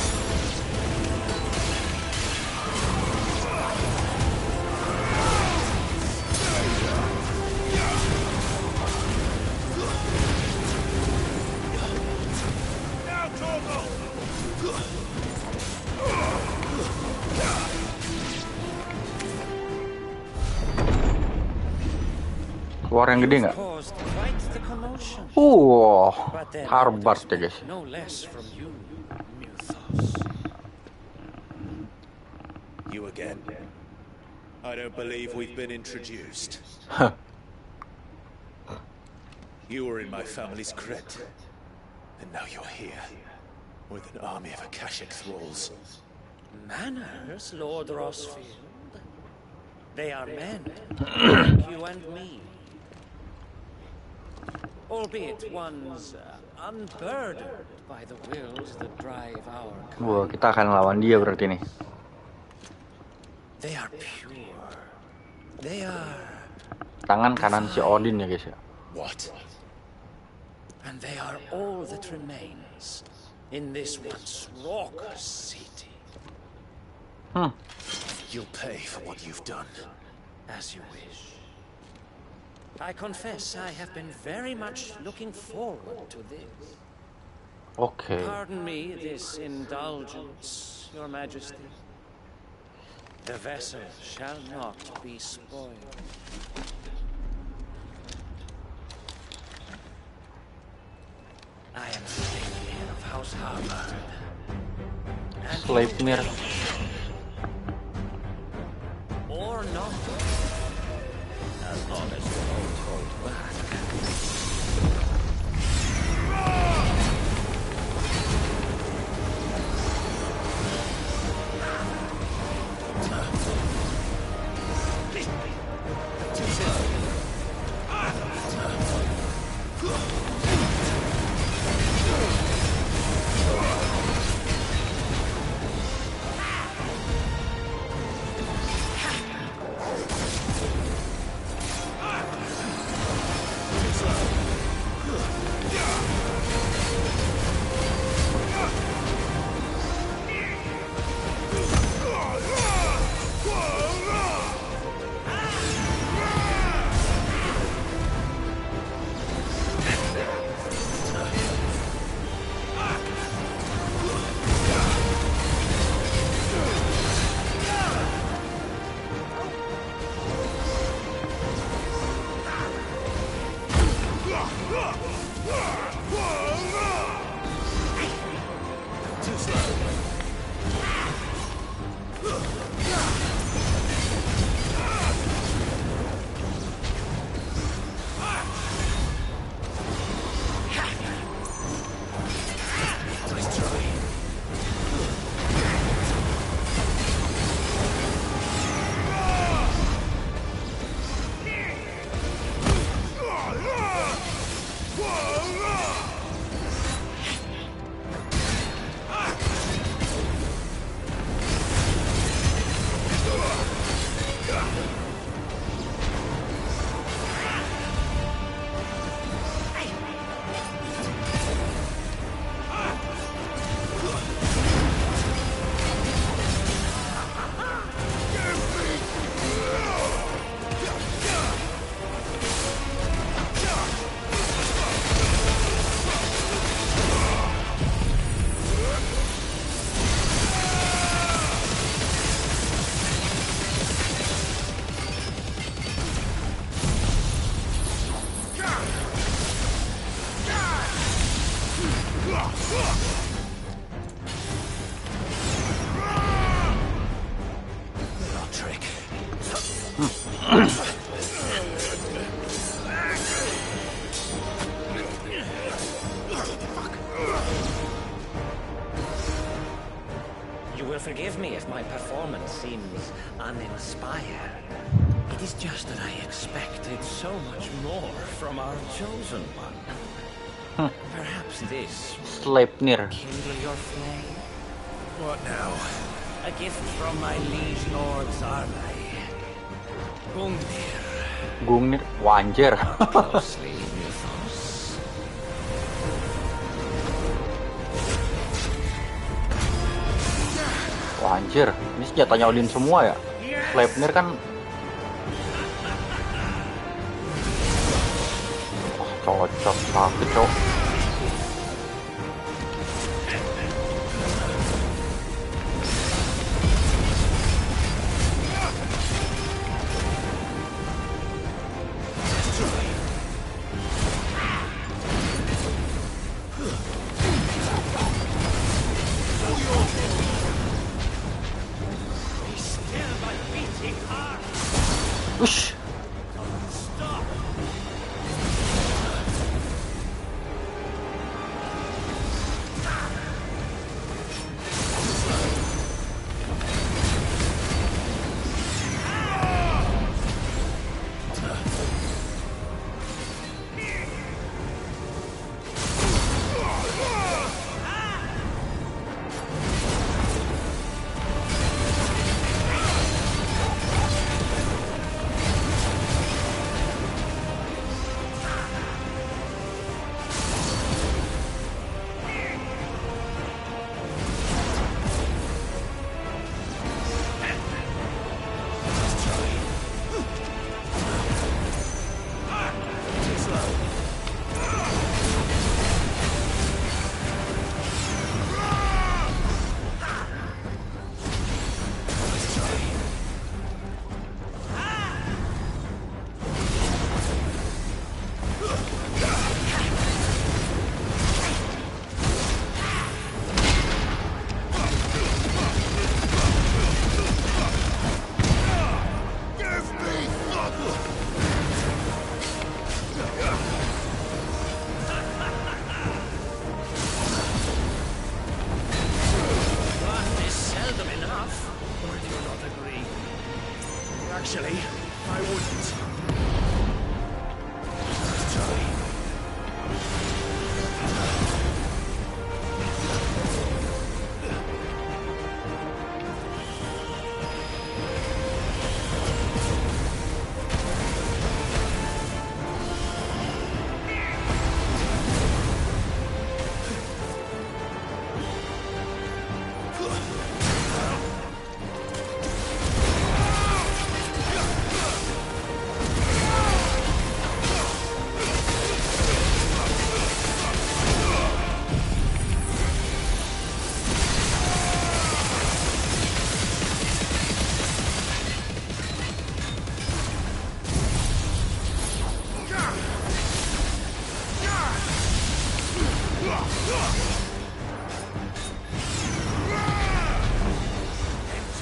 Keluar yang gede nggak? Harbat ya guys. You again? I don't believe we've been introduced. You were in my family's crypt, and now you're here with an army of Akashic thralls. Manners, Lord Rosfield. They are men, like you and me. Albeit one's unburdened by the wills that drive our kind. Wah, kita akan lawan dia berarti nih. They are pure. They are tangan kanan si Odin ya guys ya. What? And they are all that remains in this once raucous city. You'll pay for what you've done. As you wish. I confess I have been very much looking forward to this. Okay. Pardon me this indulgence, Your Majesty. The vessel shall not be spoiled. I am Sleipnir of House Harvard. Sleipnir. Or not. As long as you don't hold back. Trick. You will forgive me if my performance seems uninspired. It is just that I expected so much more from our chosen one. Perhaps this Sleipnir. kindle your flame. What now? A gift from my liege lord Zarlai. Gungnir, wanjir. Closely mythos. Wanjir, ini senjatanya Odin semua ya. Sleipnir kan. Oh, cocok sakit, cok. Ush. Actually, I wouldn't.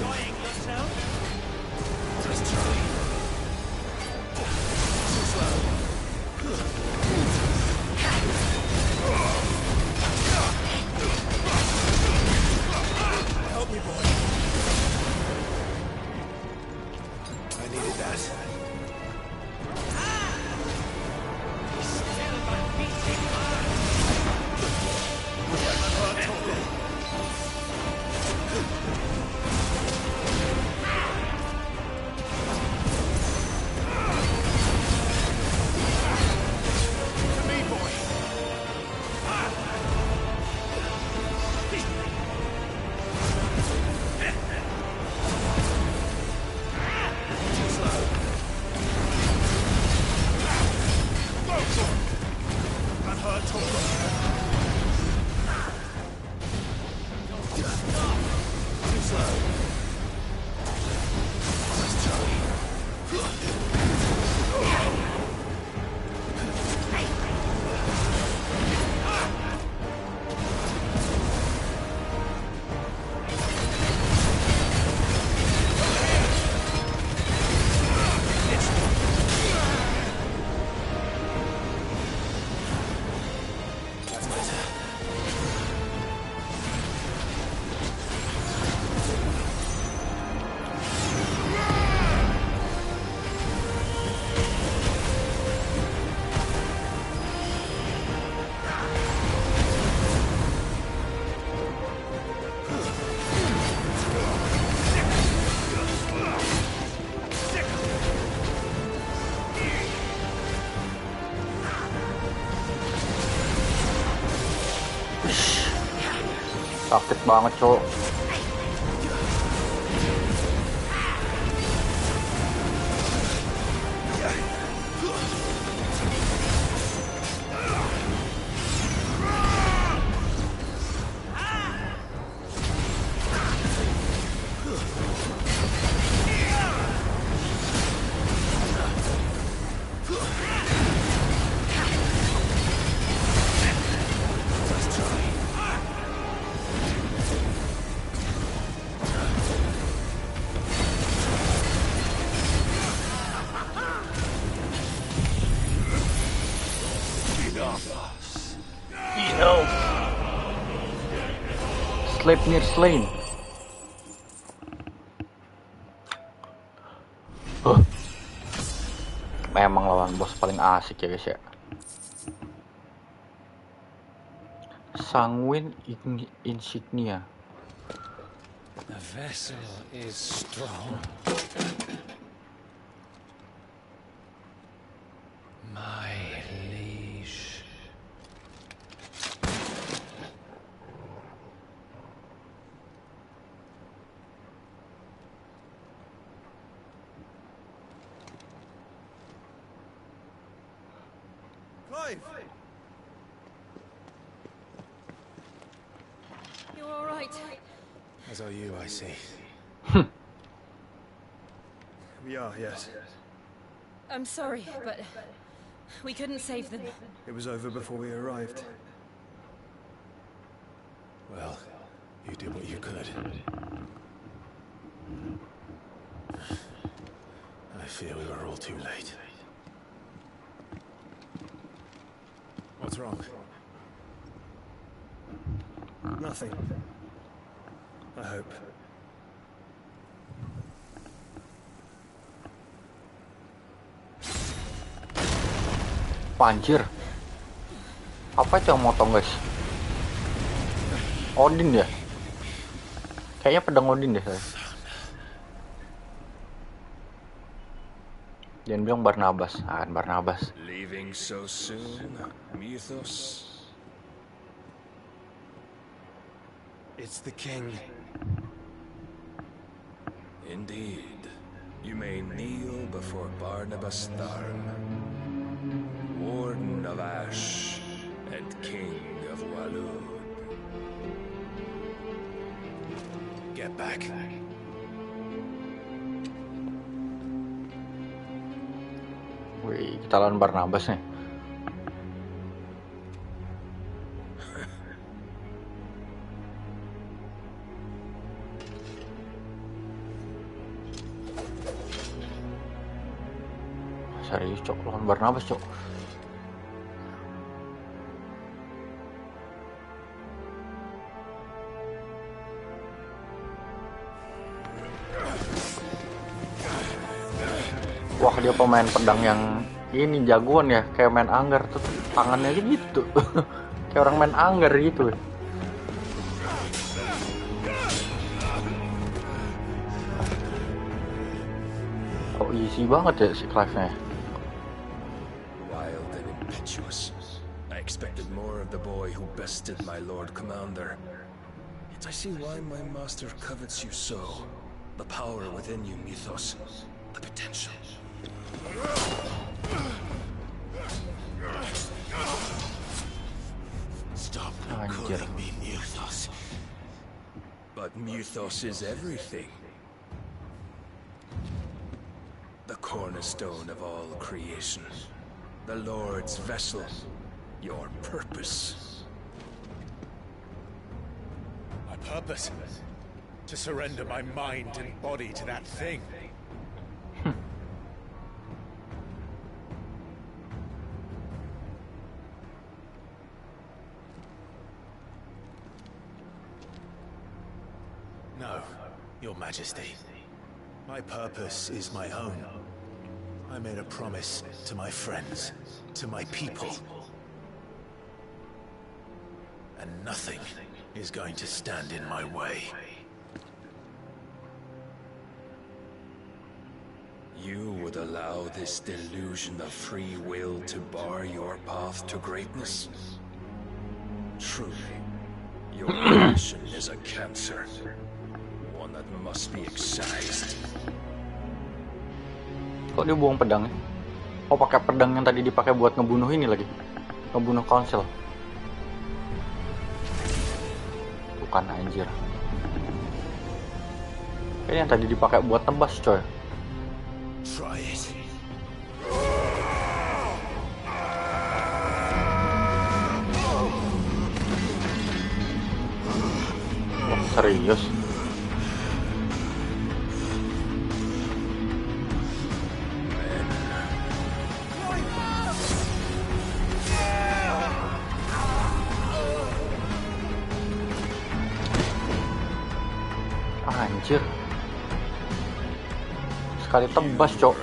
Enjoying yourself? Just try. Too slow. Help me, boy. I needed that. Still my beating heart. Sakit banget, cok. Sleep near slain. Memang lawan bos paling asik ya guys ya. Sanguine insignia. The vessel is strong. My liege. Clive! You all right? As are you, I see. We are, yes. I'm sorry, but we couldn't save them. It was over before we arrived. Well, you did what you could. I fear we were all too late. What's wrong? Nothing. I hope. Anjir. Apa itu yang motong guys? Odin ya? Kayaknya pedang Odin deh saya. Jangan bilang Barnabas. Ah, Barnabas. Leaving so soon, Mythos? It's the king. Indeed. You may kneel before Barnabas Tharn, Warden of Ash and King of Walud. Get back. Wih, kita lawan Barnabas nih. Serius cok, lawan Barnabas cok. Wah, dia pemain pedang yang ini jagoan ya, kayak main anggar tuh tangannya aja gitu. Kayak orang main anggar gitu. Oh, easy banget ya si Clive-nya. Wild and impetuous. I expected more of the boy who bested my Lord Commander. Yet I see why my master covets you so. The power within you, Mythos. The potential. Stop calling me Mythos. But Mythos is everything. The cornerstone of all creation. The Lord's vessel. Your purpose. My purpose? To surrender my mind and body to that thing. No, Your Majesty. My purpose is my own. I made a promise to my friends, to my people. And nothing is going to stand in my way. You would allow this delusion of free will to bar your path to greatness? Truly, your passion is a cancer, one that must be excised. Kok dia buang pedangnya? Oh, pakai pedang yang tadi dipakai buat ngebunuh ini lagi. Ngebunuh konsil. Tuh kan anjir. Ini yang tadi dipakai buat tebas, coy. Try it. Wah, serius? Anjir. Sekali tebas, cok.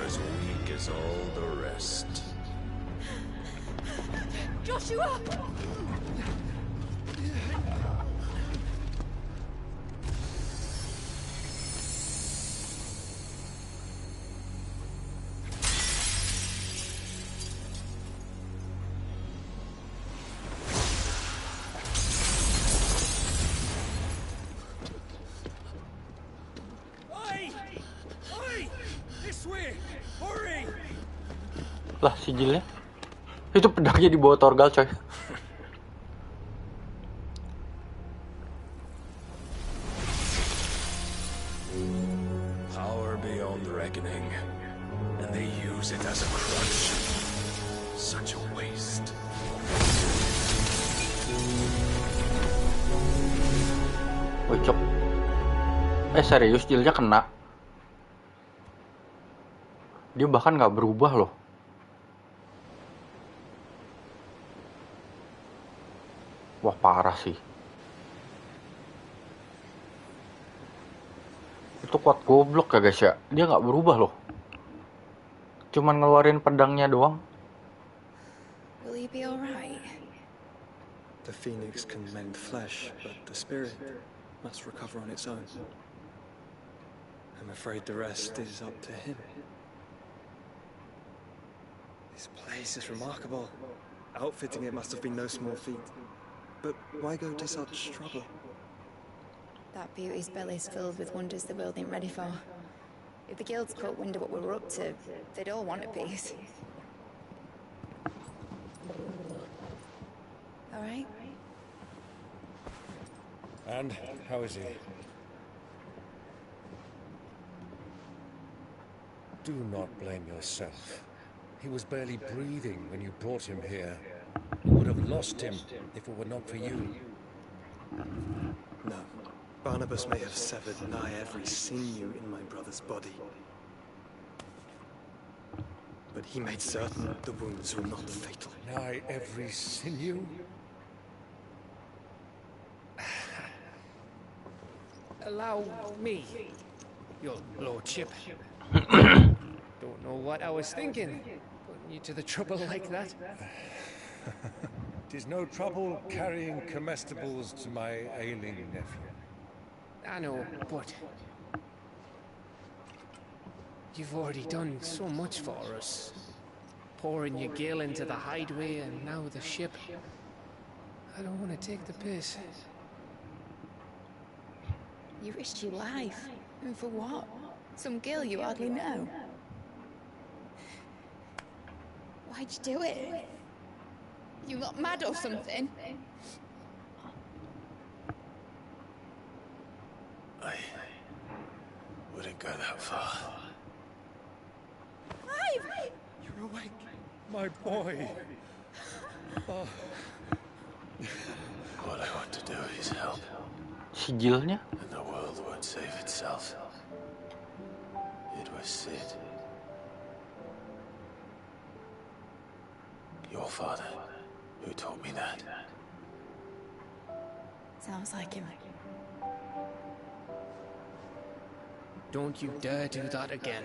Joshua! Lah, sijilnya. Itu pedangnya di bawah Torgal, coy. Power beyond reckoning, and they use it as a crutch. Such a waste. Woi, cok. Serius, jilnya kena. Dia bahkan nggak berubah loh. Wah, parah sih. Itu kuat goblok ya guys ya. Dia nggak berubah loh. Cuman ngeluarin pedangnya doang. Will you be alright? The phoenix can mend flesh, but the spirit must recover on its own. I'm afraid the rest is up to him. This place is remarkable. Outfitting it must have been no small feat. But why go to such trouble? That beauty's belly's filled with wonders the world ain't ready for. If the guilds caught wind of what we were up to, they'd all want a piece. All right? And how is he? Do not blame yourself. He was barely breathing when you brought him here. You would have lost him if it were not for you. No. Barnabas may have severed nigh every sinew in my brother's body. But he made certain the wounds were not fatal. Nigh every sinew? Allow me, your lordship. Don't know what I was thinking, putting you to the trouble like that. Tis no trouble carrying comestibles to my ailing nephew. I know, but you've already done so much for us. Pouring your gil into the hideaway and now the ship. I don't want to take the piss. You risked your life. And for what? Some girl you hardly know. Why'd you do it? You not mad or something? I wouldn't go that far. Clive! You're awake. My boy. Oh. All I want to do is help. Sijilnya? And the world won't save itself. It was Sid. Your father, who taught me that. Sounds like him. Don't you dare do that again.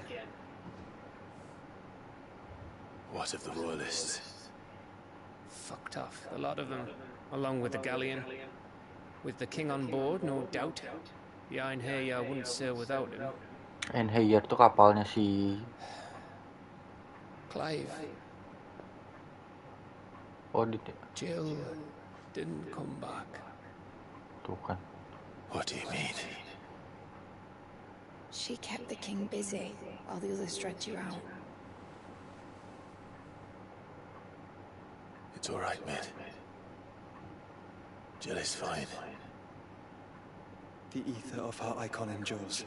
What of the royalists? Fucked off, a lot of them, along with the galleon. With the king on board, no doubt. The Einherjar wouldn't sail without him. Einherjar tuh kapalnya si Clive. Oh, Jill didn't come back. Tuh kan. What do you mean? She kept the king busy while the others dragged you out. It's all right, Mid. Jill is fine. The ether of her icon endures.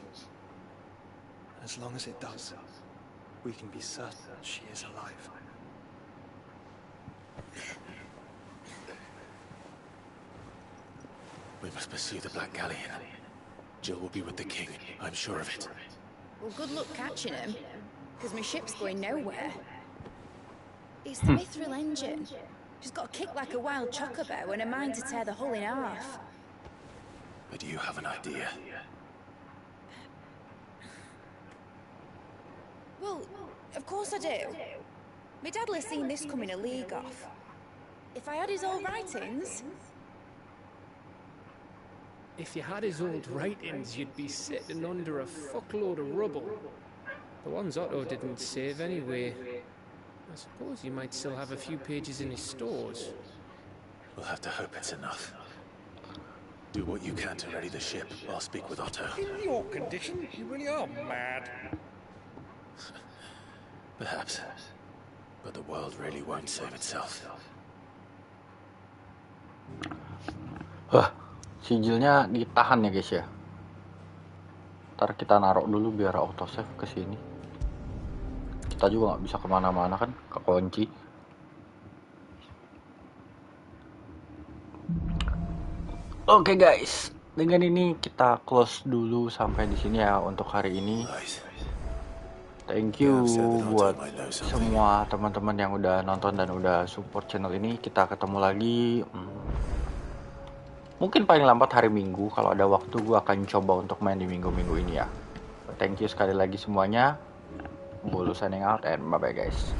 As long as it does, we can be certain she is alive. We must pursue the Black Galleon. Jill will be with the king, I'm sure of it. Well, good luck catching him, because my ship's going nowhere. It's the mithril engine. She's got a kick like a wild chocobo and a mind to tear the hull in half. But do you have an idea? Well, of course I do. My dad was seen this coming a league off. If I had his old writings... If you had his old writings, you'd be sitting under a fuckload of rubble. The ones Otto didn't save anyway. I suppose you might still have a few pages in his stores. We'll have to hope it's enough. Do what you can to ready the ship. I'll speak with Otto. In your condition, you really are mad. Perhaps. But the world really won't save itself. Wah, sijilnya ditahan ya guys ya. Ntar kita naruh dulu biar autosave ke sini. Kita juga nggak bisa kemana-mana kan, kekunci. Oke guys, dengan ini kita close dulu sampai di sini ya untuk hari ini. Thank you buat semua teman-teman yang udah nonton dan udah support channel ini. Kita ketemu lagi. Mungkin paling lambat hari Minggu. Kalau ada waktu gue akan coba untuk main di minggu-minggu ini ya. Thank you sekali lagi semuanya. Bulu signing out and bye-bye guys.